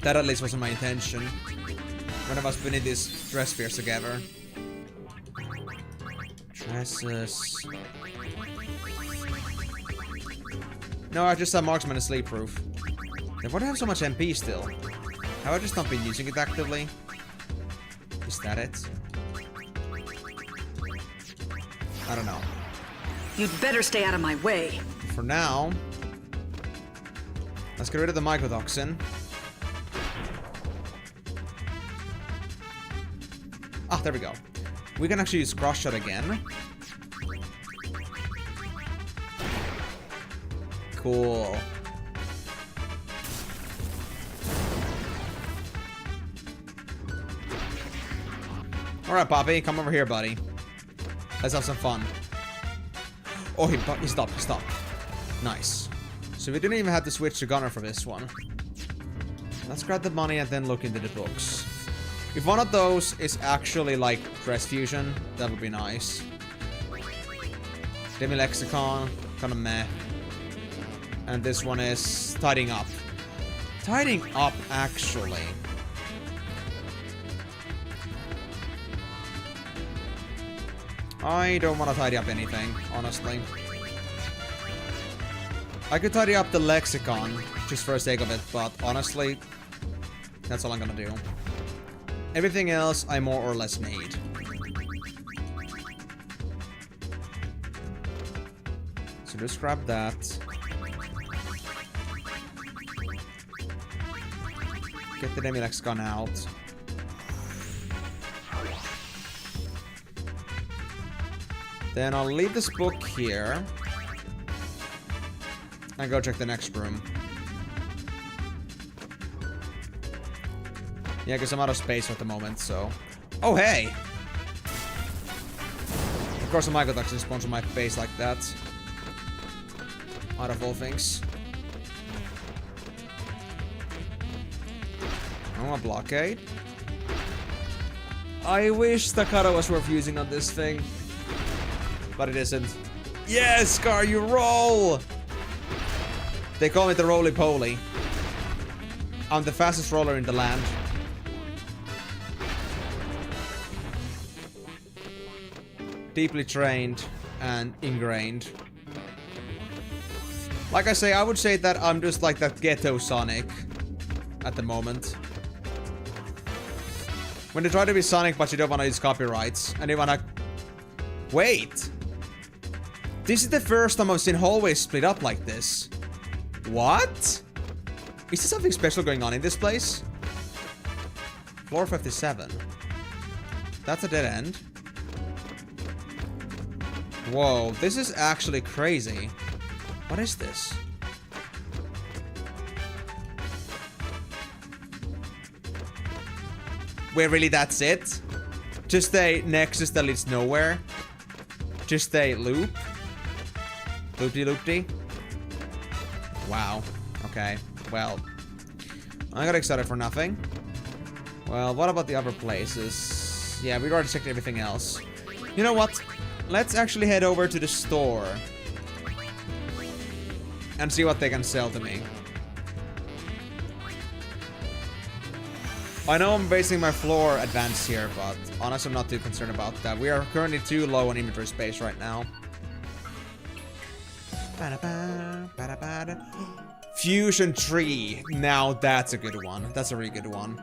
That at least wasn't my intention. When I was putting these dress spheres together. Dresses. No, I just saw marksman and sleep proof. Then why do I have so much MP still? Have I just not been using it actively? Is that it? I don't know. You'd better stay out of my way. For now, let's get rid of the mycotoxin. Ah, there we go. We can actually use cross shot again. Cool. Alright, Poppy, come over here, buddy. Let's have some fun. Oh, he stopped, he stopped. Nice. So we didn't even have to switch to gunner for this one. Let's grab the money and then look into the books. If one of those is actually like dress fusion, that would be nice. Demi-lexicon, kinda meh. And this one is tidying up. Tidying up, actually. I don't want to tidy up anything, honestly. I could tidy up the lexicon, just for the sake of it, but honestly, that's all I'm gonna do. Everything else, I more or less need. So just grab that. Get the demi-lexicon out. Then I'll leave this book here. And go check the next room. Yeah, because I'm out of space at the moment, so... Oh, hey! Of course, a mycotoxin spawns on my face like that. Out of all things. Oh, a blockade. I wish Staccato was worth using on this thing. But it isn't. Yes, Scar, you roll! They call me the roly-poly. I'm the fastest roller in the land. Deeply trained and ingrained. Like I say, I would say that I'm just like that ghetto Sonic at the moment. When you try to be Sonic but you don't want to use copyrights and you want to... Wait! This is the first time I've seen hallways split up like this. What? Is there something special going on in this place? Floor 57. That's a dead end. Whoa, this is actually crazy. What is this? Wait, really, that's it? Just a nexus that leads nowhere? Just a loop? Loopty-loopty? Wow. Okay. Well. I got excited for nothing. Well, what about the other places? Yeah, we already checked everything else. You know what? Let's actually head over to the store. And see what they can sell to me. I know I'm basing my floor advance here, but honestly, I'm not too concerned about that. We are currently too low on inventory space right now. Fusion tree. Now that's a good one. That's a really good one.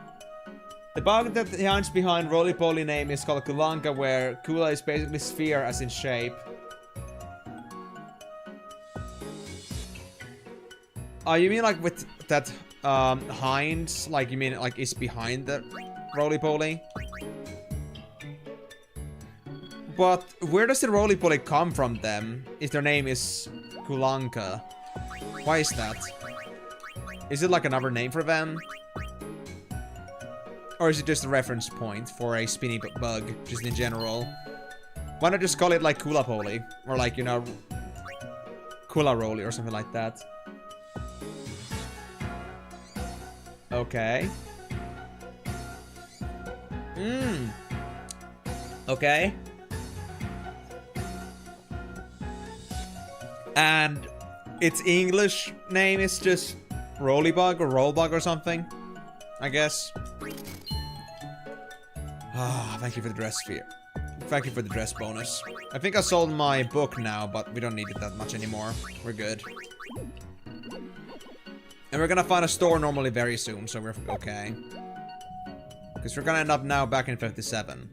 The bug that hides behind roly-poly name is called Kulanka, where Kula is basically sphere as in shape. Oh, you mean like with that hind? Like you mean like is behind the roly-poly? But where does the roly-poly come from then? If their name is Kulanka. Why is that? Is it like another name for them? Or is it just a reference point for a spinny bug, just in general? Why not just call it like Kula-poly? Or like, you know, Kula-roly or something like that? Okay. Okay. And its English name is just Rolybug or Rollbug or something, I guess. Ah, thank you for the dress sphere. Thank you for the dress bonus. I think I sold my book now, but we don't need it that much anymore. We're good. And we're gonna find a store normally very soon, so we're okay. Because we're gonna end up now back in 57.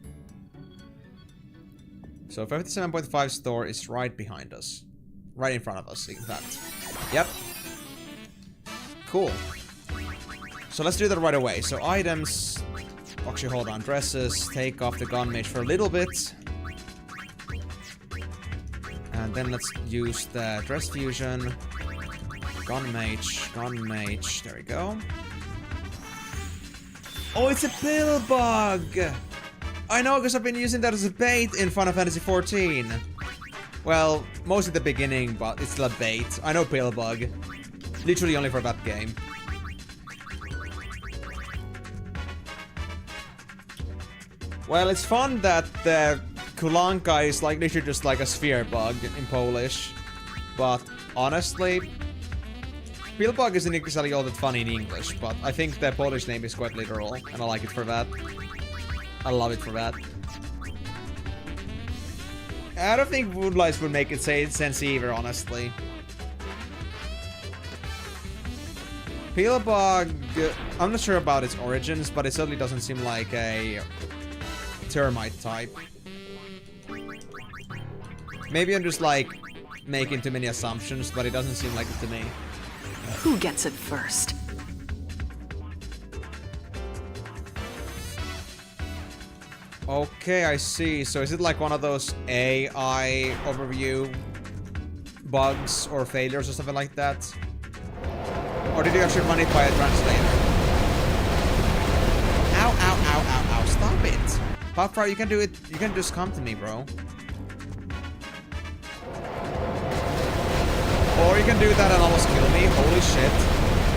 So 57.5 store is right behind us. Right in front of us, in fact. Yep. Cool. So let's do that right away. So items... Actually, hold on. Dresses. Take off the gun mage for a little bit. And then let's use the dress fusion. Gun mage. Gun mage. There we go. Oh, it's a pill bug! I know, because I've been using that as a bait in Final Fantasy 14. Well, mostly the beginning, but it's still a bait. I know pill bug. Literally only for that game. Well, it's fun that the kulanka is like literally just like a sphere bug in Polish. But honestly, pill bug isn't exactly all that funny in English, but I think the Polish name is quite literal, and I like it for that. I love it for that. I don't think Woodlice would make it say sense either, honestly. Peelbug, I'm not sure about its origins, but it certainly doesn't seem like a termite type. Maybe I'm just like making too many assumptions, but it doesn't seem like it to me. Who gets it first? Okay, I see. So is it like one of those AI overview bugs or failures or something like that? Or did you actually run it by a translator? Ow, ow, ow, ow, ow. Stop it. Popfry, you can do it. You can just come to me, bro. Or you can do that and almost kill me. Holy shit.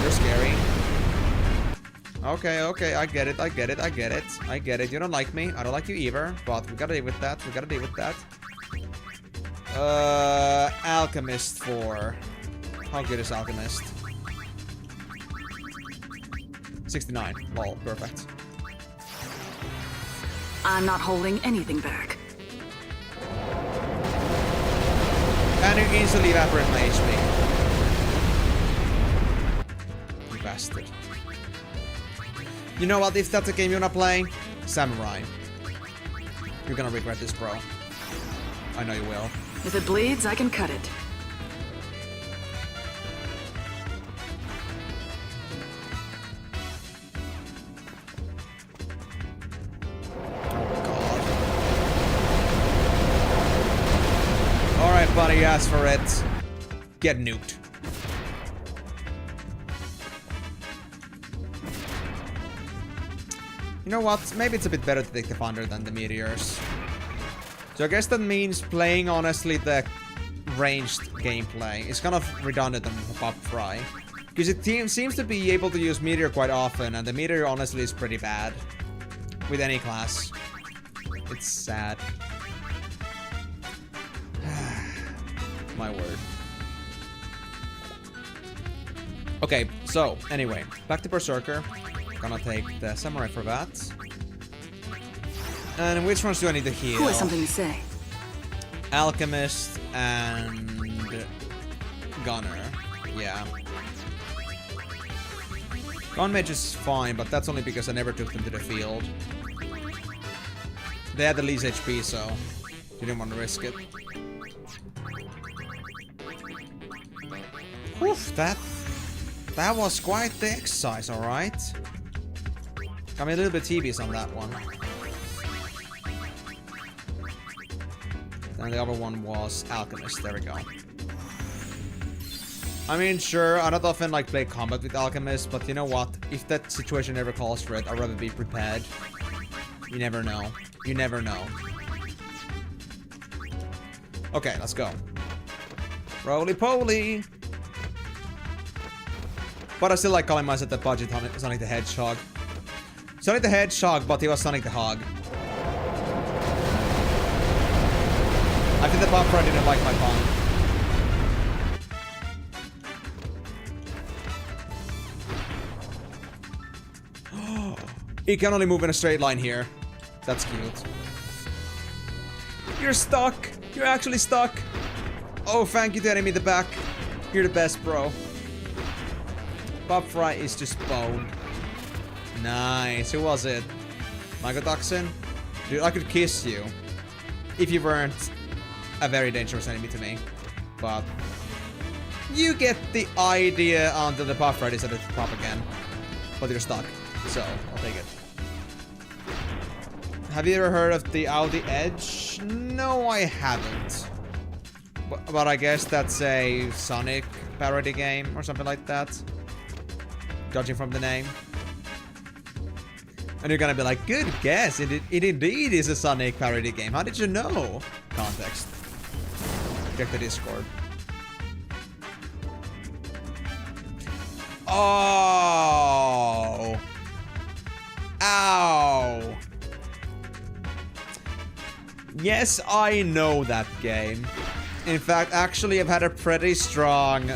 You're scary. Okay, okay, I get it, I get it, I get it. I get it. You don't like me. I don't like you either. But we gotta deal with that. We gotta deal with that. Alchemist 4. How good is Alchemist? 69. Lol, perfect. I'm not holding anything back. And you instantly evaporate my HP. You bastard. You know what? If that's a game you're not playing, Samurai. You're gonna regret this, bro. I know you will. If it bleeds, I can cut it. Alright, buddy, ask for it. Get nuked. You know what? Maybe it's a bit better to take the Thunder than the Meteors. So I guess that means playing, honestly, the ranged gameplay is kind of redundant on Pop Fry. Because it seems to be able to use Meteor quite often, and the Meteor, honestly, is pretty bad. With any class. It's sad. My word. Okay, so, anyway. Back to Berserker. Gonna take the Samurai for that. And which ones do I need to heal? Who has something to say? Alchemist and Gunner. Yeah. Gun Mage is fine, but that's only because I never took them to the field. They had the least HP, so didn't want to risk it. Oof, that was quite the exercise, alright. Got me a little bit TBs on that one. And the other one was Alchemist. There we go. I mean, sure, I don't often like play combat with Alchemist, but you know what? If that situation ever calls for it, I'd rather be prepared. You never know. You never know. Okay, let's go. Roly-poly! But I still like calling myself the budget Sonic the Hedgehog. Sonic the Hedgehog, but he was Sonic the Hog. I think the Pop Pro didn't like my pun. He can only move in a straight line here. That's cute. You're stuck! You're actually stuck! Oh, thank you to enemy the back. You're the best, bro. Pop Fry is just bone. Nice. Who was it? Mycotoxin? Dude, I could kiss you. If you weren't a very dangerous enemy to me. But you get the idea until the Pop Fry decided to pop again. But you're stuck. So, I'll take it. Have you ever heard of the Out the Edge? No, I haven't. But I guess that's a Sonic parody game or something like that. Judging from the name. And you're gonna be like, good guess, it indeed is a Sonic parody game. How did you know? Context. Check the Discord. Oh! Ow! Yes, I know that game. In fact, actually, I've had a pretty strong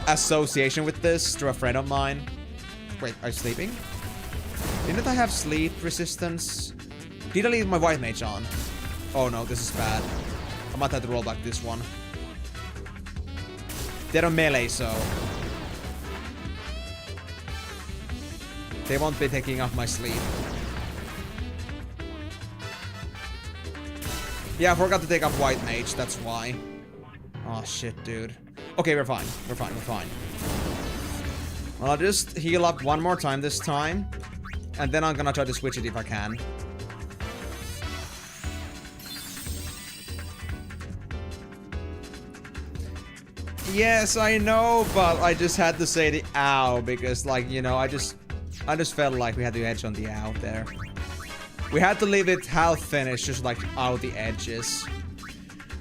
association with this through a friend of mine. Wait, are you sleeping? Didn't I have sleep resistance? Did I leave my white mage on? Oh no, this is bad. I might have to roll back this one. They're on melee, so they won't be taking off my sleep. Yeah, I forgot to take off white mage, that's why. Oh shit, dude. Okay, we're fine. We're fine, we're fine. Well, I'll just heal up one more time this time. And then I'm gonna try to switch it if I can. Yes, I know, but I just had to say the ow because, like, you know, I just felt like we had the edge on the ow there. We had to leave it half finished, just like out the edges.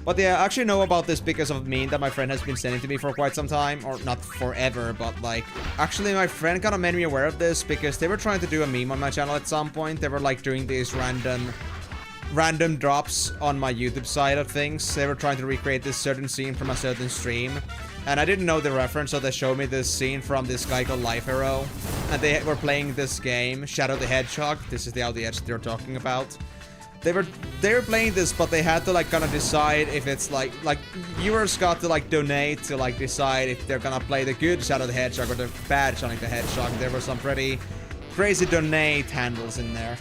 But yeah, I actually know about this because of a meme that my friend has been sending to me for quite some time. Or not forever, but like... Actually, my friend kind of made me aware of this because they were trying to do a meme on my channel at some point. They were like doing these random drops on my YouTube side of things. They were trying to recreate this certain scene from a certain stream. And I didn't know the reference, so they showed me this scene from this guy called Life Hero. And they were playing this game, Shadow the Hedgehog. This is the Out the Edge they're talking about. They were playing this, but they had to like kind of decide if it's like viewers got to like donate to like decide if they're gonna play the good Shadow the Hedgehog or the bad Sonic the Hedgehog. There were some pretty crazy donate handles in there.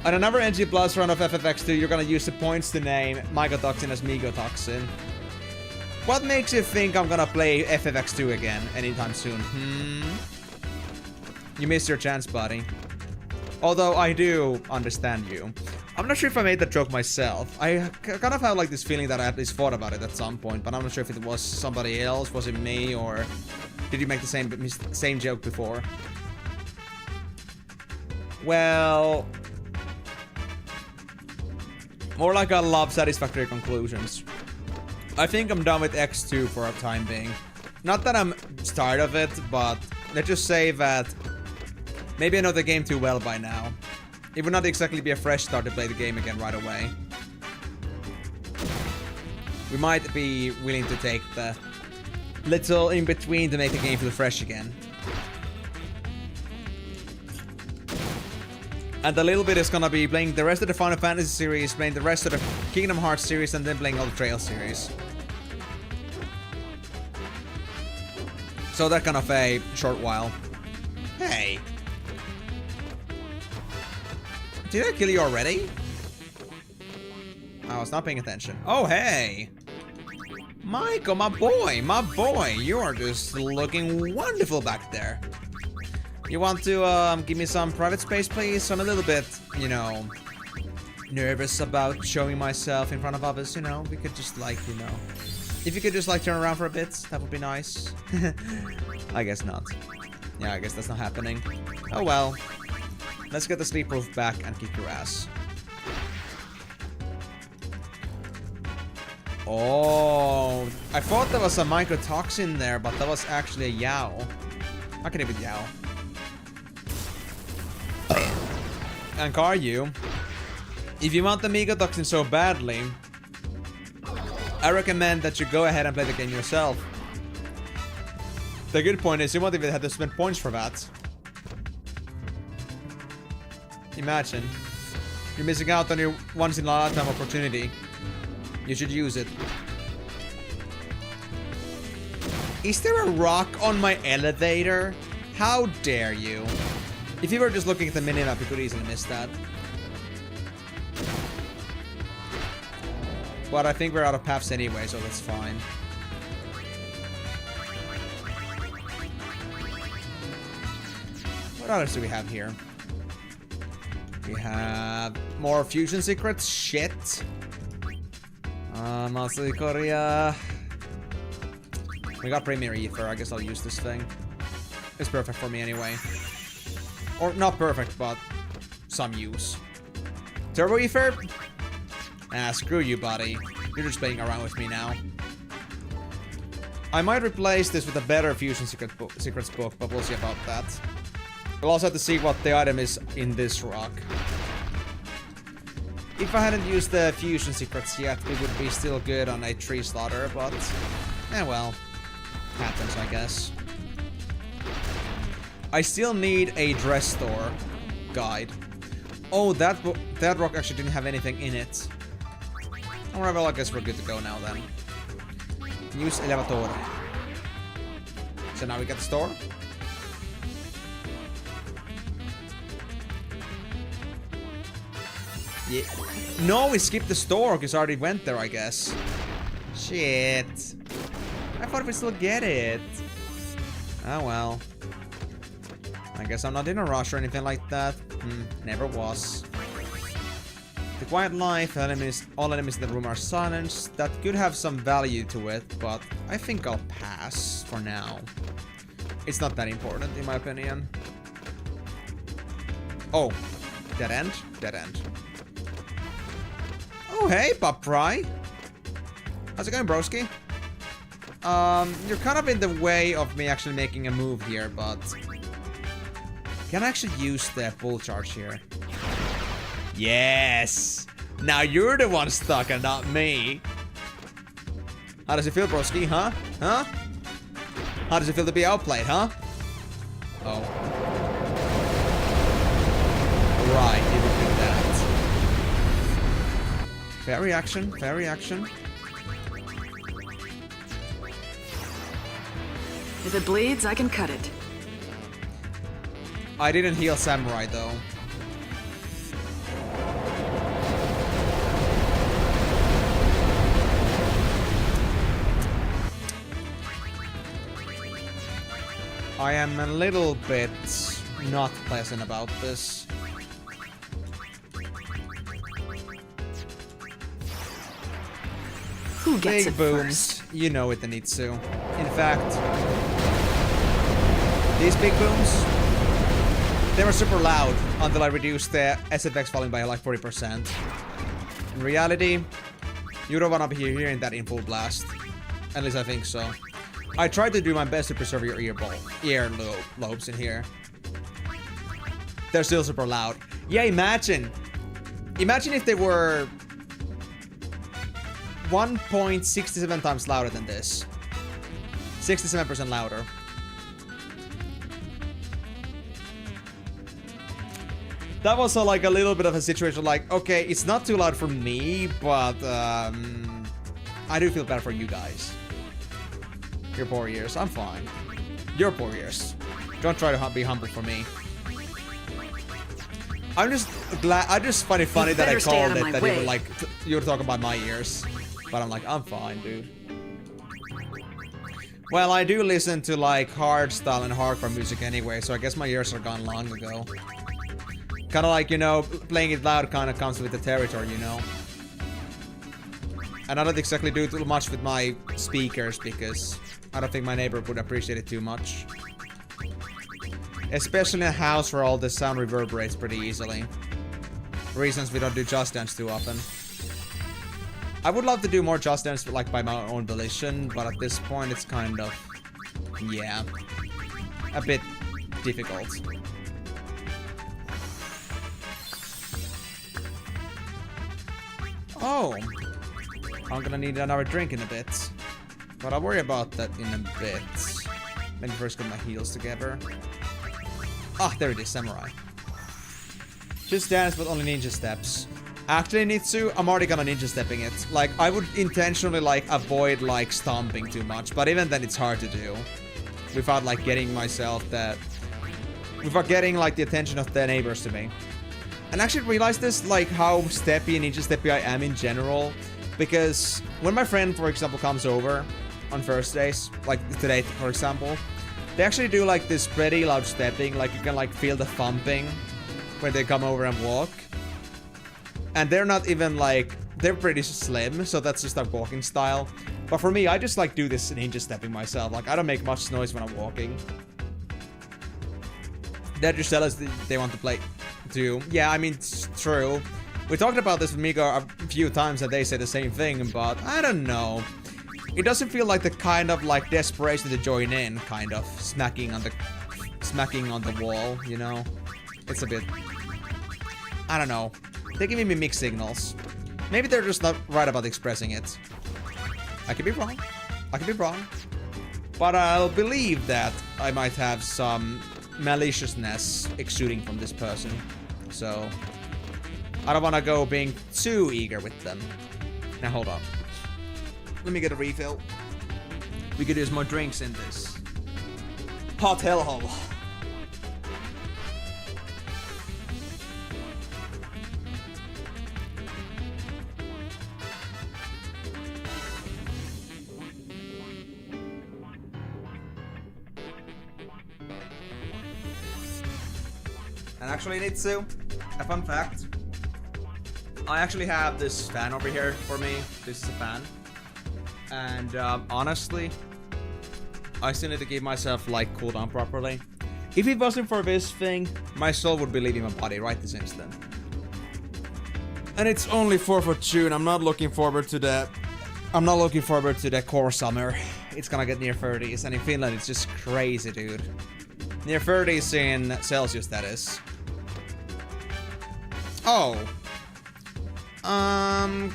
On another NG Plus run of FFX2, you're gonna use the points to name Mycotoxin as Mycotoxin. What makes you think I'm gonna play FFX2 again anytime soon? You missed your chance, buddy. Although I do understand you. I'm not sure if I made that joke myself. I kind of have like this feeling that I at least thought about it at some point, but I'm not sure if it was somebody else, was it me, or did you make the same joke before? Well, more like I love satisfactory conclusions. I think I'm done with X2 for a time being. Not that I'm tired of it, but let's just say that maybe I know the game too well by now. It would not exactly be a fresh start to play the game again right away. We might be willing to take the little in between to make the game feel fresh again. And a little bit is gonna be playing the rest of the Final Fantasy series, playing the rest of the Kingdom Hearts series, and then playing all the Trail series. So that kind of a short while. Hey. Did I kill you already? I was not paying attention. Oh, hey. Michael, my boy. You are just looking wonderful back there. You want to give me some private space, please? I'm a little bit, you know, nervous about showing myself in front of others, you know? We could just like, you know... If you could just like turn around for a bit, that would be nice. I guess not. Yeah, I guess that's not happening. Oh well. Let's get the sleep proof back and kick your ass. Oh, I thought there was a mycotoxin there, but that was actually a Yao. How can it be Yao? And Karyu, if you want the mycotoxin so badly, I recommend that you go ahead and play the game yourself. The good point is you won't even have to spend points for that. Imagine. You're missing out on your once in a lifetime opportunity. You should use it. Is there a rock on my elevator? How dare you? If you were just looking at the minimap, you could easily miss that. But I think we're out of paths anyway, so that's fine. What others do we have here? We have more fusion secrets. Shit. Monthly Korea. We got Premier Ether. I guess I'll use this thing. It's perfect for me anyway. Or not perfect, but some use. Turbo Ether? Ah, screw you, buddy. You're just playing around with me now. I might replace this with a better Fusion Secrets book, but we'll see about that. We'll also have to see what the item is in this rock. If I hadn't used the Fusion Secrets yet, we would be still good on a tree slaughter, but... well. Happens, I guess. I still need a dress store guide. Oh, that rock actually didn't have anything in it. Alright, well, I guess we're good to go now then. Use elevator. So now we get the store. Yeah. No, we skipped the store because I already went there, I guess. Shit. I thought we still get it. Oh well. I guess I'm not in a rush or anything like that. Never was. The quiet life, all enemies in the room are silenced. That could have some value to it, but I think I'll pass for now. It's not that important, in my opinion. Oh, dead end? Dead end. Oh, hey, Bob Pry. How's it going, broski? You're kind of in the way of me actually making a move here, but... Can I actually use the full charge here? Yes! Now you're the one stuck and not me. How does it feel, broski, huh? Huh? How does it feel to be outplayed, huh? Oh. Right, you would do that. Fair reaction, fair reaction. If it bleeds, I can cut it. I didn't heal Samurai, though. I am a little bit not pleasant about this. Who gets Big it booms, first? you know it, Zenitsu. In fact, these big booms, they were super loud until I reduced the SFX volume by like 40%. In reality, you don't want to be hearing that in full blast. At least I think so. I tried to do my best to preserve your ear lobes in here. They're still super loud. Yeah, imagine. Imagine if they were 1.67 times louder than this. 67% louder. That was like a little bit of a situation like, okay, it's not too loud for me, but I do feel bad for you guys. Your poor ears, I'm fine. Your poor ears. Don't try to be humble for me. I'm just glad, I just find it funny that I called it, that you were like, you were talking about my ears. But I'm like, I'm fine, dude. Well, I do listen to like hardstyle and hardcore music anyway, so I guess my ears are gone long ago. Kind of like, you know, playing it loud kind of comes with the territory, you know. And I don't exactly do too much with my speakers because I don't think my neighbor would appreciate it too much. Especially in a house where all the sound reverberates pretty easily. Reasons we don't do Just Dance too often. I would love to do more Just Dance like by my own volition, but at this point it's kind of, yeah, a bit difficult. Oh, I'm gonna need another drink in a bit, but I'll worry about that in a bit. Let me first get my heels together. Ah, there it is, Samurai. Just Dance, but only ninja steps. Actually, Nitsu, I'm already gonna ninja stepping it. Like, I would intentionally, like, avoid, like, stomping too much. But even then, it's hard to do. Without, like, getting myself that... Without getting, like, the attention of the neighbors to me. And I actually realized this, like, how steppy and ninja steppy I am in general. Because when my friend, for example, comes over on Thursdays, like today, for example, they actually do, like, this pretty loud stepping. Like, you can, like, feel the thumping when they come over and walk. And they're not even, like, they're pretty slim, so that's just like walking style. But for me, I just, like, do this ninja stepping myself. Like, I don't make much noise when I'm walking. They're just jealous they want to play too. Yeah, I mean, it's true. We talked about this with Migo a few times and they say the same thing, but I don't know. It doesn't feel like the kind of, like, desperation to join in, kind of smacking on the wall, you know? It's a bit... I don't know. They're giving me mixed signals. Maybe they're just not right about expressing it. I could be wrong. I could be wrong. But I'll believe that I might have some maliciousness exuding from this person. So, I don't want to go being too eager with them. Now, hold on. Let me get a refill. We could use more drinks in this hot hellhole. And actually, Nitsu, a fun fact. I actually have this fan over here for me. This is a fan. And honestly, I still need to give myself, like, cool down properly. If it wasn't for this thing, my soul would be leaving my body right this instant. And it's only 4th of June. I'm not looking forward to the core summer. It's gonna get near 30s, and in Finland it's just crazy, dude. Near 30s in Celsius, that is. Oh.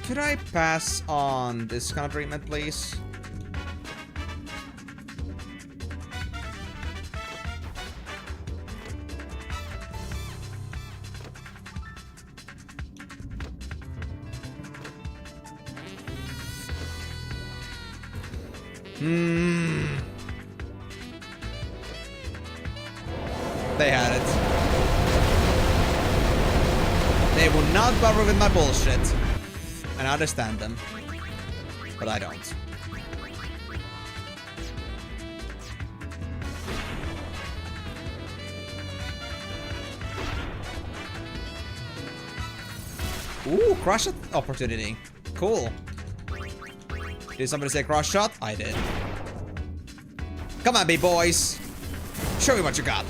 Could I pass on this kind of treatment, please? They had it. They will not bother with my bullshit. And I understand them. But I don't. Ooh, crush shot opportunity. Cool. Did somebody say cross shot? I did. Come on, big boys. Show me what you got.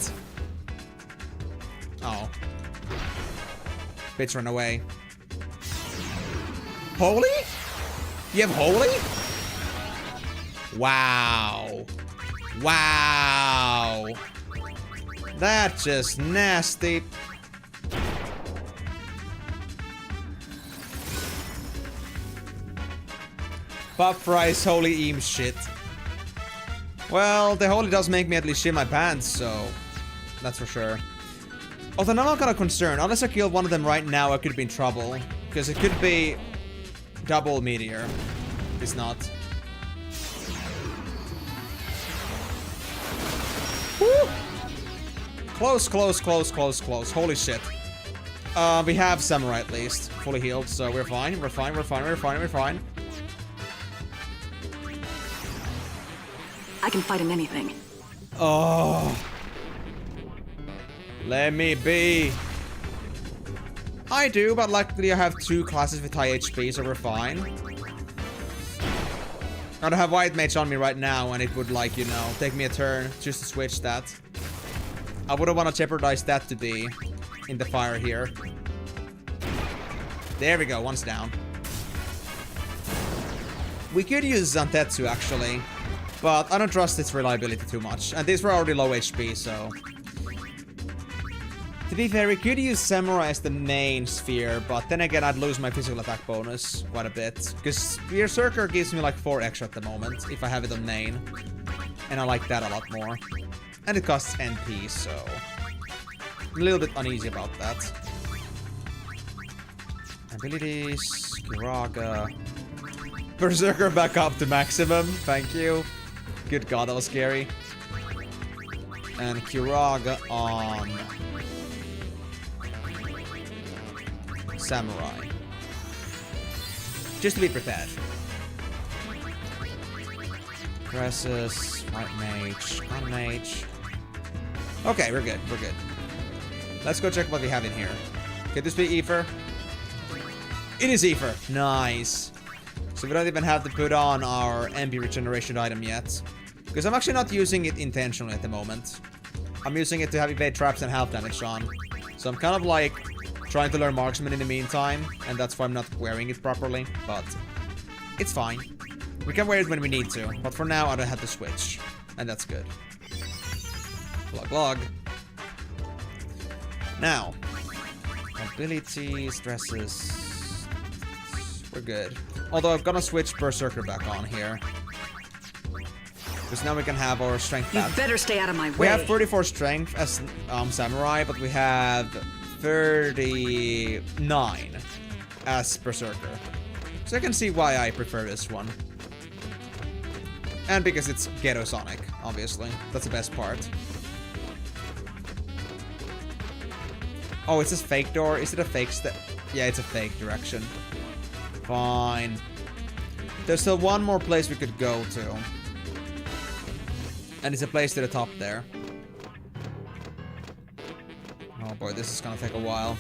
Oh. Bitch, run away. Holy? You have holy? Wow. Wow. That's just nasty. Pop fries, holy eam shit. Well, the holy does make me at least shit my pants, so that's for sure. Although now I'm kind of concerned. Unless I kill one of them right now, I could be in trouble. Because it could be double meteor. It's not. Woo! Close, close, close, close, close. Holy shit. We have samurai at least. Fully healed, so we're fine. We're fine, we're fine, we're fine, we're fine. I can fight in anything. Oh. Let me be. I do, but luckily I have 2 classes with high HP, so we're fine. I don't have white mage on me right now, and it would, like, you know, take me a turn just to switch that. I wouldn't want to jeopardize that to be in the fire here. There we go, one's down. We could use Zantetsu, actually. But I don't trust its reliability too much. And these were already low HP, so... To be fair, we could use Samurai as the main sphere, but then again, I'd lose my physical attack bonus quite a bit. Because Berserker gives me like 4 extra at the moment, if I have it on main. And I like that a lot more. And it costs NP, so... I'm a little bit uneasy about that. Abilities, Kiraga. Berserker back up to maximum, thank you. Good god, that was scary. And Kiraga on Samurai. Just to be prepared. Presses, White Mage, on Mage. Okay, we're good, we're good. Let's go check what we have in here. Could this be Ether? It is Ether. Nice. So we don't even have to put on our MP regeneration item yet. Because I'm actually not using it intentionally at the moment. I'm using it to have evade traps and health damage on. So I'm kind of like trying to learn marksman in the meantime. And that's why I'm not wearing it properly. But it's fine. We can wear it when we need to. But for now, I don't have to switch. And that's good. Log log. Now. Ability, stresses. We're good. Although I'm gonna switch Berserker back on here. Because now we can have our strength You back. better stay out of my way. We have 34 strength as Samurai, but we have 39 as Berserker. So I can see why I prefer this one. And because it's Ghetto Sonic, obviously. That's the best part. Oh, it's this fake door. Is it a fake step? Yeah, it's a fake direction. Fine. There's still one more place we could go to. And it's a place to the top there. Oh boy, this is gonna take a while.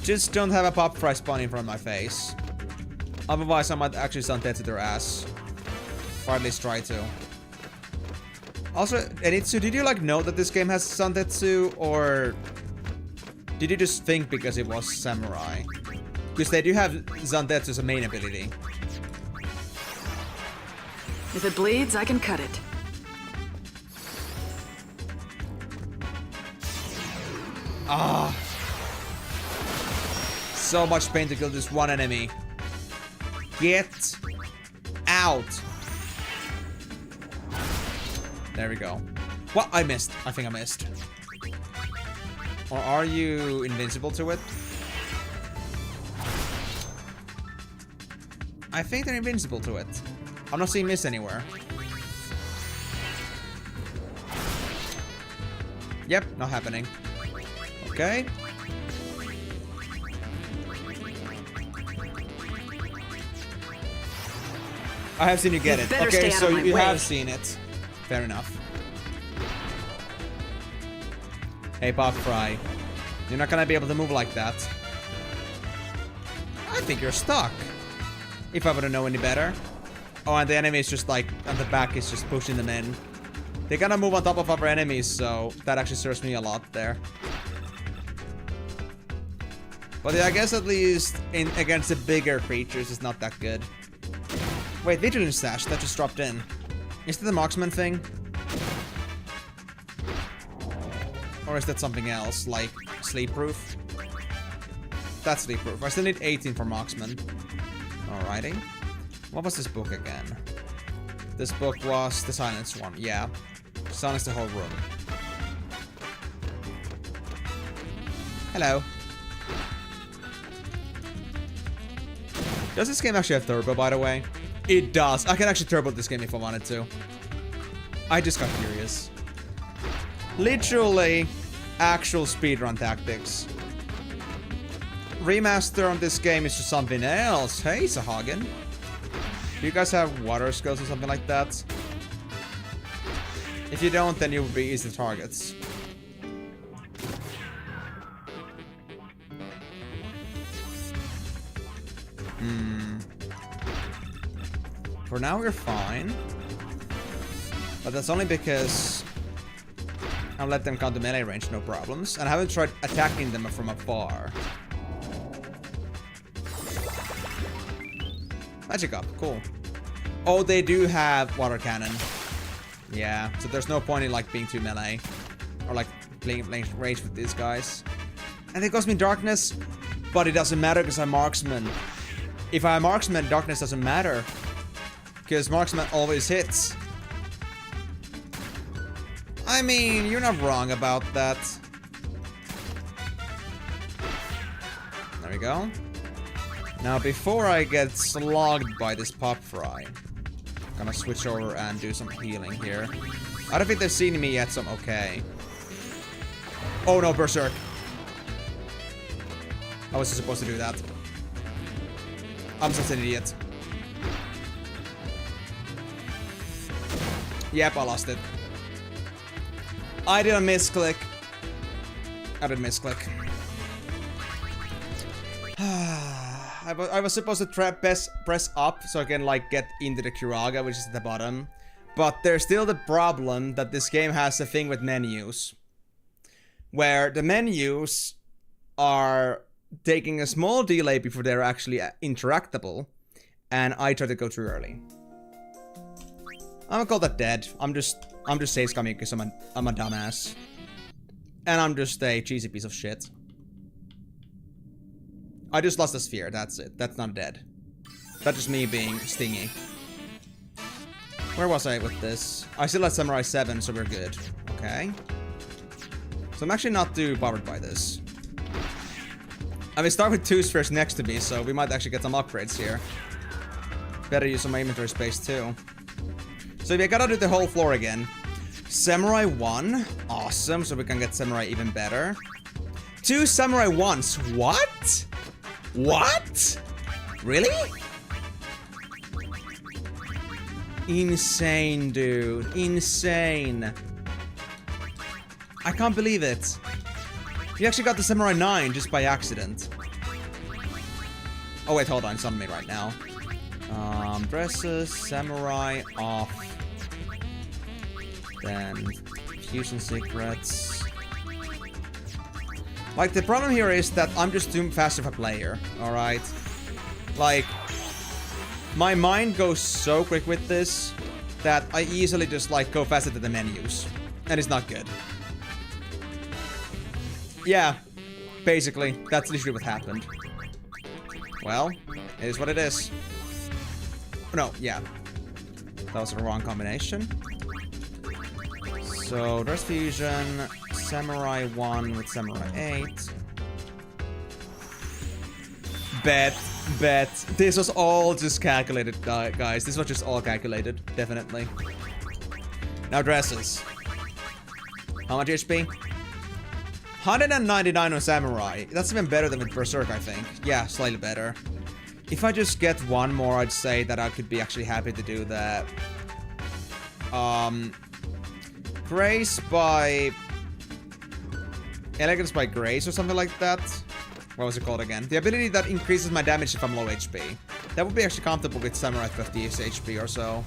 Just don't have a pop fry spawn in front of my face. Otherwise, I might actually stun dead to their ass. Or at least try to. Also, Enitsu, did you like know that this game has Santetsu, or did you just think because it was Samurai? Because they do have Zantetsu as a main ability. If it bleeds, I can cut it. Ah. So much pain to kill this one enemy. Get out. There we go. What? I missed. I think I missed. Or are you invincible to it? I think they're invincible to it. I'm not seeing miss anywhere. Yep, not happening. Okay. I have seen you get it. Okay, so you have seen it. Fair enough. Hey, Pop Fry. You're not gonna be able to move like that. I think you're stuck. If I would've known any better. Oh, and the enemy is just like, on the back is just pushing them in. They gotta move on top of other enemies, so that actually serves me a lot there. But yeah, I guess at least against the bigger creatures, it's not that good. Wait, Vigilance Stash, that just dropped in. Is that the marksman thing? Or is that something else, like sleep proof? That's sleep proof. I still need 18 for marksman. Alrighty. What was this book again? This book was the silence one, yeah. Silence the whole room. Hello. Does this game actually have turbo, by the way? It does. I can actually turbo this game if I wanted to. I just got curious. Literally, actual speedrun tactics. Remaster on this game is just something else. Hey, Sahagin. Do you guys have water skills or something like that? If you don't, then you will be easy targets. For now, we're fine. But that's only because I'll let them come to melee range, no problems. And I haven't tried attacking them from afar. Magic up, cool. Oh, they do have water cannon. Yeah, so there's no point in like being too melee. Or like playing range with these guys. And they cost me darkness, but it doesn't matter because I'm marksman. If I'm marksman, darkness doesn't matter. Because marksman always hits. I mean, you're not wrong about that. There we go. Now, before I get slogged by this pop fry, I'm gonna switch over and do some healing here. I don't think they've seen me yet, so I'm okay. Oh no, Berserk. I wasn't supposed to do that. I'm such an idiot. Yep, I lost it. I did a misclick. I did a misclick. I was supposed to press up so I can like get into the Kiraga, which is at the bottom. But there's still the problem that this game has a thing with menus. Where the menus are taking a small delay before they're actually interactable. And I try to go too early. I'm gonna call that dead. I'm just save scumming because I'm a dumbass. And I'm just a cheesy piece of shit. I just lost a sphere, that's it. That's not dead. That's just me being stingy. Where was I with this? I still had Samurai 7, so we're good. Okay. So I'm actually not too bothered by this. I mean, start with 2 spheres next to me, so we might actually get some upgrades here. Better use some my inventory space too. So we gotta do the whole floor again. Samurai 1. Awesome, so we can get Samurai even better. 2 Samurai 1s. What? What? Really? Insane, dude. Insane. I can't believe it. You actually got the Samurai 9 just by accident. Oh wait, hold on. It's on me right now. Dresses, Samurai, off. Then, fusion secrets. Like, the problem here is that I'm just too fast of a player, alright? Like, my mind goes so quick with this that I easily just, like, go faster to the menus. And it's not good. Yeah, basically, that's literally what happened. Well, it is what it is. No, yeah. That was the wrong combination. So, Dress Fusion, Samurai 1 with Samurai 8. Bet. This was all just calculated, guys. This was just all calculated, definitely. Now, dresses. How much HP? 199 on Samurai. That's even better than with Berserk, I think. Yeah, slightly better. If I just get one more, I'd say that I could be actually happy to do that. Grace by... Elegance by Grace or something like that. What was it called again? The ability that increases my damage if I'm low HP. That would be actually comfortable with Samurai 50 HP or so.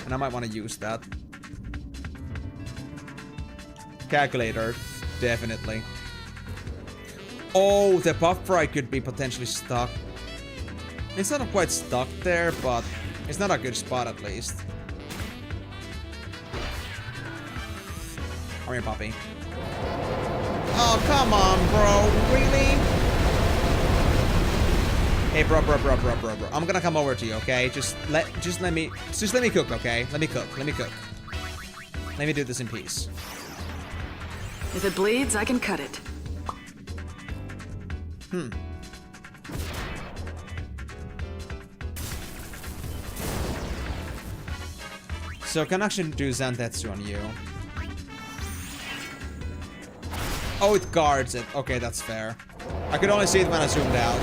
And I might want to use that. Calculator. Definitely. Oh, the buff fry could be potentially stuck. It's not quite stuck there, but it's not a good spot at least. Come here, puppy. Oh, come on, bro. Really? Hey, bro. I'm gonna come over to you, okay? Just let me cook, okay? Let me cook. Let me do this in peace. If it bleeds, I can cut it. So can actually do Zantetsu on you. Oh, it guards it. Okay, that's fair. I could only see it when I zoomed out.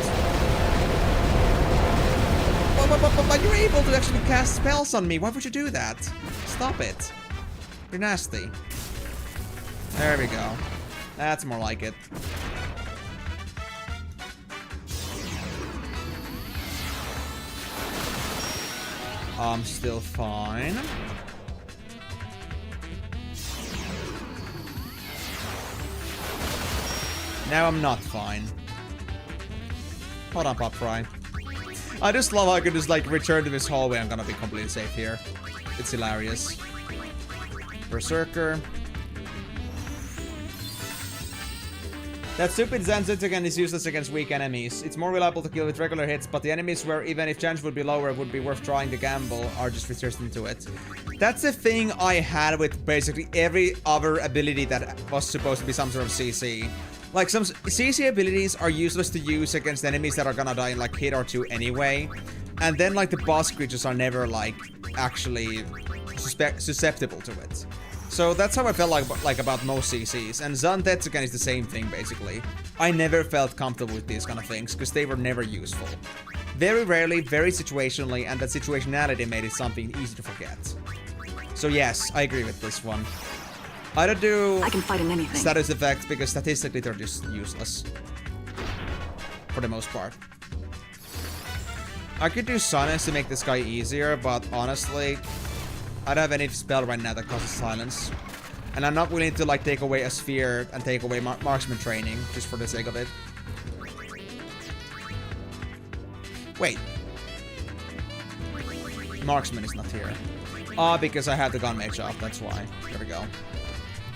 But you're able to actually cast spells on me. Why would you do that? Stop it. You're nasty. There we go. That's more like it. I'm still fine. Now I'm not fine. Hold on, Pop Fry. I just love how I can just like return to this hallway. I'm gonna be completely safe here. It's hilarious. Berserker. That stupid Zanzetsu again is useless against weak enemies. It's more reliable to kill with regular hits, but the enemies where even if chance would be lower, it would be worth trying to gamble are just resistant to it. That's the thing I had with basically every other ability that was supposed to be some sort of CC. Like, some CC abilities are useless to use against enemies that are gonna die in, like, hit or two anyway. And then, like, the boss creatures are never, like, actually susceptible to it. So that's how I felt like about most CCs. And Zantetsuken is the same thing, basically. I never felt comfortable with these kind of things, because they were never useful. Very rarely, very situationally, and that situationality made it something easy to forget. So yes, I agree with this one. I don't do I can fight in anything. status effects because statistically they're just useless. For the most part. I could do silence to make this guy easier, but honestly, I don't have any spell right now that causes silence. And I'm not willing to like take away a sphere and take away marksman training just for the sake of it. Wait. Marksman is not here. Ah, because I had the gun mage off, that's why. There we go.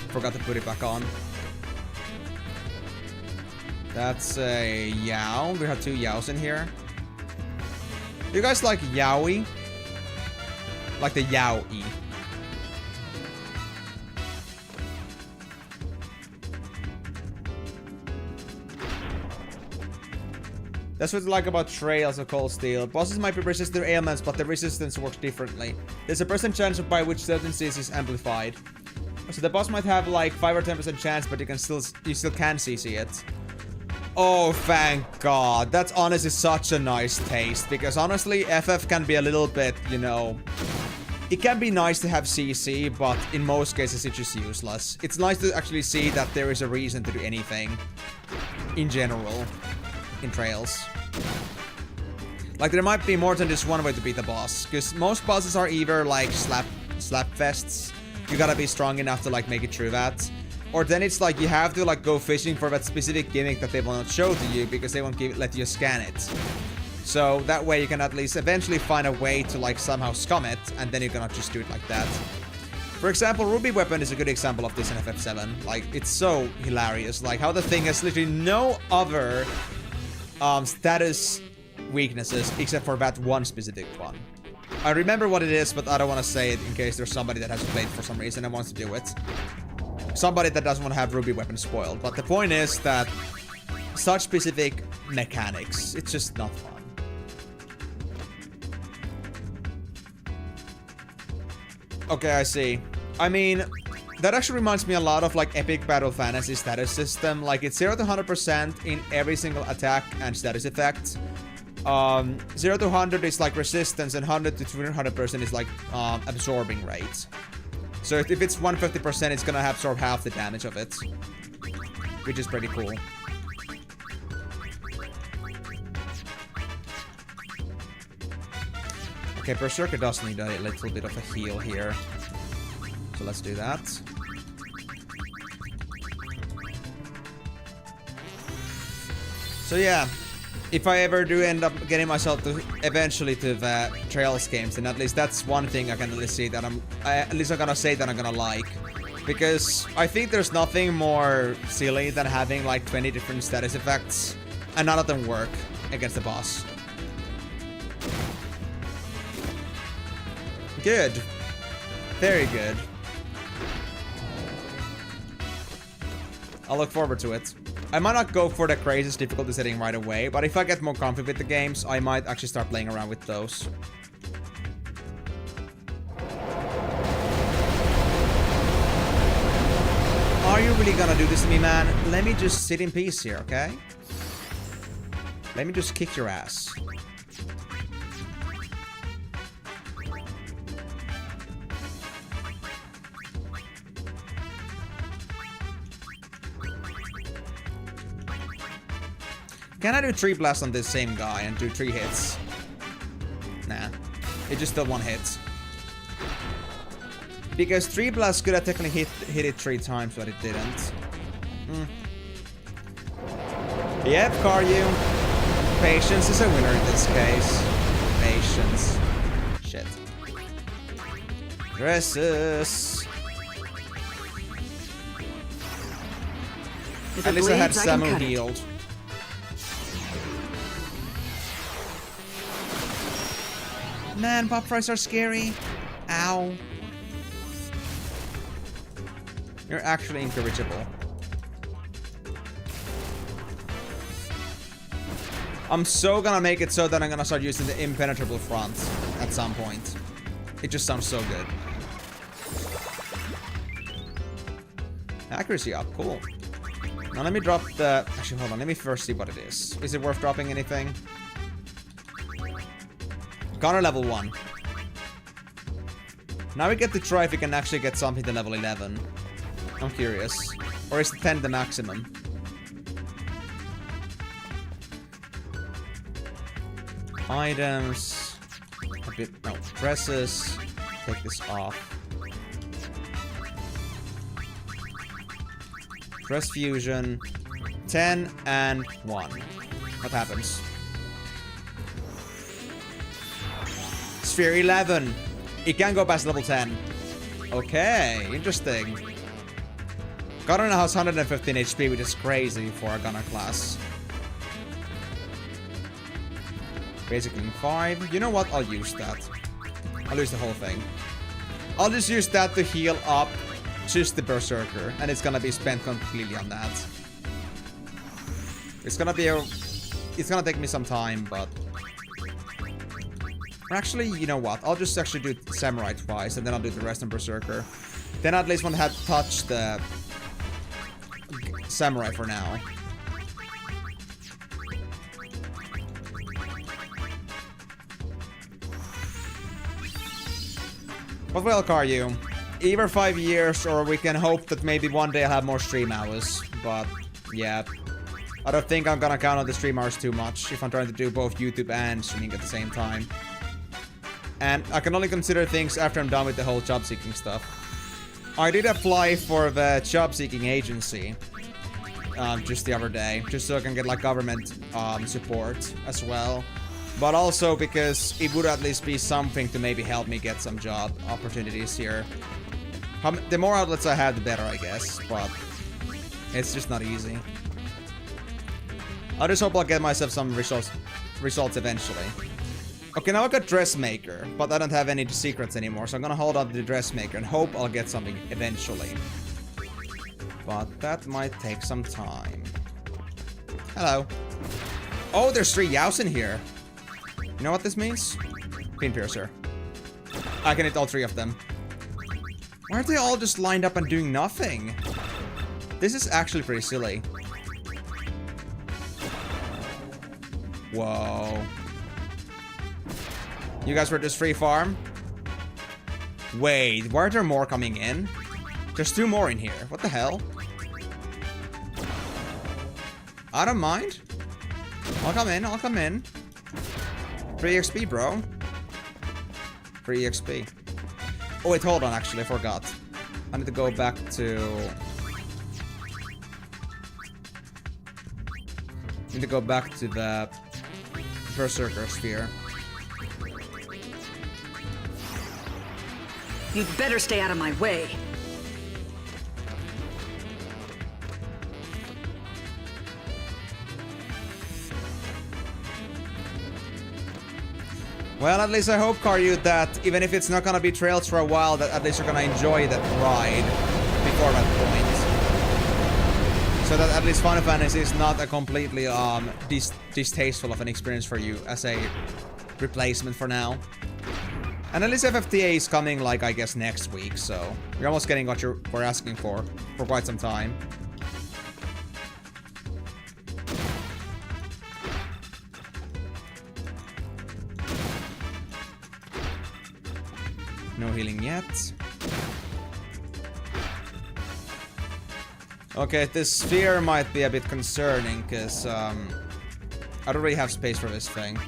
Forgot to put it back on. That's a Yao. We have 2 Yaos in here. You guys like Yaoi? Like the Yaoi. That's what I like about Trails of Cold Steel. Bosses might be resistant to ailments, but the resistance works differently. There's a percent chance by which certain CC is amplified. So the boss might have like 5 or 10% chance, but you still can CC it. Oh, thank God. That's honestly such a nice taste. Because honestly, FF can be a little bit, you know... It can be nice to have CC, but in most cases it's just useless. It's nice to actually see that there is a reason to do anything. In general. In Trails. Like, there might be more than just one way to beat the boss. Because most bosses are either like slap fests. You gotta be strong enough to like make it through that. Or then it's like you have to like go fishing for that specific gimmick that they will not show to you because they won't let you scan it. So that way you can at least eventually find a way to like somehow scum it, and then you cannot just do it like that. For example, Ruby Weapon is a good example of this in FF7. Like, it's so hilarious. Like, how the thing has literally no other status weaknesses except for that one specific one. I remember what it is, but I don't want to say it in case there's somebody that has played for some reason and wants to do it. Somebody that doesn't want to have Ruby Weapon spoiled. But the point is that such specific mechanics, it's just not fun. Okay, I see. I mean, that actually reminds me a lot of like Epic Battle Fantasy status system. Like, it's 0 to 100% in every single attack and status effect. 0 to 100 is like resistance, and 100 to 200% is like absorbing rate. So if it's 150%, it's gonna absorb half the damage of it, which is pretty cool. Okay, Berserker does need a little bit of a heal here. So let's do that. So yeah, if I ever do end up getting myself to eventually to the Trails games, then at least that's one thing I can at least see that at least I'm gonna say that I'm gonna like. Because I think there's nothing more silly than having like 20 different status effects and none of them work against the boss. Good. Very good. I'll look forward to it. I might not go for the craziest difficulty setting right away, but if I get more comfy with the games, I might actually start playing around with those. Are you really gonna do this to me, man? Let me just sit in peace here, okay? Let me just kick your ass. Can I do 3 blasts on this same guy and do 3 hits? Nah. It just still 1 hit. Because 3 blasts could have technically hit it 3 times, but it didn't. Yep, Karyu. Patience is a winner in this case. Patience. Shit. Dresses. At least I had Samu healed. Man, pop fries are scary. Ow. You're actually incorrigible. I'm so gonna make it so that I'm gonna start using the impenetrable front at some point. It just sounds so good. Accuracy up, cool. Now let me drop the... Actually, hold on, let me first see what it is. Is it worth dropping anything? Gunner level 1. Now we get to try if we can actually get something to level 11. I'm curious. Or is 10 the maximum? Items. A bit. No. Dresses. Take this off. Dress fusion. 10 and 1. What happens? Sphere 11. It can go past level 10. Okay, interesting. Gunner now has 115 HP, which is crazy for a gunner class. Basically 5. You know what? I'll use that. I'll use the whole thing. I'll just use that to heal up just the Berserker. And it's gonna be spent completely on that. It's gonna be a... It's gonna take me some time, but... Actually, you know what? I'll just actually do Samurai twice, and then I'll do the rest on Berserker. Then I at least won't have to touch the Samurai for now. What will car you? Either 5 years, or we can hope that maybe one day I'll have more stream hours. But, yeah. I don't think I'm gonna count on the stream hours too much if I'm trying to do both YouTube and streaming at the same time. And I can only consider things after I'm done with the whole job-seeking stuff. I did apply for the job-seeking agency just the other day, just so I can get like government support as well. But also because it would at least be something to maybe help me get some job opportunities here. The more outlets I have, the better, I guess. But it's just not easy. I just hope I'll get myself some results eventually. Okay, now I got Dressmaker, but I don't have any secrets anymore, so I'm gonna hold on to the Dressmaker and hope I'll get something eventually. But that might take some time. Hello. Oh, there's 3 Yaos in here. You know what this means? Pin Piercer. I can hit all 3 of them. Why aren't they all just lined up and doing nothing? This is actually pretty silly. Whoa. You guys were just free farm? Wait, why are there more coming in? There's 2 more in here. What the hell? I don't mind. I'll come in, I'll come in. Free XP, bro. Free XP. Oh, wait, hold on, actually, I forgot. I need to go back to... need to go back to the Berserker sphere. You'd better stay out of my way. Well, at least I hope, Karyu, that even if it's not gonna be trails for a while, that at least you're gonna enjoy that ride before that point. So that at least Final Fantasy is not a completely distasteful of an experience for you as a replacement for now. And at least FFTA is coming, like, I guess next week, so you're almost getting what you were asking for quite some time. No healing yet. Okay, this sphere might be a bit concerning, because I don't really have space for this thing.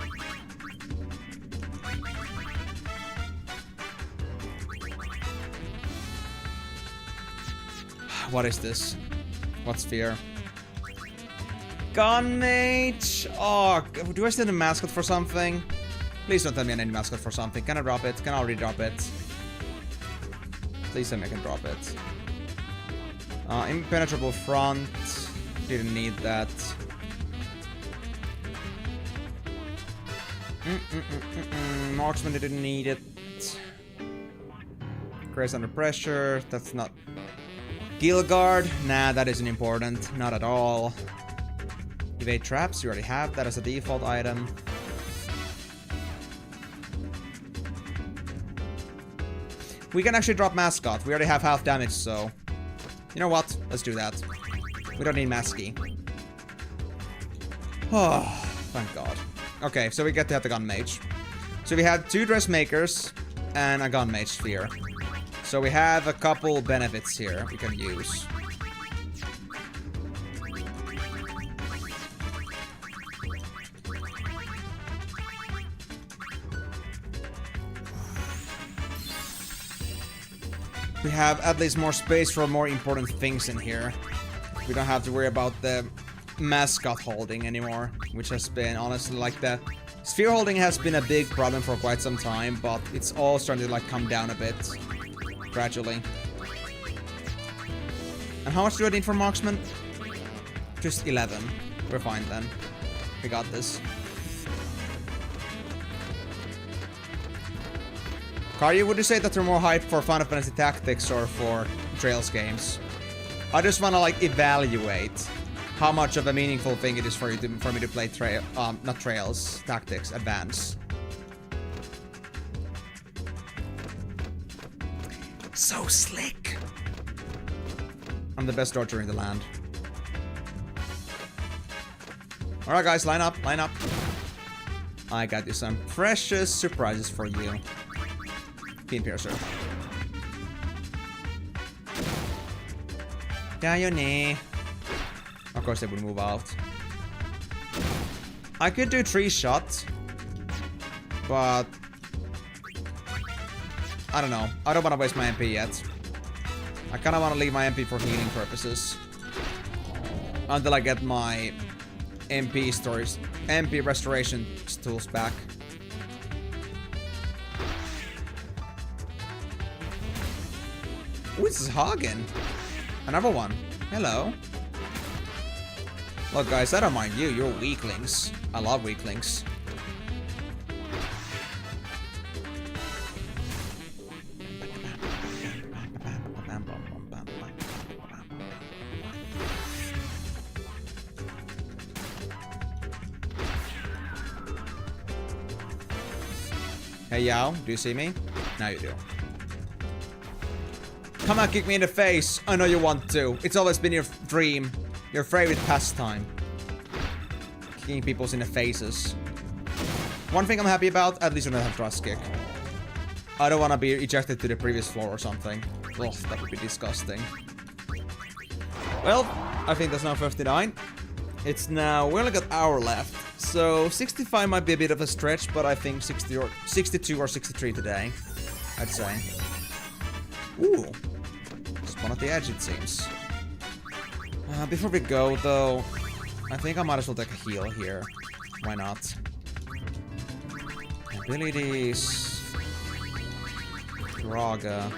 What is this? What sphere? Gunmate! Oh, do I still need a mascot for something? Please don't tell me I need a mascot for something. Can I drop it? Can I already drop it? Please tell me I can drop it. Impenetrable front. Didn't need that. Marksman didn't need it. Grace under pressure. That's not... Gilguard? Nah, that isn't important. Not at all. Evade traps, you already have that as a default item. We can actually drop Mascot. We already have half damage, so... You know what? Let's do that. We don't need Masky. Oh, thank God. Okay, so we get to have the Gun Mage. So we have 2 Dressmakers and a Gun Mage Sphere. So we have a couple benefits here we can use. We have at least more space for more important things in here. We don't have to worry about the mascot holding anymore, which has been honestly like the sphere holding has been a big problem for quite some time, but it's all starting to like come down a bit gradually. And how much do I need for marksman? Just 11. We're fine then. We got this. Karyu, would you say that you're more hyped for Final Fantasy Tactics or for Trails games? I just want to like evaluate how much of a meaningful thing it is for me to play not Trails, Tactics, Advance. So slick. I'm the best archer in the land. Alright guys, line up, line up. I got you some precious surprises for you. Pin Piercer. Dione. Of course they would move out. I could do 3 shots, but I don't know. I don't want to waste my MP yet. I kind of want to leave my MP for healing purposes until I get my MP storage, MP restoration tools back. Ooh, this is Hagen. Another one. Hello. Look, guys, I don't mind you. You're weaklings. I love weaklings. Hey, Yao, do you see me? Now you do. Come on, kick me in the face. I know you want to. It's always been your dream. Your favorite pastime. Kicking people's in the faces. One thing I'm happy about, at least I don't have thrust kick. I don't want to be ejected to the previous floor or something. Ugh, that would be disgusting. Well, I think that's now 59. It's now, we only got an hour left. So 65 might be a bit of a stretch, but I think 60 or 62 or 63 today, I'd say. Ooh. One at the edge, it seems. Before we go, though, I think I might as well take a heal here. Why not? Abilities. Raga.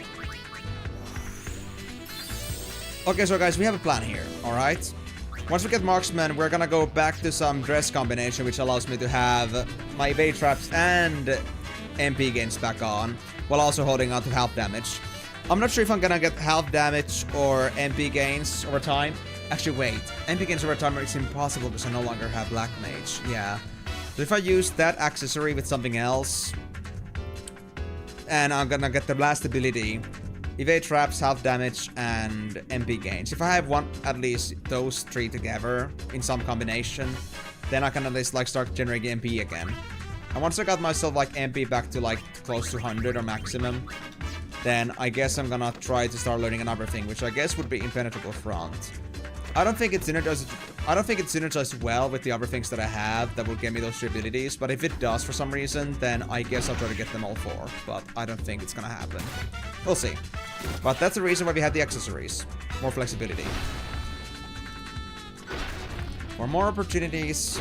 Okay, so guys, we have a plan here, alright? Once we get Marksman, we're gonna go back to some dress combination, which allows me to have my evade traps and MP gains back on, while also holding on to half damage. I'm not sure if I'm gonna get half damage or MP gains over time. Actually, wait. MP gains over time is impossible because I no longer have Black Mage. Yeah. So if I use that accessory with something else, and I'm gonna get the last ability, evade traps, half damage, and MP gains. If I have at least those 3 together in some combination, then I can at least like start generating MP again. And once I got myself like MP back to like close to 100 or maximum, then I guess I'm gonna try to start learning another thing, which I guess would be Impenetrable Front. I don't think it's synergized well with the other things that I have that will give me those 3 abilities, but if it does for some reason, then I guess I'll try to get them all 4, but I don't think it's gonna happen. We'll see. But that's the reason why we had the accessories. More flexibility. For more opportunities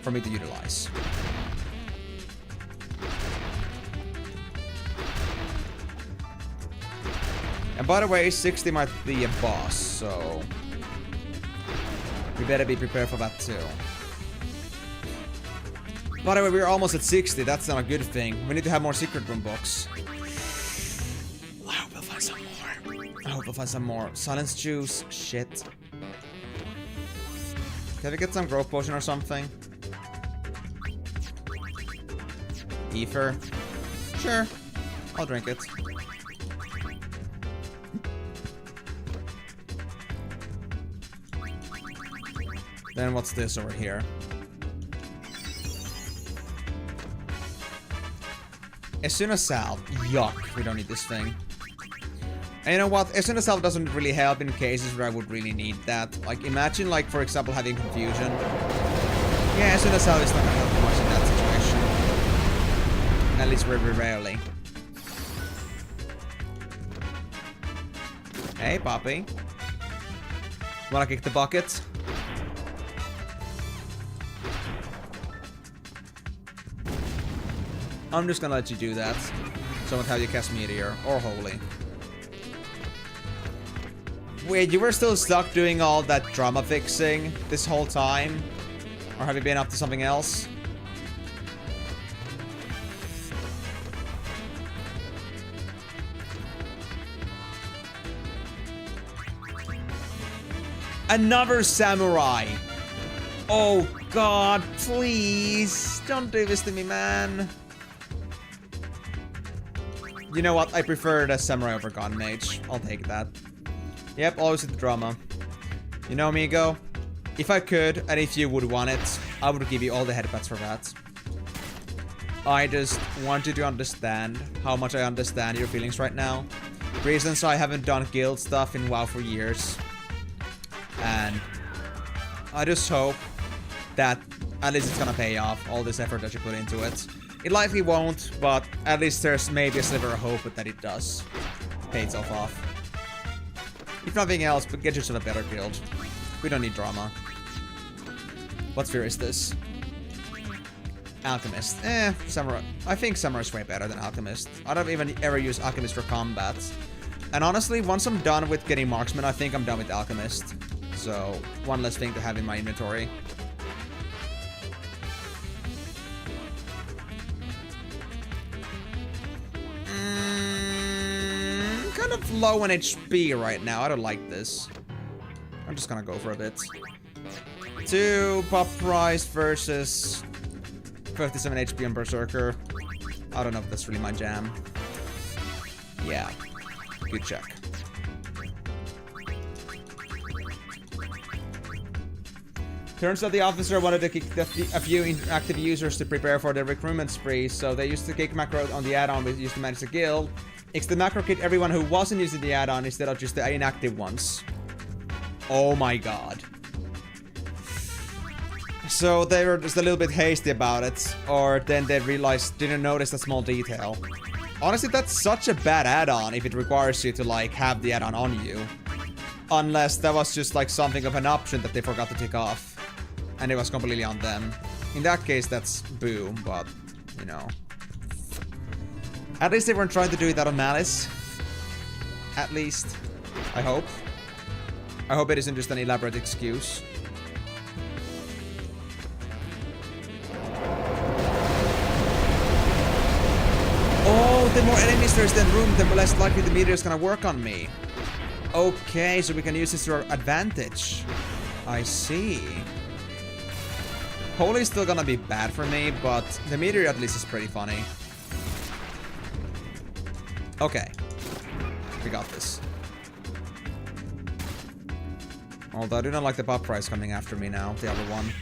for me to utilize. And by the way, 60 might be a boss, so we better be prepared for that too. By the way, we're almost at 60, that's not a good thing. We need to have more secret room books. I hope we'll find some more. I hope we'll find some more. Silence juice, shit. Can we get some growth potion or something? Ether. Sure. I'll drink it. Then what's this over here? As soon as salve. Yuck. We don't need this thing. And you know what? As soon as salve doesn't really help in cases where I would really need that. Like, imagine, like, for example, having confusion. Yeah, as soon as salve is not gonna help too much in that situation. At least very rarely. Hey, Poppy. Wanna kick the bucket? I'm just gonna let you do that. So I'm gonna have you cast Meteor or Holy. Wait, you were still stuck doing all that drama fixing this whole time? Or have you been up to something else? Another samurai! Oh god, please! Don't do this to me, man. You know what? I prefer the samurai over gun mage. I'll take that. Yep, always with the drama. You know, Migo? If I could, and if you would want it, I would give you all the headbutts for that. I just want you to understand how much I understand your feelings right now. Reasons I haven't done guild stuff in WoW for years. And I just hope that at least it's gonna pay off, all this effort that you put into it. It likely won't, but at least there's maybe a sliver of hope that it does pay itself off. If nothing else, but get yourself a better guild. We don't need drama. What sphere is this? Alchemist. Samurai. I think Samurai is way better than Alchemist. I don't even ever use Alchemist for combat. And honestly, once I'm done with getting Marksman, I think I'm done with Alchemist. So, one less thing to have in my inventory. Kind of low on HP right now. I don't like this. I'm just gonna go for a bit. 2 pop price versus 57 HP on Berserker. I don't know if that's really my jam. Yeah. Good check. Turns out the officer wanted to kick a few inactive users to prepare for the recruitment spree, so they used to kick macro on the add-on we used to manage the guild. The macro kicked everyone who wasn't using the add-on instead of just the inactive ones. Oh my god. So they were just a little bit hasty about it, or then they realized, didn't notice a small detail. Honestly, that's such a bad add-on if it requires you to, like, have the add-on on you. Unless that was just, like, something of an option that they forgot to tick off. And it was completely on them. In that case, that's boo, but, you know. At least they weren't trying to do it out of malice. At least. I hope. I hope it isn't just an elaborate excuse. Oh, the more enemies there's in the room, the less likely the meteor is gonna work on me. Okay, so we can use this to our advantage. I see. Holy is still gonna be bad for me, but the meteor at least is pretty funny. Okay. We got this. Although I do not like the pop price coming after me now, the other one.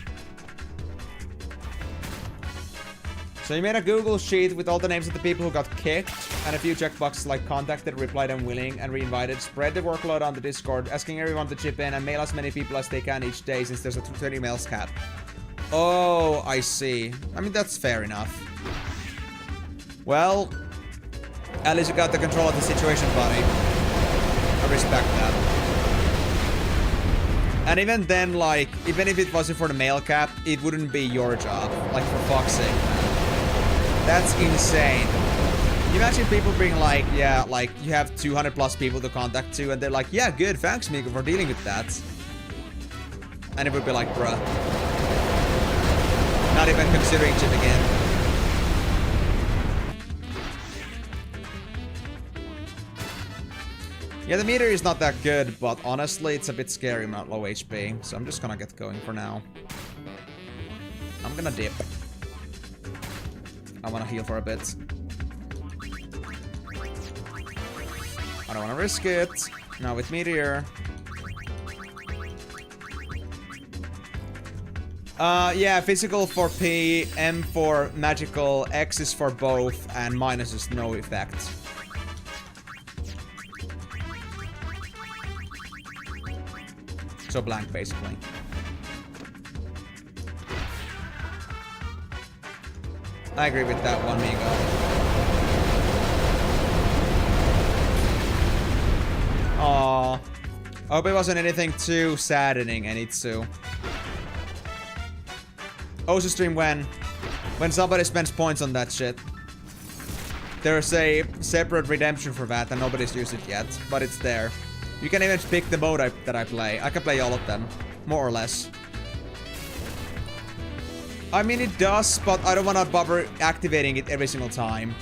So you made a Google sheet with all the names of the people who got kicked, and a few checkboxes like contacted, replied unwilling, and re-invited. Spread the workload on the Discord, asking everyone to chip in and mail as many people as they can each day since there's a 20 mails cap. Oh, I see. I mean, that's fair enough. Well, at least you got the control of the situation, buddy. I respect that. And even then, like, even if it wasn't for the mail cap, it wouldn't be your job. Like, for fuck's sake, man. That's insane. Can you imagine people being like, yeah, like, you have 200 plus people to contact to, and they're like, yeah, good, thanks, Miko, for dealing with that. And it would be like, bruh. Not even considering chip again. Yeah, the meter is not that good, but honestly, it's a bit scary. I'm not low HP, so I'm just gonna get going for now. I'm gonna dip. I wanna heal for a bit. I don't wanna risk it. Now with meteor. Yeah, physical for P, M for magical, X is for both, and minus is no effect. So blank, basically. I agree with that one, Migo. Aww. I hope it wasn't anything too saddening, Enitsu. Also stream when somebody spends points on that shit. There's a separate redemption for that and nobody's used it yet, but it's there. You can even pick the mode that I play. I can play all of them, more or less. I mean it does, but I don't wanna bother activating it every single time.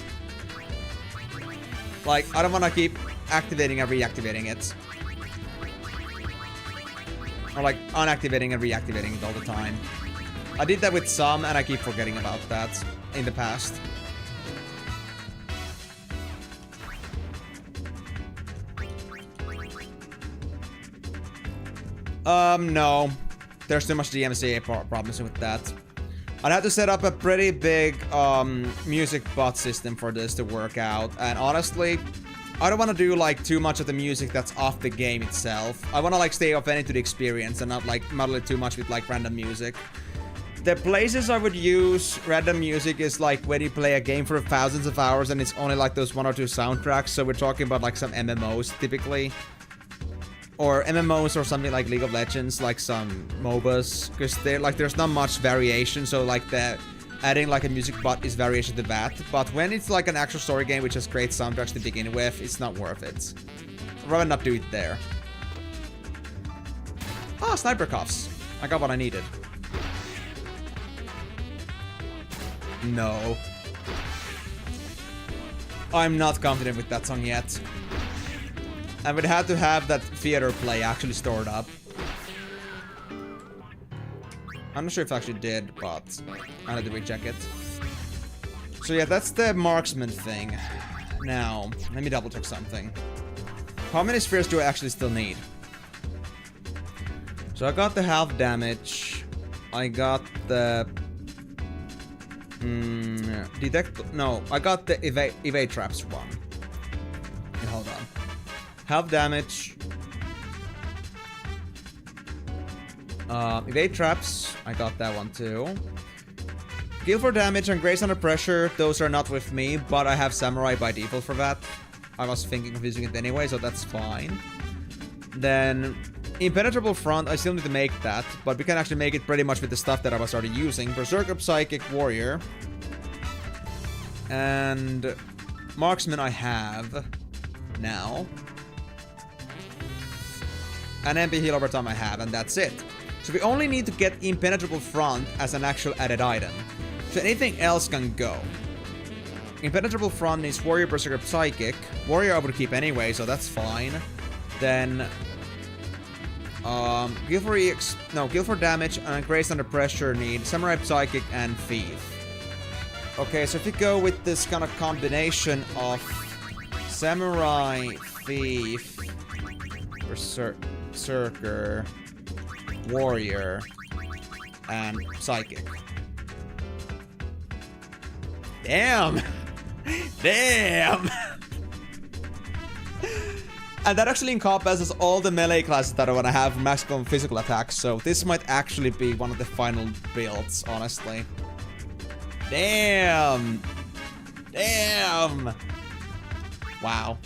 Like, I don't wanna keep activating and reactivating it. Or like, unactivating and reactivating it all the time. I did that with some, and I keep forgetting about that in the past. No. There's too much DMCA problems with that. I'd have to set up a pretty big, music bot system for this to work out. And honestly, I don't want to do, like, too much of the music that's off the game itself. I want to, like, stay authentic to the experience and not, like, muddle it too much with, like, random music. The places I would use random music is like when you play a game for thousands of hours and it's only like those 1 or 2 soundtracks. So we're talking about like some MMOs typically. Or MMOs or something like League of Legends, like some MOBAs. Because they're like there's not much variation, so like the adding like a music bot is variation to that. But when it's like an actual story game which has great soundtracks to begin with, it's not worth it. I'd rather not do it there. Ah, sniper cuffs. I got what I needed. No. I'm not confident with that song yet. I would have to have that theater play actually stored up. I'm not sure if I actually did, but I had to recheck it. So yeah, that's the marksman thing. Now, let me double check something. How many spheres do I actually still need? So I got the half damage. I got the... No, I got the evade traps one. Okay, hold on. Half damage. Evade traps. I got that one too. Heal for damage and grace under pressure. Those are not with me, but I have samurai by default for that. I was thinking of using it anyway, so that's fine. Then impenetrable front, I still need to make that, but we can actually make it pretty much with the stuff that I was already using. Berserker, Psychic, Warrior. And Marksman I have now. And MP heal over time I have, and that's it. So we only need to get impenetrable front as an actual added item. So anything else can go. Impenetrable front needs Warrior, Berserker, Psychic. Warrior I would keep anyway, so that's fine. Then Heal for damage and Grace under pressure need Samurai, Psychic, and Thief. Okay, so if you go with this kind of combination of Samurai, Thief, Berserker, Warrior, and Psychic. Damn! Damn! And that actually encompasses all the melee classes that I want to have maximum physical attacks, so this might actually be one of the final builds, honestly. Damn! Damn! Wow.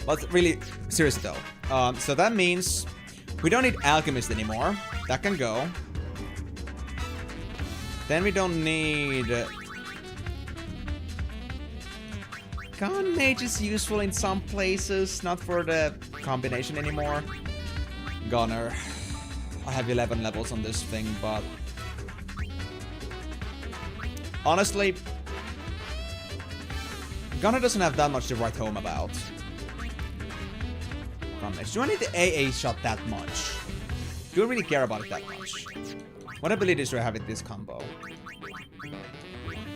But really, seriously though. So that means we don't need Alchemist anymore. That can go. Then we don't need... Gun Mage is useful in some places, not for the combination anymore. Gunner. I have 11 levels on this thing, but... honestly... Gunner doesn't have that much to write home about. damage. Do I need the AA shot that much? Do I really care about it that much? What abilities do I have with this combo?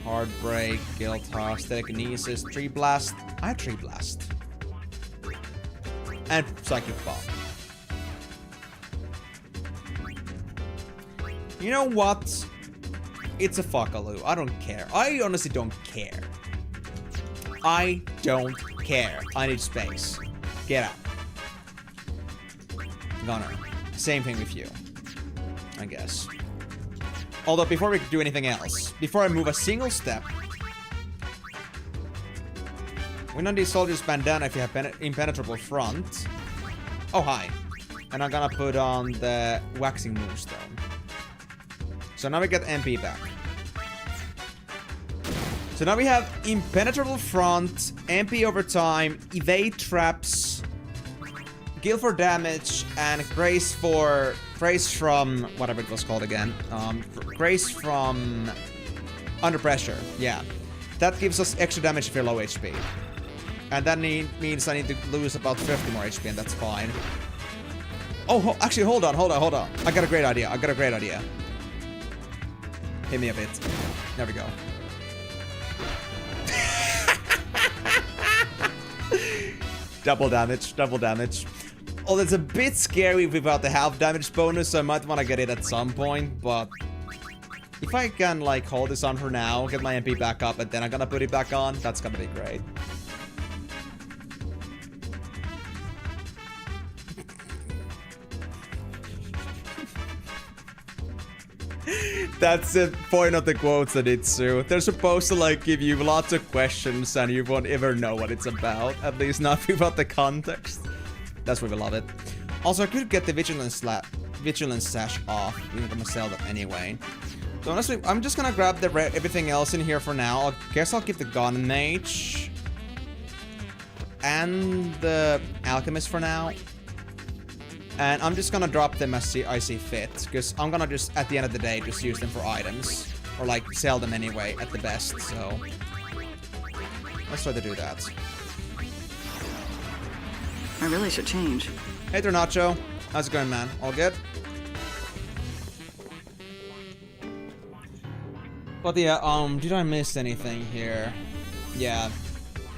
Hard Break, Guild Toss, Telekinesis, Tree Blast. I have Tree Blast. And Psychic Bomb. You know what? It's a fuckaloo. I don't care. I honestly don't care. I don't care. I need space. Get out. Gunner. Same thing with you. I guess. Although, before we do anything else, before I move a single step, win on these soldiers' bandana if you have impenetrable front. Oh, hi. And I'm gonna put on the waxing moonstone. So now we get MP back. So now we have impenetrable front, MP over time, evade traps, Gil for damage, and Grace from whatever it was called again. Grace from under pressure. Yeah, that gives us extra damage if you're low HP, and that means I need to lose about 50 more HP, and that's fine. Oh, actually, hold on. I got a great idea. Hit me a bit. There we go. Double damage. Oh, that's a bit scary without the half damage bonus, so I might want to get it at some point, but if I can, like, hold this on for now, get my MP back up, and then I'm gonna put it back on, that's gonna be great. That's the point of the quotes, Anitsu. They're supposed to, like, give you lots of questions and you won't ever know what it's about. At least not without the context. That's why we love it. Also, I could get the Vigilance Sash off. We're gonna sell that anyway. So honestly, I'm just gonna grab everything else in here for now. I guess I'll keep the Gun Mage. And the Alchemist for now. And I'm just gonna drop them as I see fit. Because I'm gonna just, at the end of the day, just use them for items. Or like, sell them anyway, at the best, so... let's try to do that. I really should change. Hey Tornacho. How's it going, man? All good? But yeah, did I miss anything here? Yeah.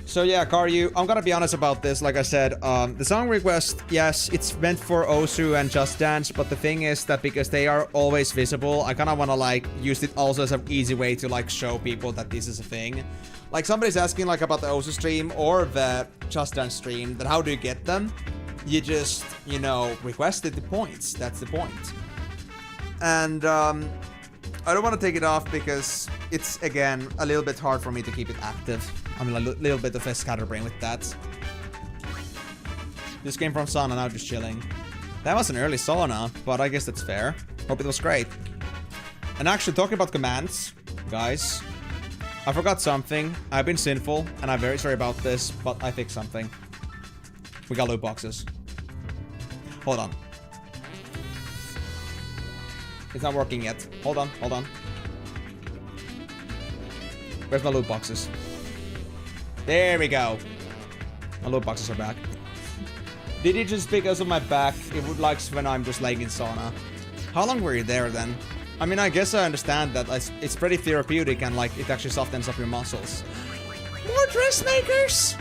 So yeah, Karyu, I'm gonna be honest about this. Like I said, the song request, yes, it's meant for Osu and Just Dance, but the thing is that because they are always visible, I kinda wanna like use it also as an easy way to like show people that this is a thing. Like somebody's asking like about the Osu stream or the Just Dance stream, that how do you get them? You just, you know, requested the points. That's the point. And I don't want to take it off because it's, again, a little bit hard for me to keep it active. I mean, a little bit of a scatterbrain with that. This came from sauna, now just chilling. That was an early sauna, but I guess that's fair. Hope it was great. And actually, talking about commands, guys, I forgot something. I've been sinful, and I'm very sorry about this, but I fixed something. We got loot boxes. Hold on. It's not working yet. Hold on. Where's my loot boxes? There we go. My loot boxes are back. Did it just because of my back? It would like when I'm just laying in sauna. How long were you there then? I mean, I guess I understand that it's pretty therapeutic and like it actually softens up your muscles. More dressmakers?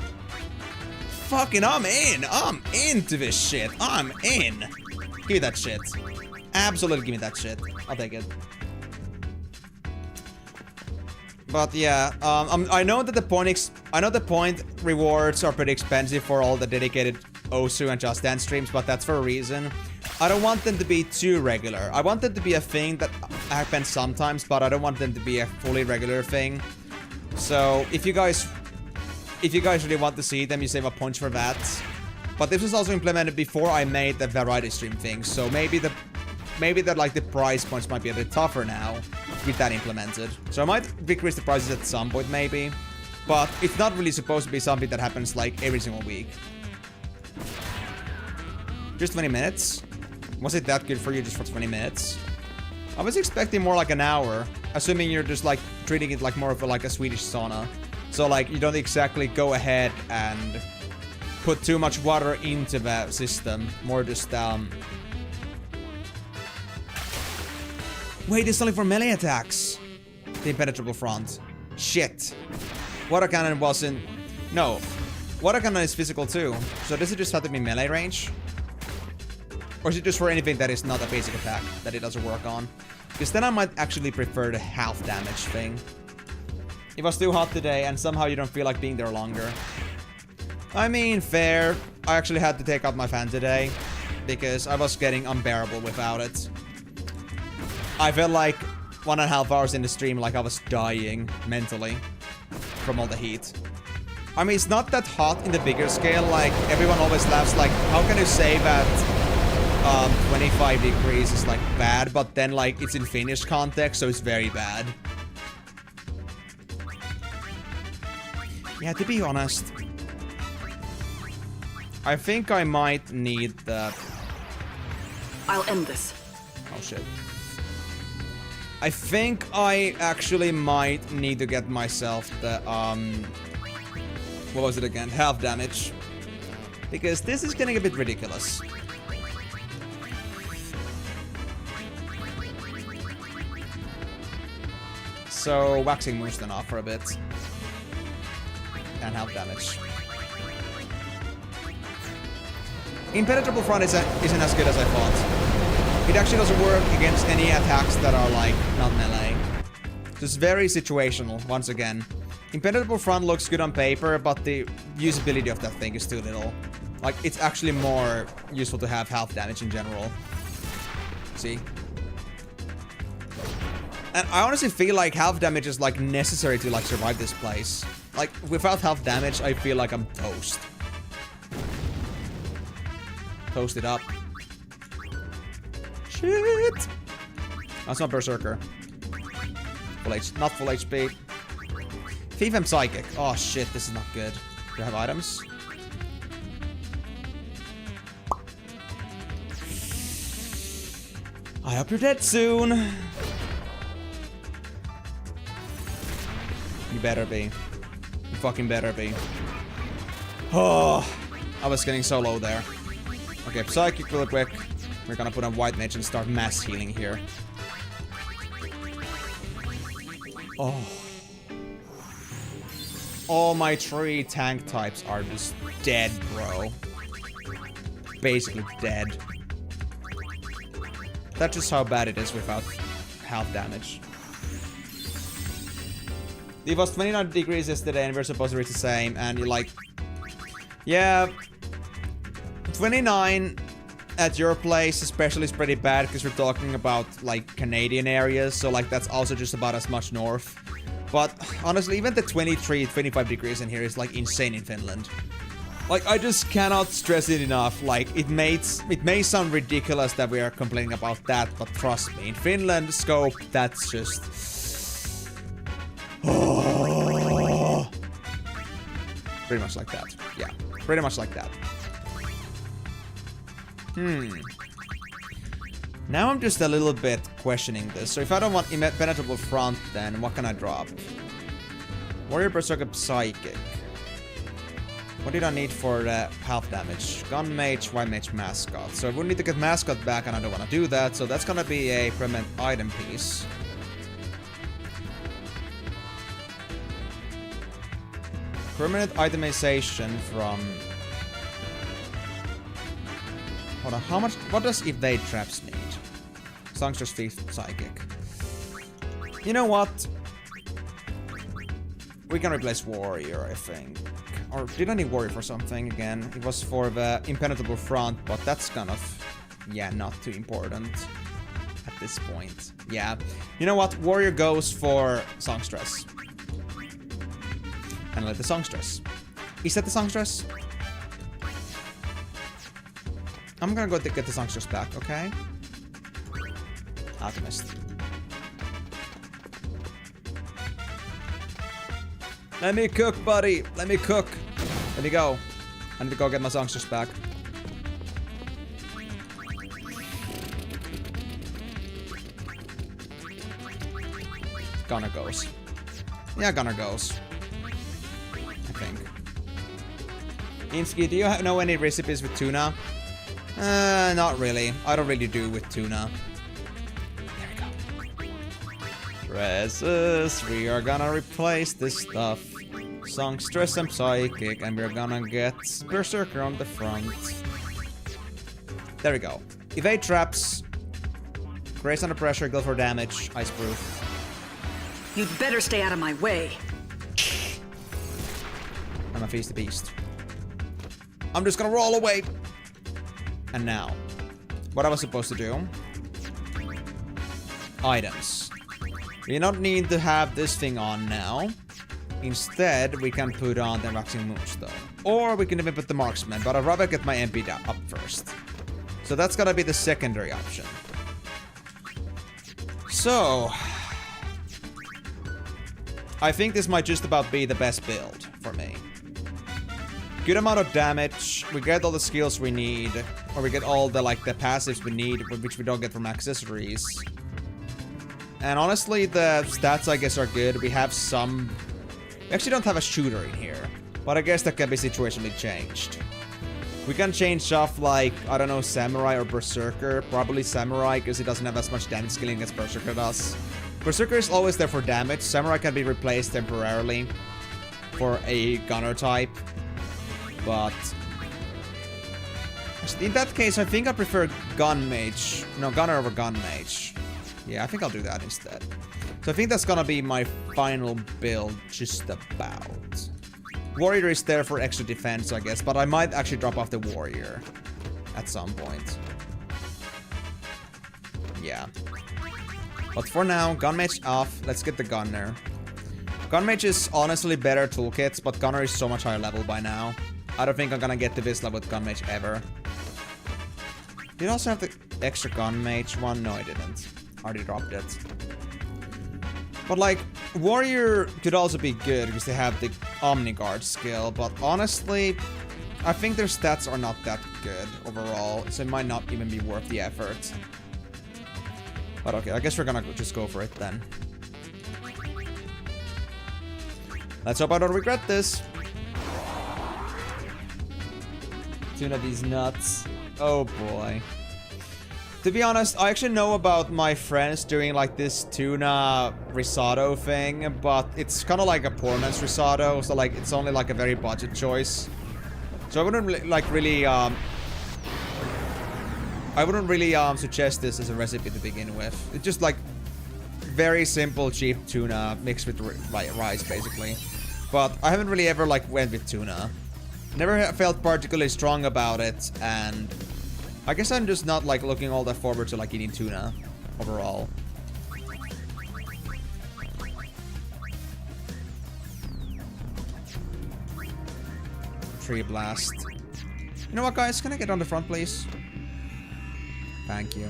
Fucking I'm in. I'm into this shit. I'm in. Give me that shit. Absolutely give me that shit. I'll take it. But yeah, I know that the point rewards are pretty expensive for all the dedicated Osu and Just Dance streams, but that's for a reason. I don't want them to be too regular. I want them to be a thing that happens sometimes, but I don't want them to be a fully regular thing. So if you guys really want to see them, you save a punch for that. But this was also implemented before I made the variety stream thing, so maybe the like the price points might be a bit tougher now with that implemented. So I might decrease the prices at some point maybe, but it's not really supposed to be something that happens like every single week. Just 20 minutes? Was it that good for you just for 20 minutes? I was expecting more like an hour, assuming you're just like treating it like more of a, like a Swedish sauna. So like you don't exactly go ahead and put too much water into the system. More just, Wait, it's only for melee attacks. The impenetrable front. Shit. Water cannon wasn't... No. Water cannon is physical too. So does it just have to be melee range? Or is it just for anything that is not a basic attack that it doesn't work on? Because then I might actually prefer the half damage thing. It was too hot today and somehow you don't feel like being there longer. I mean, fair. I actually had to take out my fan today because I was getting unbearable without it. I felt like 1.5 hours in the stream like I was dying mentally from all the heat. I mean, it's not that hot in the bigger scale. Like, everyone always laughs like, how can you say that 25 degrees is like bad, but then like it's in Finnish context, so it's very bad. Yeah, to be honest, I think I might need the... I'll end this. Oh shit. I think I actually might need to get myself the, what was it again? Half damage. Because this is getting a bit ridiculous. So, waxing moves then off for a bit. And half damage. Impenetrable front isn't as good as I thought. It actually doesn't work against any attacks that are like not melee. So it's very situational, once again. Impenetrable front looks good on paper, but the usability of that thing is too little. Like, it's actually more useful to have half damage in general. See? And I honestly feel like half damage is like necessary to like survive this place. Like, without half damage, I feel like I'm toast. Toasted up. Shit! That's not Berserker. Not full HP. Thief and Psychic. Oh shit, this is not good. Do I have items? I hope you're dead soon. You better be. You fucking better be. Oh, I was getting so low there. Okay, Psychic real quick. We're gonna put on White Mage and start mass healing here. Oh. All my 3 tank types are just dead, bro. Basically dead. That's just how bad it is without half damage. It was 29 degrees yesterday and we're supposed to reach the same, and you're like... Yeah... 29 at your place especially is pretty bad because we're talking about like Canadian areas, so like that's also just about as much north. But honestly, even the 23, 25 degrees in here is like insane in Finland. Like, I just cannot stress it enough. Like, it may sound ridiculous that we are complaining about that, but trust me, in Finland scope, that's just... Oh. Pretty much like that. Yeah, pretty much like that. Now I'm just a little bit questioning this. So if I don't want impenetrable front, then what can I drop? Warrior Berserker Psychic. What did I need for half damage? Gun Mage, White Mage, Mascot. So I would need to get Mascot back and I don't want to do that. So that's gonna be a permanent item piece. Permanent itemization from... Hold on, how much... What does Evade Traps need? Songster's Thief Psychic. You know what? We can replace Warrior, I think. Or did I need Warrior for something again? It was for the Impenetrable Front, but that's kind of... Yeah, not too important at this point. Yeah. You know what? Warrior goes for Songstress. And let the Songstress. Is that the Songstress? I'm gonna go to get the Songstress back, okay? Alchemist. Let me cook, buddy! Let me cook! Let me go. I need to go get my Songstress back. Gunner goes. Yeah, Gunner goes. I think. Insky, do you know any recipes with tuna? Not really. I don't really do with tuna. There we go. Dresses. We are gonna replace this stuff. Songstress and Psychic, and we're gonna get Berserker on the front. There we go. Evade traps. Grace under pressure, go for damage. Ice proof. You'd better stay out of my way. I'm a feast the beast. I'm just gonna roll away. And now, what I was supposed to do. Items. We don't need to have this thing on now. Instead, we can put on the Waxing Moonstone. Or we can even put the Marksman, but I'd rather get my MP up first. So that's gotta be the secondary option. So, I think this might just about be the best build for me. Good amount of damage, we get all the skills we need, or we get all the the passives we need, which we don't get from accessories. And honestly, the stats I guess are good. We have some... We actually don't have a shooter in here, but I guess that can be situationally changed. We can change stuff like, I don't know, Samurai or Berserker. Probably Samurai, because it doesn't have as much damage scaling as Berserker does. Berserker is always there for damage. Samurai can be replaced temporarily for a gunner type. But in that case, I think I prefer Gun Mage. No, Gunner over Gun Mage. Yeah, I think I'll do that instead. So I think that's gonna be my final build, just about. Warrior is there for extra defense, I guess, but I might actually drop off the Warrior at some point. Yeah. But for now, Gun Mage off. Let's get the Gunner. Gun Mage is honestly better toolkits, but Gunner is so much higher level by now. I don't think I'm gonna get to this level with Gun Mage ever. Did I also have the extra Gun Mage one? No, I didn't. Already dropped it. But Warrior could also be good because they have the Omni Guard skill, but honestly, I think their stats are not that good overall, so it might not even be worth the effort. But okay, I guess we're gonna just go for it then. Let's hope I don't regret this. Tuna these nuts. Oh boy. To be honest, I actually know about my friends doing this tuna risotto thing, but it's kind of like a poor man's risotto, so it's only a very budget choice. So I wouldn't really suggest this as a recipe to begin with. It's just very simple, cheap tuna mixed with rice basically. But I haven't really ever went with tuna. Never felt particularly strong about it, and I guess I'm just not looking all that forward to eating tuna overall. Tree blast. You know what, guys? Can I get on the front, please? Thank you.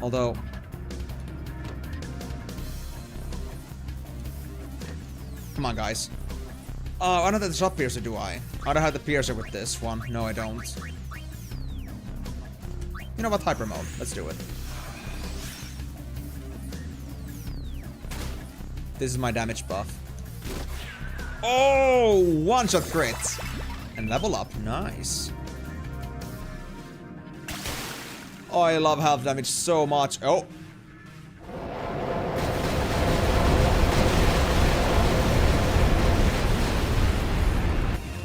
Although... Come on, guys. Oh, I don't have the shot piercer, do I? I don't have the piercer with this one. No, I don't. You know what? Hyper mode. Let's do it. This is my damage buff. Oh! One-shot crit! And level up. Nice. Oh, I love health damage so much. Oh!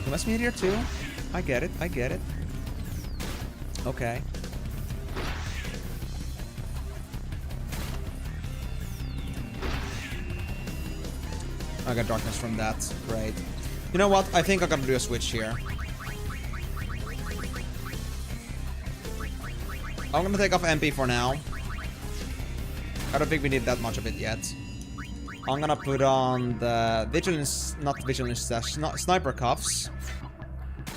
You must be here too. I get it. I get it. Okay. I got darkness from that. Great. You know what? I think I'm gonna do a switch here. I'm gonna take off MP for now. I don't think we need that much of it yet. I'm gonna put on the vigilance, not vigilance, sniper cuffs,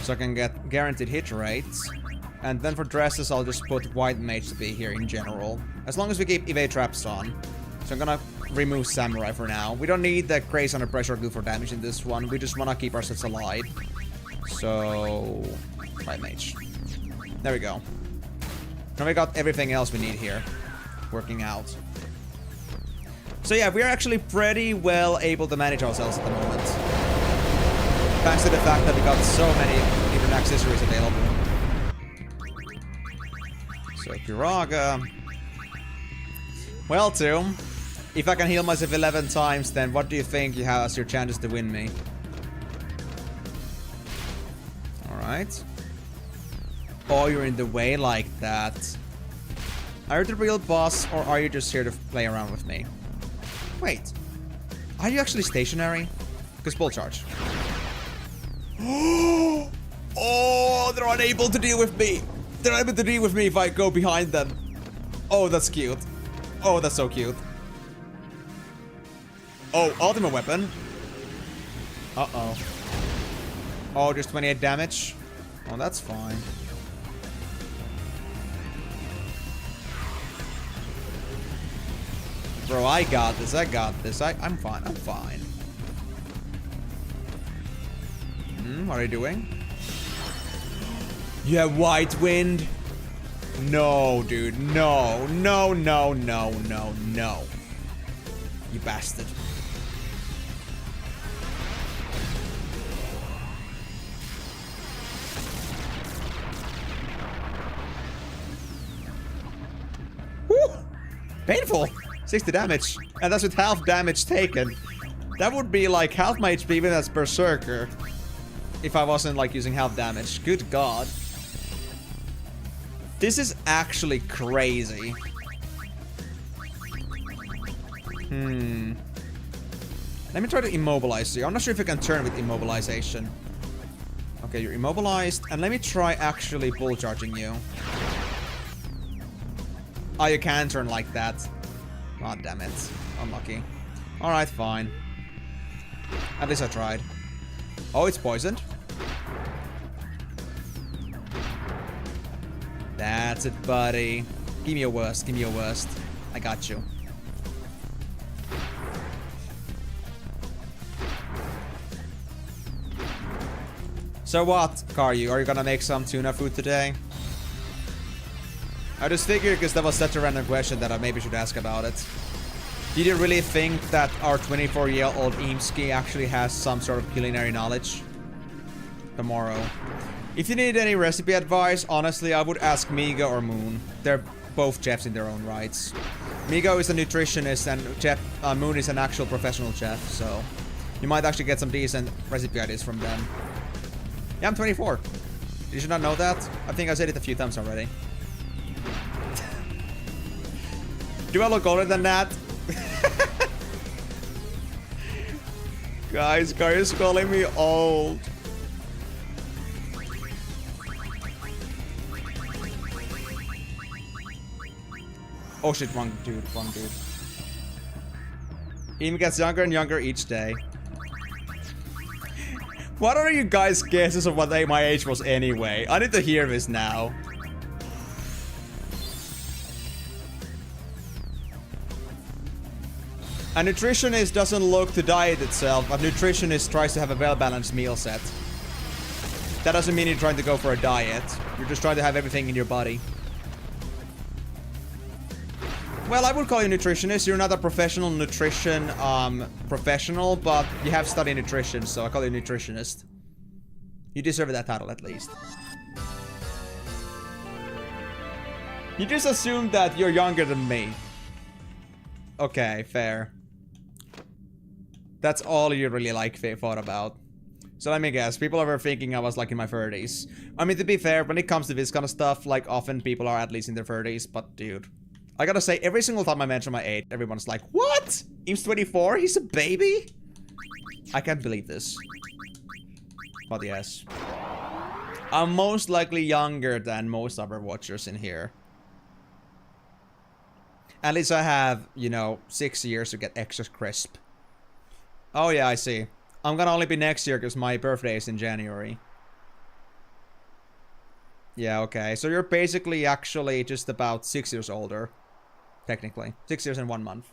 so I can get guaranteed hit rates. And then for dresses, I'll just put white mage to be here in general, as long as we keep evade traps on. So I'm gonna remove samurai for now. We don't need the craze under pressure glue for damage in this one. We just wanna keep ourselves alive. So white mage. There we go. Now we got everything else we need here working out. So yeah, we're actually pretty well able to manage ourselves at the moment. Thanks to the fact that we got so many different accessories available. So Kiraga. Well, Tomb, if I can heal myself 11 times, then what do you think you have as your chances to win me? Alright. Oh, you're in the way like that. Are you the real boss, or are you just here to play around with me? Wait. Are you actually stationary? Because full charge. Oh, they're unable to deal with me. They're unable to deal with me if I go behind them. Oh, that's cute. Oh, that's so cute. Oh, ultimate weapon. Uh-oh. Oh, just 28 damage. Oh, that's fine. Bro, I got this. I got this. I'm fine. I'm fine. What are you doing? You have white wind? No, dude. No. No, no, no, no, no. You bastard. Woo! Painful. 60 damage. And that's with half damage taken. That would be like half my HP even as Berserker. If I wasn't like using half damage. Good god. This is actually crazy. Let me try to immobilize you. I'm not sure if you can turn with immobilization. Okay, you're immobilized. And let me try actually bull charging you. Oh, you can turn like that. Oh, damn it. Unlucky. Alright, fine. At least I tried. Oh, it's poisoned. That's it, buddy. Give me your worst. Give me your worst. I got you. So what, Karyu? Are you gonna make some tuna food today? I just figured because that was such a random question that I maybe should ask about it. Did you really think that our 24-year-old Eamsky actually has some sort of culinary knowledge? Tomorrow. If you need any recipe advice, honestly, I would ask Miga or Moon. They're both chefs in their own rights. Miga is a nutritionist and Moon is an actual professional chef, so you might actually get some decent recipe ideas from them. Yeah, I'm 24. You should not know that. I think I said it a few times already. Do I look older than that? Guys, is calling me old. Oh shit, wrong dude, wrong dude. Even gets younger and younger each day. What are you guys' guesses of what my age was anyway? I need to hear this now. A nutritionist doesn't look to diet itself. A nutritionist tries to have a well-balanced meal set. That doesn't mean you're trying to go for a diet. You're just trying to have everything in your body. Well, I would call you a nutritionist. You're not a professional nutrition professional, but you have studied nutrition, so I call you a nutritionist. You deserve that title at least. You just assumed that you're younger than me. Okay, fair. That's all you really like thought about. So let me guess, people are thinking I was like in my 30s. I mean, to be fair, when it comes to this kind of stuff, like often people are at least in their 30s, but dude. I gotta say, every single time I mention my age, everyone's like, what? He's 24? He's a baby? I can't believe this. But yes. I'm most likely younger than most other watchers in here. At least I have, you know, 6 years to get extra crisp. Oh yeah, I see. I'm gonna only be next year because my birthday is in January. Yeah, okay. So you're basically actually just about 6 years older. Technically. 6 years and 1 month.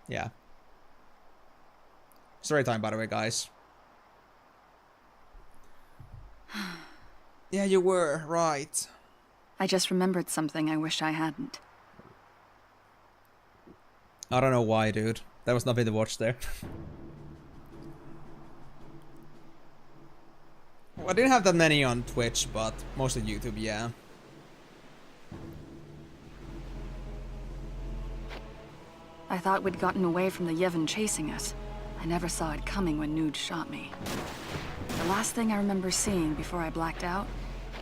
Yeah. Story time, by the way, guys. Yeah, you were, right. I just remembered something I wish I hadn't. I don't know why, dude. There was nothing to watch there. Well, I didn't have that many on Twitch, but mostly YouTube, yeah. I thought we'd gotten away from the Yevon chasing us. I never saw it coming when Nude shot me. The last thing I remember seeing before I blacked out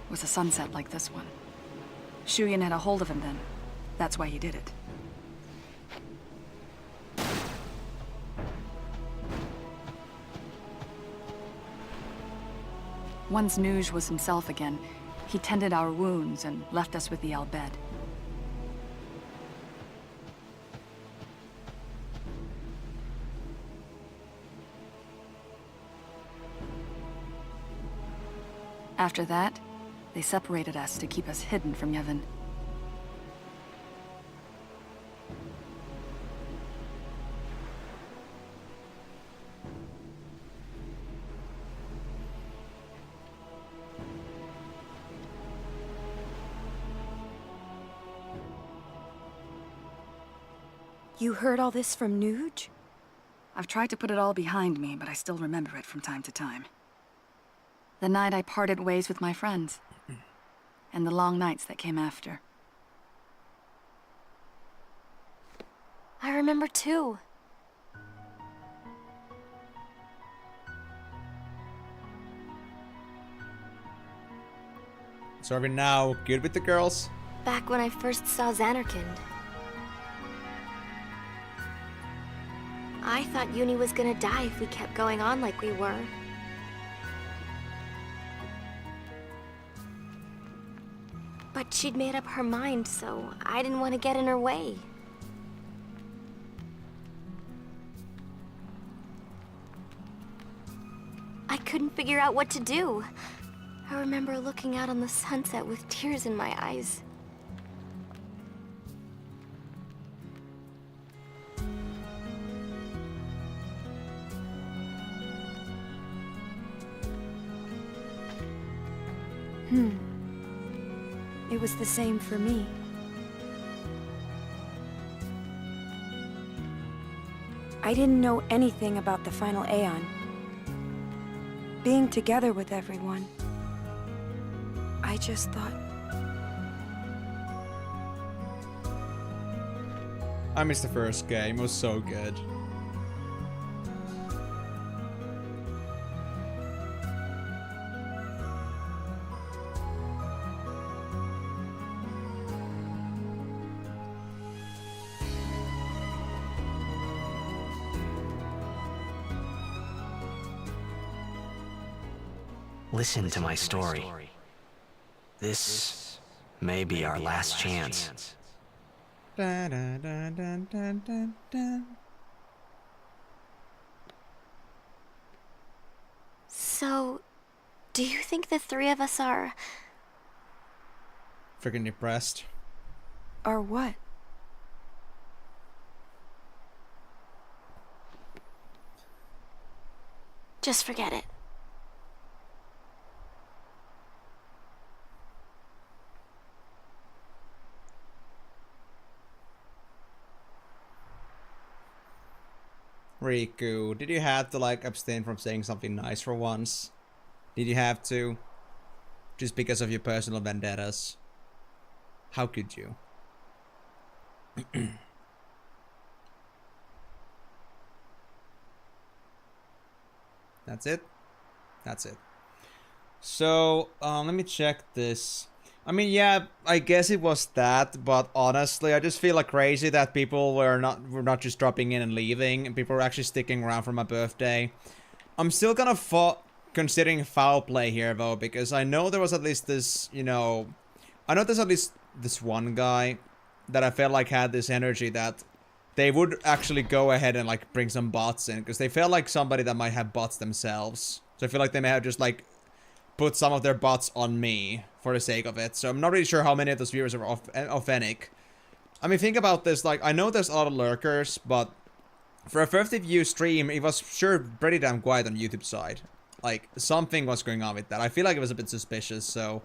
was a sunset like this one. Shuyan had a hold of him then. That's why he did it. Once Nuge was himself again, he tended our wounds and left us with the Albed. After that, they separated us to keep us hidden from Yevon. You heard all this from Nuge? I've tried to put it all behind me, but I still remember it from time to time. The night I parted ways with my friends, and the long nights that came after. I remember too. So are we now good with the girls? Back when I first saw Xanarkand. I thought Uni was gonna die if we kept going on like we were. But she'd made up her mind, so I didn't want to get in her way. I couldn't figure out what to do. I remember looking out on the sunset with tears in my eyes. It was the same for me. I didn't know anything about the final Aeon. Being together with everyone, I just thought... I missed the first game, it was so good. Listen to my story. This may be our last chance. Dun, dun, dun, dun, dun, dun, dun. So, do you think the three of us are... Freaking depressed. Or what? Just forget it. Riku, did you have to like abstain from saying something nice for once? Did you have to? Just because of your personal vendettas? How could you? That's it? That's it. So, let me check this. I mean, yeah, I guess it was that, but honestly, I just feel like crazy that people were not just dropping in and leaving, and people were actually sticking around for my birthday. I'm still kind of considering foul play here, though, because I know there was at least this, you know... I know there's at least this one guy that I felt like had this energy that they would actually go ahead and, like, bring some bots in, because they felt like somebody that might have bots themselves. So I feel like they may have just, like, put some of their bots on me for the sake of it. So I'm not really sure how many of those viewers are authentic. I mean, think about this. Like, I know there's a lot of lurkers, but for a 50 view stream, it was sure pretty damn quiet on YouTube side. Like, something was going on with that. I feel like it was a bit suspicious, so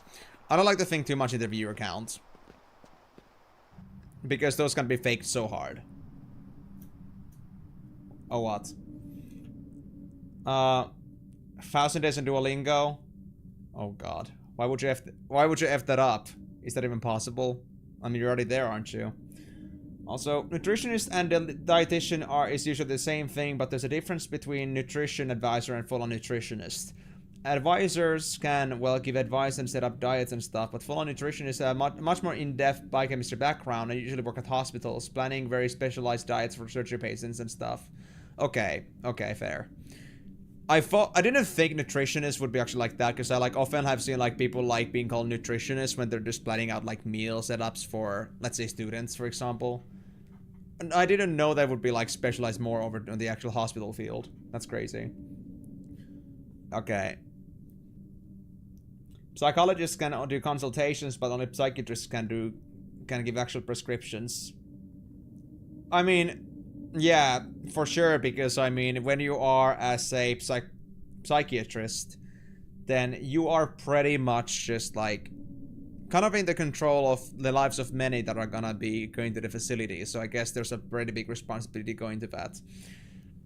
I don't like to think too much into viewer count, because those can be faked so hard. Oh, what? 1,000 days in Duolingo. Oh god. Why would you F that up? Is that even possible? I mean, you're already there, aren't you? Also, nutritionist and dietitian is usually the same thing, but there's a difference between nutrition advisor and full-on nutritionist. Advisors can, well, give advice and set up diets and stuff, but full-on nutritionists have much more in-depth biochemistry background and usually work at hospitals, planning very specialized diets for surgery patients and stuff. Okay, fair. I didn't think nutritionists would be actually like that, because I like often have seen like people like being called nutritionists when they're just planning out like meal setups for, let's say, students, for example. And I didn't know that would be like specialized more over on the actual hospital field. That's crazy. Okay. Psychologists can do consultations, but only psychiatrists can give actual prescriptions. I mean, yeah, for sure, because I mean, when you are as a psychiatrist, then you are pretty much just like kind of in the control of the lives of many that are gonna be going to the facility. So I guess there's a pretty big responsibility going to that.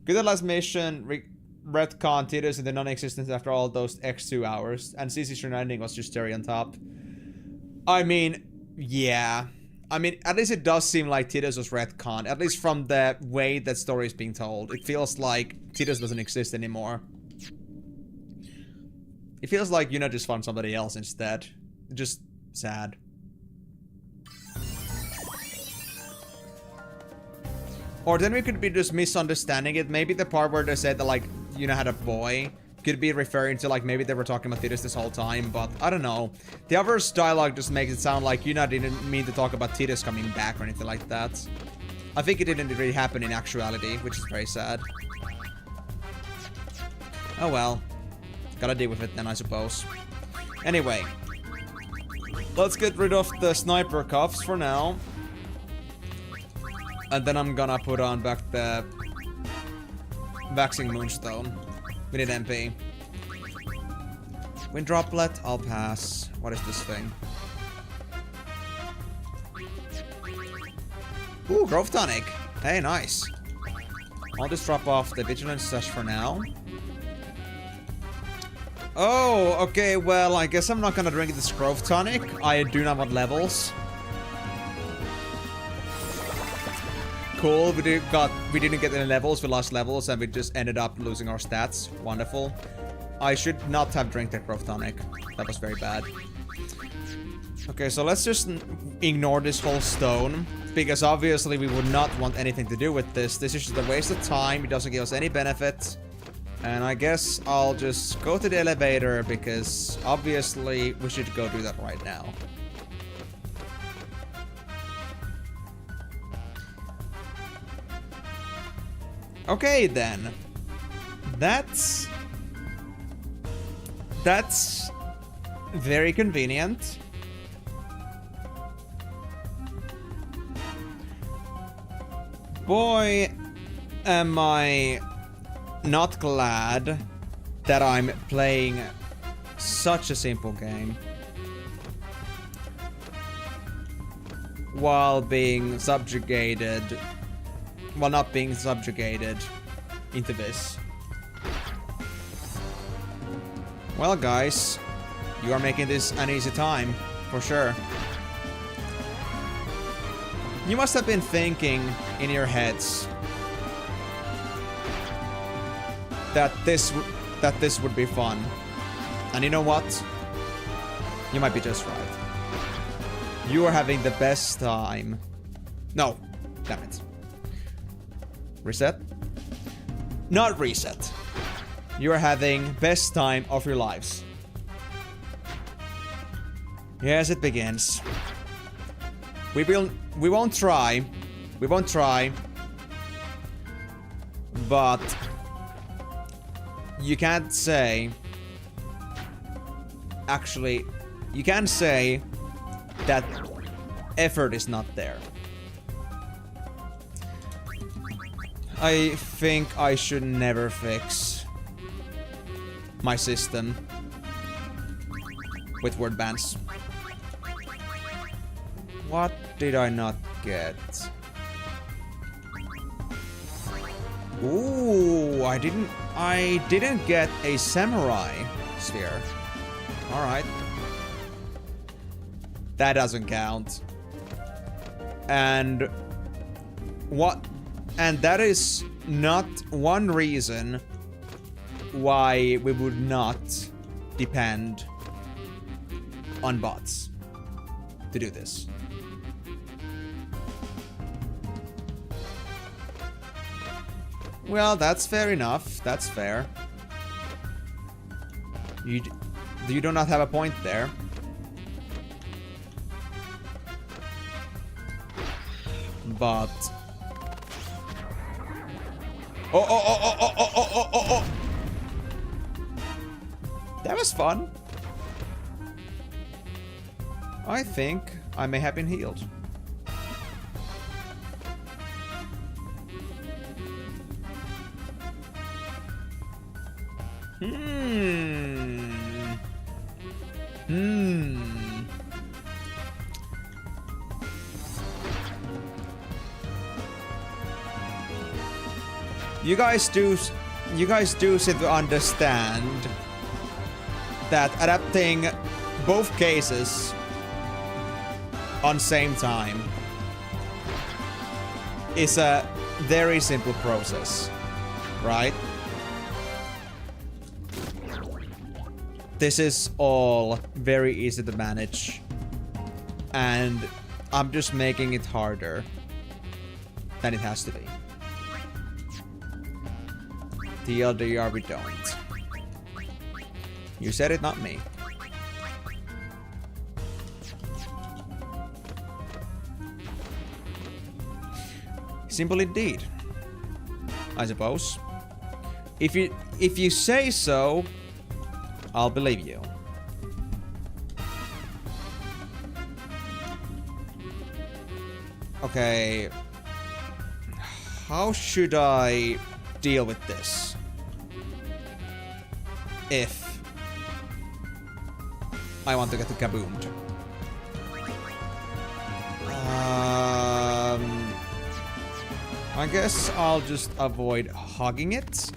Good at last mission, retcon Tidus into non-existence after all those X-2 hours, and CC's ending was just cherry on top. I mean, yeah. I mean, at least it does seem like Tidus was retcon, at least from the way that story is being told. It feels like Tidus doesn't exist anymore. It feels like Yuna just found somebody else instead. Just sad. Or then we could be just misunderstanding it. Maybe the part where they said that, like, Yuna had a boy could be referring to, like, maybe they were talking about Tidus this whole time, but I don't know. The other's dialogue just makes it sound like Yuna didn't mean to talk about Tidus coming back or anything like that. I think it didn't really happen in actuality, which is very sad. Oh well. Gotta deal with it then, I suppose. Anyway. Let's get rid of the sniper cuffs for now. And then I'm gonna put on back the Waxing Moonstone. We need MP. Wind Droplet, I'll pass. What is this thing? Ooh, Growth Tonic. Hey, nice. I'll just drop off the Vigilance Sash for now. Oh, okay, well, I guess I'm not gonna drink this Growth Tonic. I do not want levels. Cool, we didn't get any levels, we lost levels, and we just ended up losing our stats. Wonderful. I should not have drank that Growth Tonic. That was very bad. Okay, so let's just ignore this whole stone, because obviously we would not want anything to do with this. This is just a waste of time, it doesn't give us any benefit. And I guess I'll just go to the elevator, because obviously we should go do that right now. Okay, then. That's very convenient. Boy, am I not glad that I'm playing such a simple game while being subjugated. Well, not being subjugated into this. Well, guys, you are making this an easy time, for sure. You must have been thinking in your heads that this would be fun. And you know what? You might be just right. You are having the best time. No, damn it. Reset? Not reset. You are having best time of your lives. Yes, it begins. We won't try. We won't try. But you can't say. Actually, you can say that effort is not there. I think I should never fix my system with word bans. What did I not get? Ooh, I didn't get a samurai sphere. Alright. That doesn't count. And what? And that is not one reason why we would not depend on bots to do this. Well, that's fair enough. That's fair. You do not have a point there. But oh. That was fun. I think I may have been healed. You guys do seem to understand that adapting both cases on same time is a very simple process, right? This is all very easy to manage, and I'm just making it harder than it has to be. TLDR, we don't. You said it, not me. Simple indeed, I suppose. If you say so, I'll believe you. Okay. How should I deal with this? If I want to get kaboomed. I guess I'll just avoid hogging it.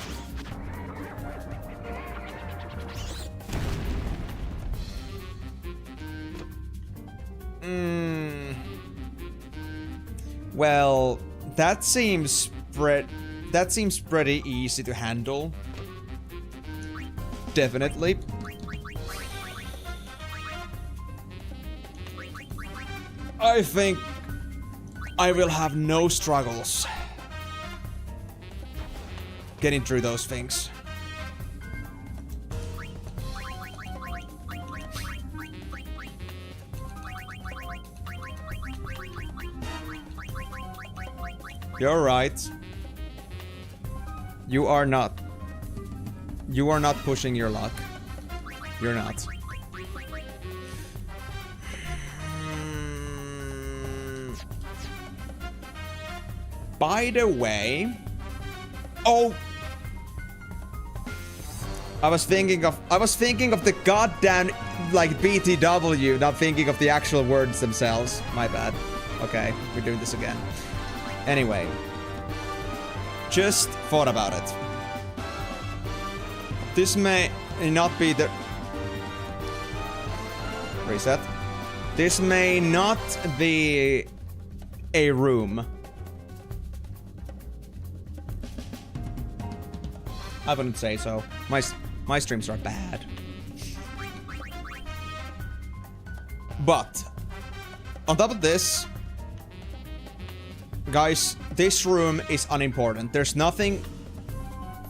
Well, that seems pretty easy to handle. Definitely. I think I will have no struggles getting through those things. You're right. You are not. You are not pushing your luck. You're not. By the way... Oh! I was thinking of the goddamn, like, BTW, not thinking of the actual words themselves. My bad. Okay, we're doing this again. Anyway. Just thought about it. This may not be the... Reset. This may not be a room. I wouldn't say so. My streams are bad. But, on top of this, guys, this room is unimportant. There's nothing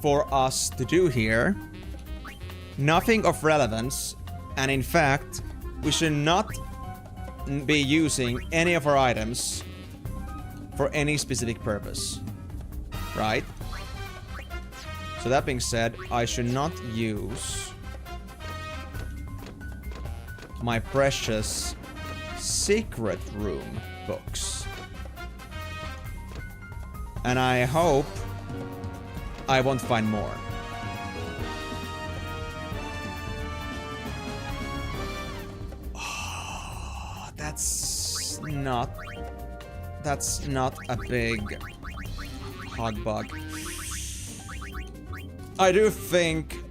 for us to do here. Nothing of relevance. And in fact, we should not be using any of our items for any specific purpose. Right? So that being said, I should not use my precious secret room books. And I hope I won't find more. Oh, that's not a big hog bug. I do think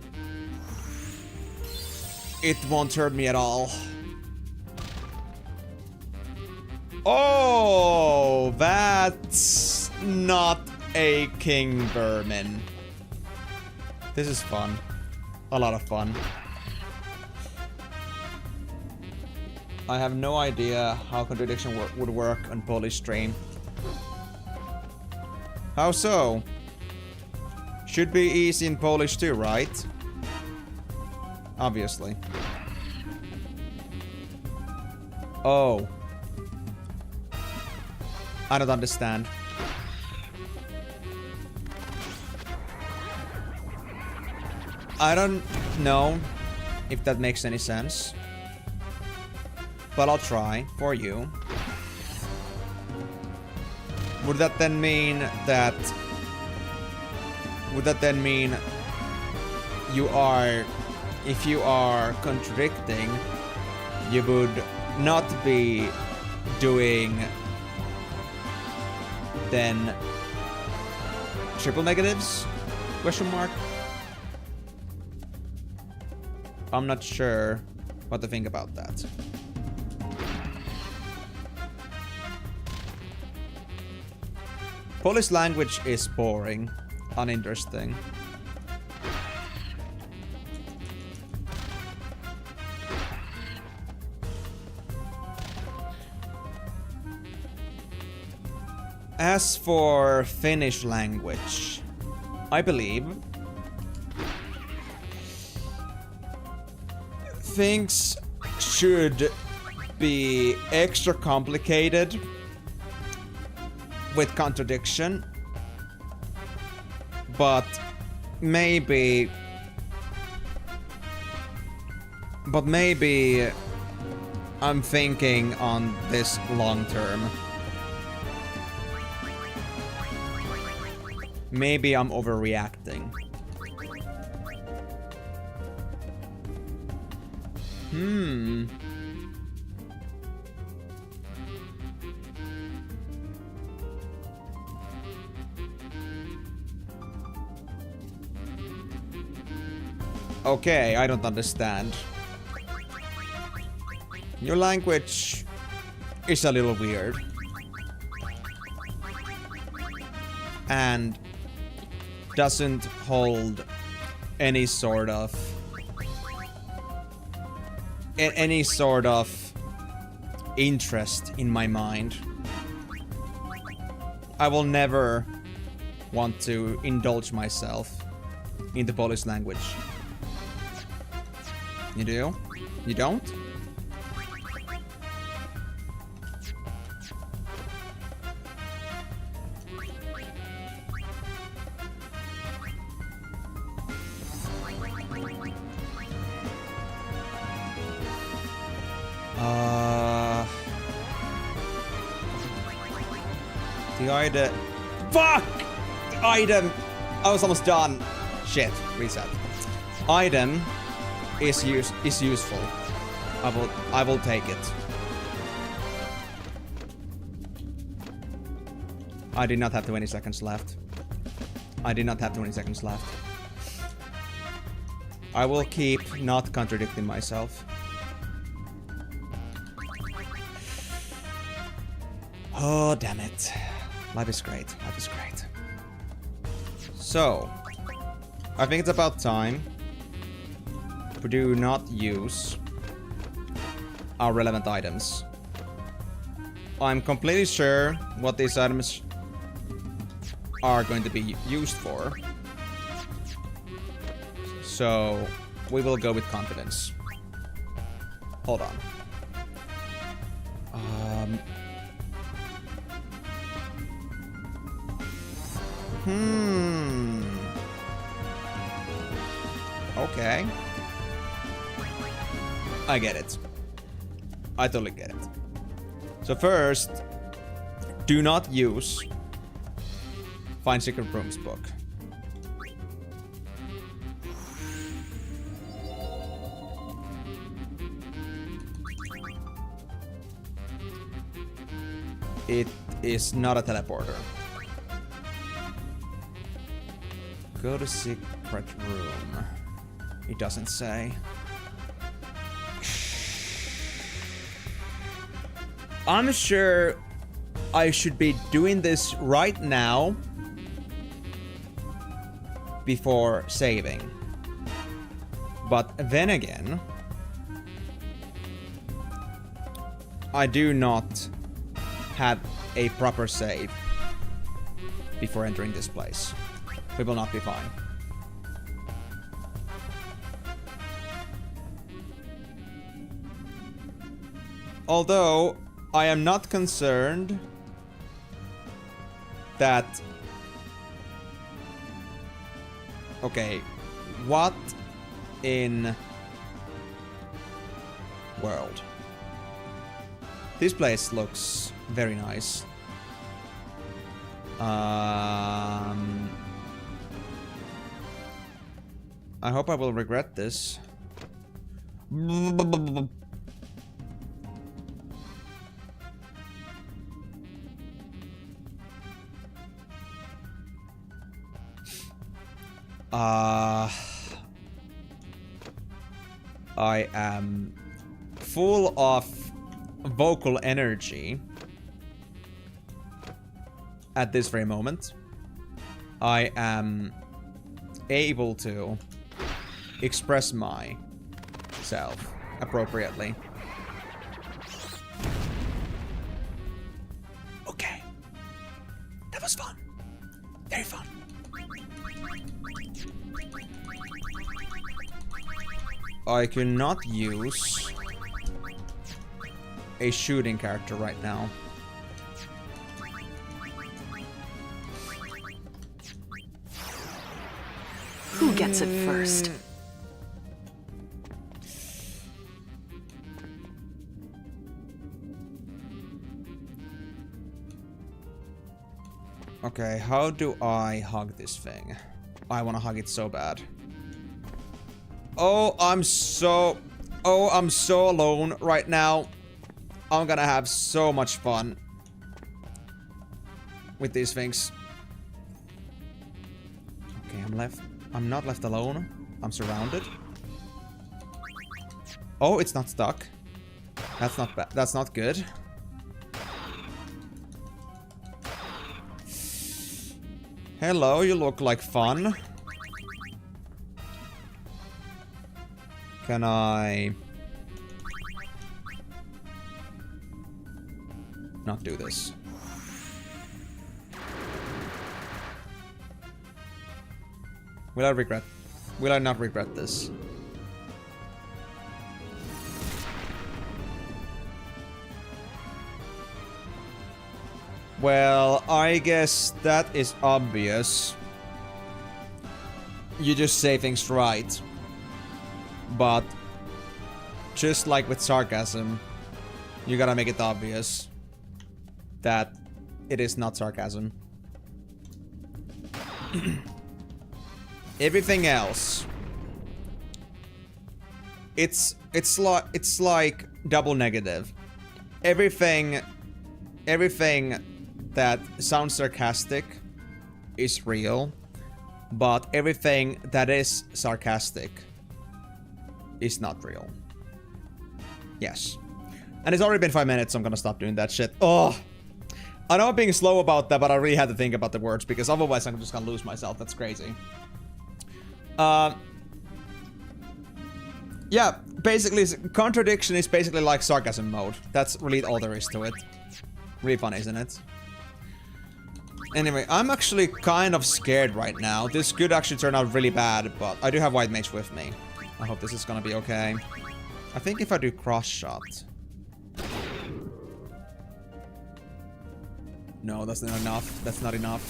it won't hurt me at all. Oh, that's not a king vermin. This is fun. A lot of fun. I have no idea how contradiction would work on Polish stream. How so? Should be easy in Polish too, right? Obviously. Oh. I don't understand. I don't know if that makes any sense. But I'll try for you. Would that then mean that... Would that then mean you are... If you are contradicting, you would not be doing then triple negatives? Question mark? I'm not sure what to think about that. Polish language is boring, uninteresting. As for Finnish language, I believe things should be extra complicated with contradiction, but maybe I'm thinking on this long term. Maybe I'm overreacting. Okay, I don't understand. Your language is a little weird. And doesn't hold any sort of interest in my mind. I will never want to indulge myself in the Polish language. You do? You don't? The item... Fuck! The item... I was almost done. Shit. Reset. Item is useful. I will take it. I did not have 20 seconds left. I did not have 20 seconds left. I will keep not contradicting myself. Oh, damn it. Life is great. Life is great. So, I think it's about time we do not use our relevant items. I'm completely sure what these items are going to be used for. So, we will go with confidence. Hold on. Okay. I get it. I totally get it. So first, do not use Find Secret Rooms book. It is not a teleporter. Go to secret room. It doesn't say. I'm sure I should be doing this right now before saving. But then again, I do not have a proper save before entering this place. We will not be fine. Although, I am not concerned that... Okay, what in world? This place looks very nice. I hope I will regret this. I am full of vocal energy at this very moment. I am able to express myself appropriately. Okay. That was fun. Very fun. I cannot use a shooting character right now. Who gets it first? Okay, how do I hug this thing? I want to hug it so bad. Oh, I'm so alone right now. I'm gonna have so much fun with these things. Okay, I'm not left alone. I'm surrounded. Oh, it's not stuck. That's not bad. That's not good. Hello, you look like fun. Can I not do this? Will I not regret this? Well, I guess that is obvious. You just say things right. But just like with sarcasm, you gotta make it obvious that it is not sarcasm. Everything else, it's like double negative. Everything that sounds sarcastic is real, but everything that is sarcastic is not real. Yes. And it's already been 5 minutes, so I'm gonna stop doing that shit. Oh! I know I'm being slow about that, but I really had to think about the words, because otherwise I'm just gonna lose myself. That's crazy. Yeah, basically, contradiction is basically like sarcasm mode. That's really all there is to it. Really fun, isn't it? Anyway, I'm actually kind of scared right now. This could actually turn out really bad, but I do have White Mage with me. I hope this is gonna be okay. I think if I do cross shot. No, that's not enough. That's not enough.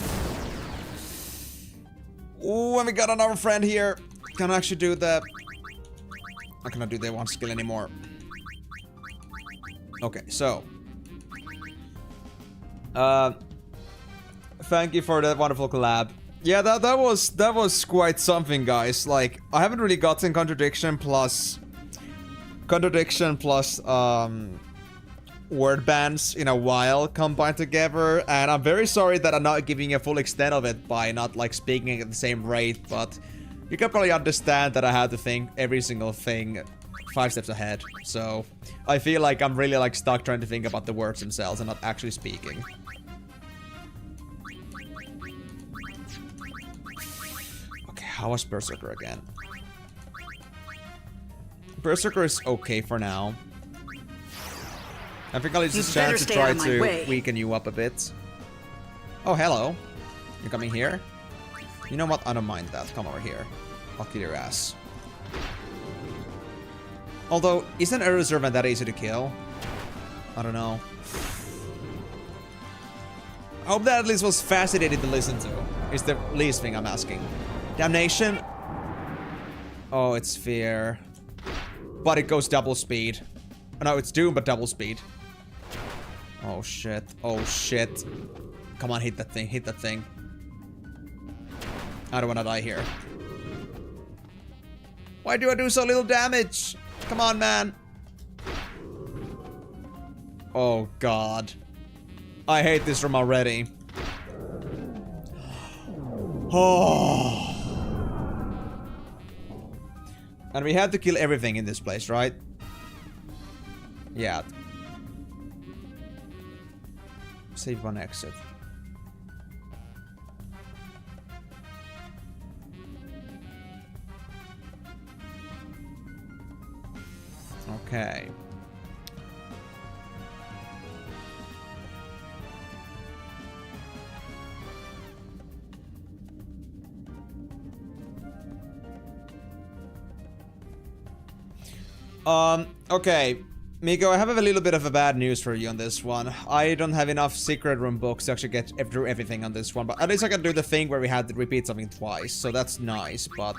Ooh, and we got another friend here. Can I actually do the... I cannot do the one skill anymore. Okay, so... thank you for that wonderful collab. Yeah, that was quite something, guys. Like, I haven't really gotten contradiction plus word bands in a while combined together, and I'm very sorry that I'm not giving you a full extent of it by not like speaking at the same rate, but you can probably understand that I had to think every single thing 5 steps ahead. So I feel like I'm really like stuck trying to think about the words themselves and not actually speaking. Okay, how was Berserker again? Berserker is okay for now. I think I'll use this chance to try to weaken you up a bit. Oh, hello. You're coming here? You know what? I don't mind that. Come over here. I'll kill your ass. Although, isn't a reservant that easy to kill? I don't know. I hope that at least was fascinating to listen to. Is the least thing I'm asking. Damnation? Oh, it's Fear. But it goes double speed. Oh, no, it's Doom, but double speed. Oh shit. Oh shit. Come on, hit that thing. Hit that thing. I don't want to die here. Why do I do so little damage? Come on, man. Oh god. I hate this room already. Oh. And we had to kill everything in this place, right? Yeah. Save one exit. Okay. Okay. Miko, I have a little bit of a bad news for you on this one. I don't have enough secret room books to actually get through everything on this one, but at least I can do the thing where we had to repeat something twice, so that's nice, but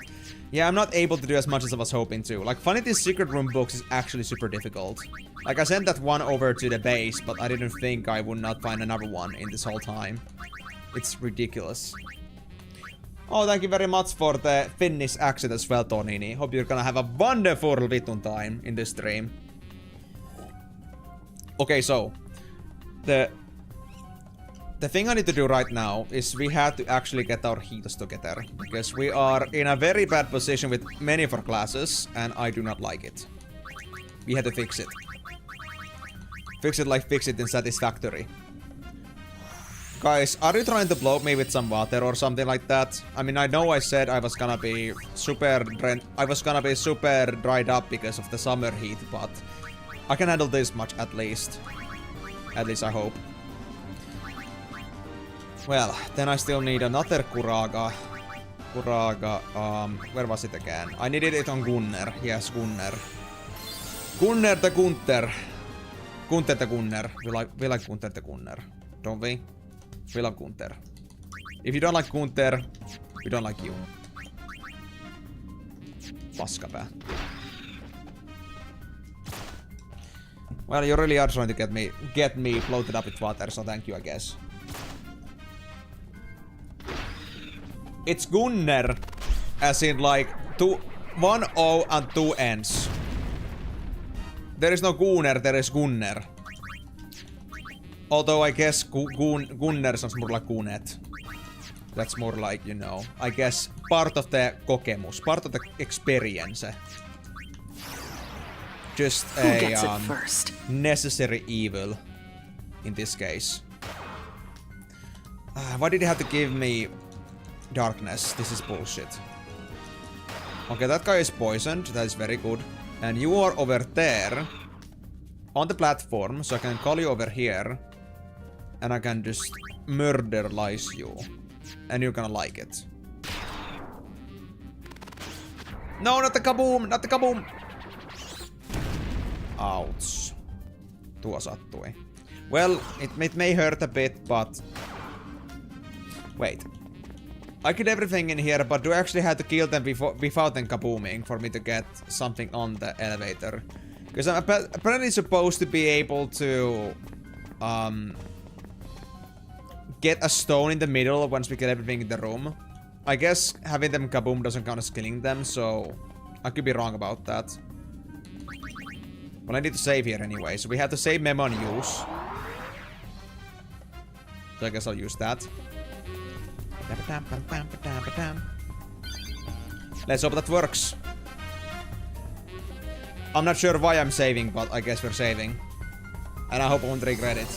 yeah, I'm not able to do as much as I was hoping to. Like, finding these secret room books is actually super difficult. Like, I sent that one over to the base, but I didn't think I would not find another one in this whole time. It's ridiculous. Oh, thank you very much for the Finnish accent as well, Tonini. Hope you're gonna have a wonderful vitun time in this stream. Okay, so the thing I need to do right now is we have to actually get our heals together, because we are in a very bad position with many of our classes, and I do not like it. We have to fix it. Fix it like fix it in Satisfactory. Guys, are you trying to blow me with some water or something like that? I mean, I know I said I was gonna be super dried up because of the summer heat, but I can handle this much at least. At least I hope. Well, then I still need another Kuraga. Where was it again? I needed it on Gunner. Yes, Gunner. Gunner the Gunther. Gunther the Gunner. We like Gunther the Gunner, don't we? We love Gunther. If you don't like Gunther, we don't like you. Paskapää. Well, you really are trying to get me floated up with water, so thank you, I guess. It's Gunner, as in like 1 O and 2 N's. There is no Gunner, there is Gunner. Although I guess Gunner sounds more like Gunet. That's more like, you know, I guess part of the kokemus, part of the experience. Just a necessary evil in this case. Why did he have to give me darkness? This is bullshit. Okay, that guy is poisoned. That is very good. And you are over there on the platform, so I can call you over here. And I can just murderize you. And you're gonna like it. No, not the kaboom! Not the kaboom! Ouch. Tuo sattui. Well, it may hurt a bit, but... Wait. I killed everything in here, but do I actually have to kill them without them kabooming for me to get something on the elevator? Because I'm apparently supposed to be able to... get a stone in the middle once we get everything in the room. I guess having them kaboom doesn't count as killing them, so... I could be wrong about that. Well, I need to save here anyway, so we have to save memo and use. So I guess I'll use that. Let's hope that works. I'm not sure why I'm saving, but I guess we're saving. And I hope I won't regret it.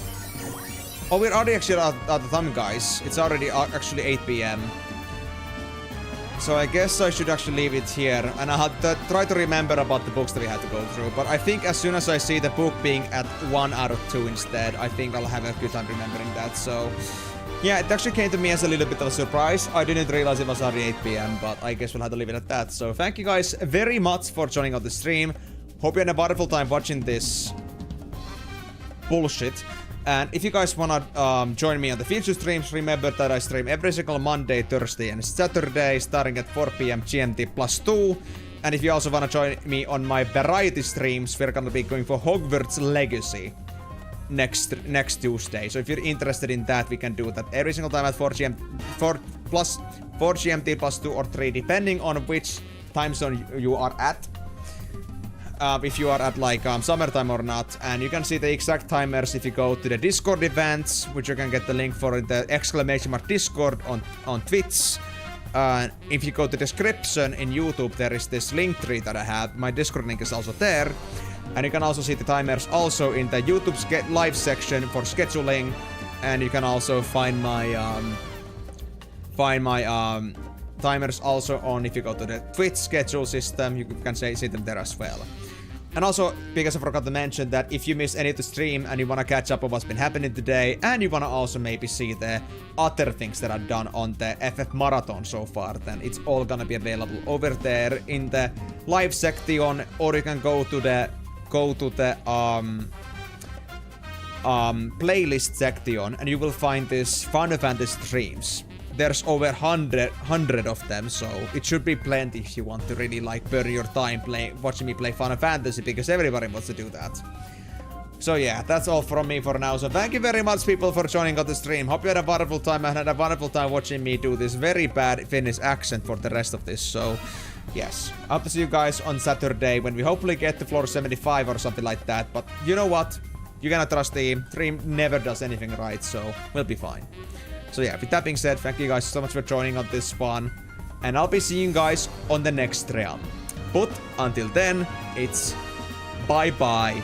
Oh, we're already actually out of time, guys. It's already actually 8 PM. So I guess I should actually leave it here. And I had to try to remember about the books that we had to go through. But I think as soon as I see the book being at 1 out of 2 instead, I think I'll have a good time remembering that. So yeah, it actually came to me as a little bit of a surprise. I didn't realize it was already 8 PM, but I guess we'll have to leave it at that. So thank you guys very much for joining on the stream. Hope you had a wonderful time watching this bullshit. And if you guys wanna join me on the future streams, remember that I stream every single Monday, Thursday, and Saturday, starting at 4 PM GMT +2. And if you also wanna join me on my variety streams, we're gonna be going for Hogwarts Legacy next Tuesday. So if you're interested in that, we can do that every single time at 4 GMT +2 or 3, depending on which time zone you are at. If you are at like summertime or not, and you can see the exact timers if you go to the Discord events, which you can get the link for in the !Discord on Twitch. If you go to description in YouTube, there is this link tree that I have. My Discord link is also there, and you can also see the timers also in the YouTube live section for scheduling, and you can also find my timers also on if you go to the Twitch schedule system. You can see them there as well. And also, because I forgot to mention that if you miss any of the stream and you want to catch up on what's been happening today, and you want to also maybe see the other things that I've done on the FF Marathon so far, then it's all gonna be available over there in the live section, or you can go to the playlist section, and you will find this Final Fantasy streams. There's over 100 of them, so it should be plenty if you want to really like burn your time watching me play Final Fantasy, because everybody wants to do that. So yeah, that's all from me for now. So thank you very much, people, for joining on the stream. Hope you had a wonderful time and had a wonderful time watching me do this very bad Finnish accent for the rest of this. So yes, I hope to see you guys on Saturday when we hopefully get to floor 75 or something like that. But you know what? You cannot trust the stream never does anything right, so we'll be fine. So yeah, with that being said, thank you guys so much for joining on this one, and I'll be seeing you guys on the next realm. But until then, it's bye-bye.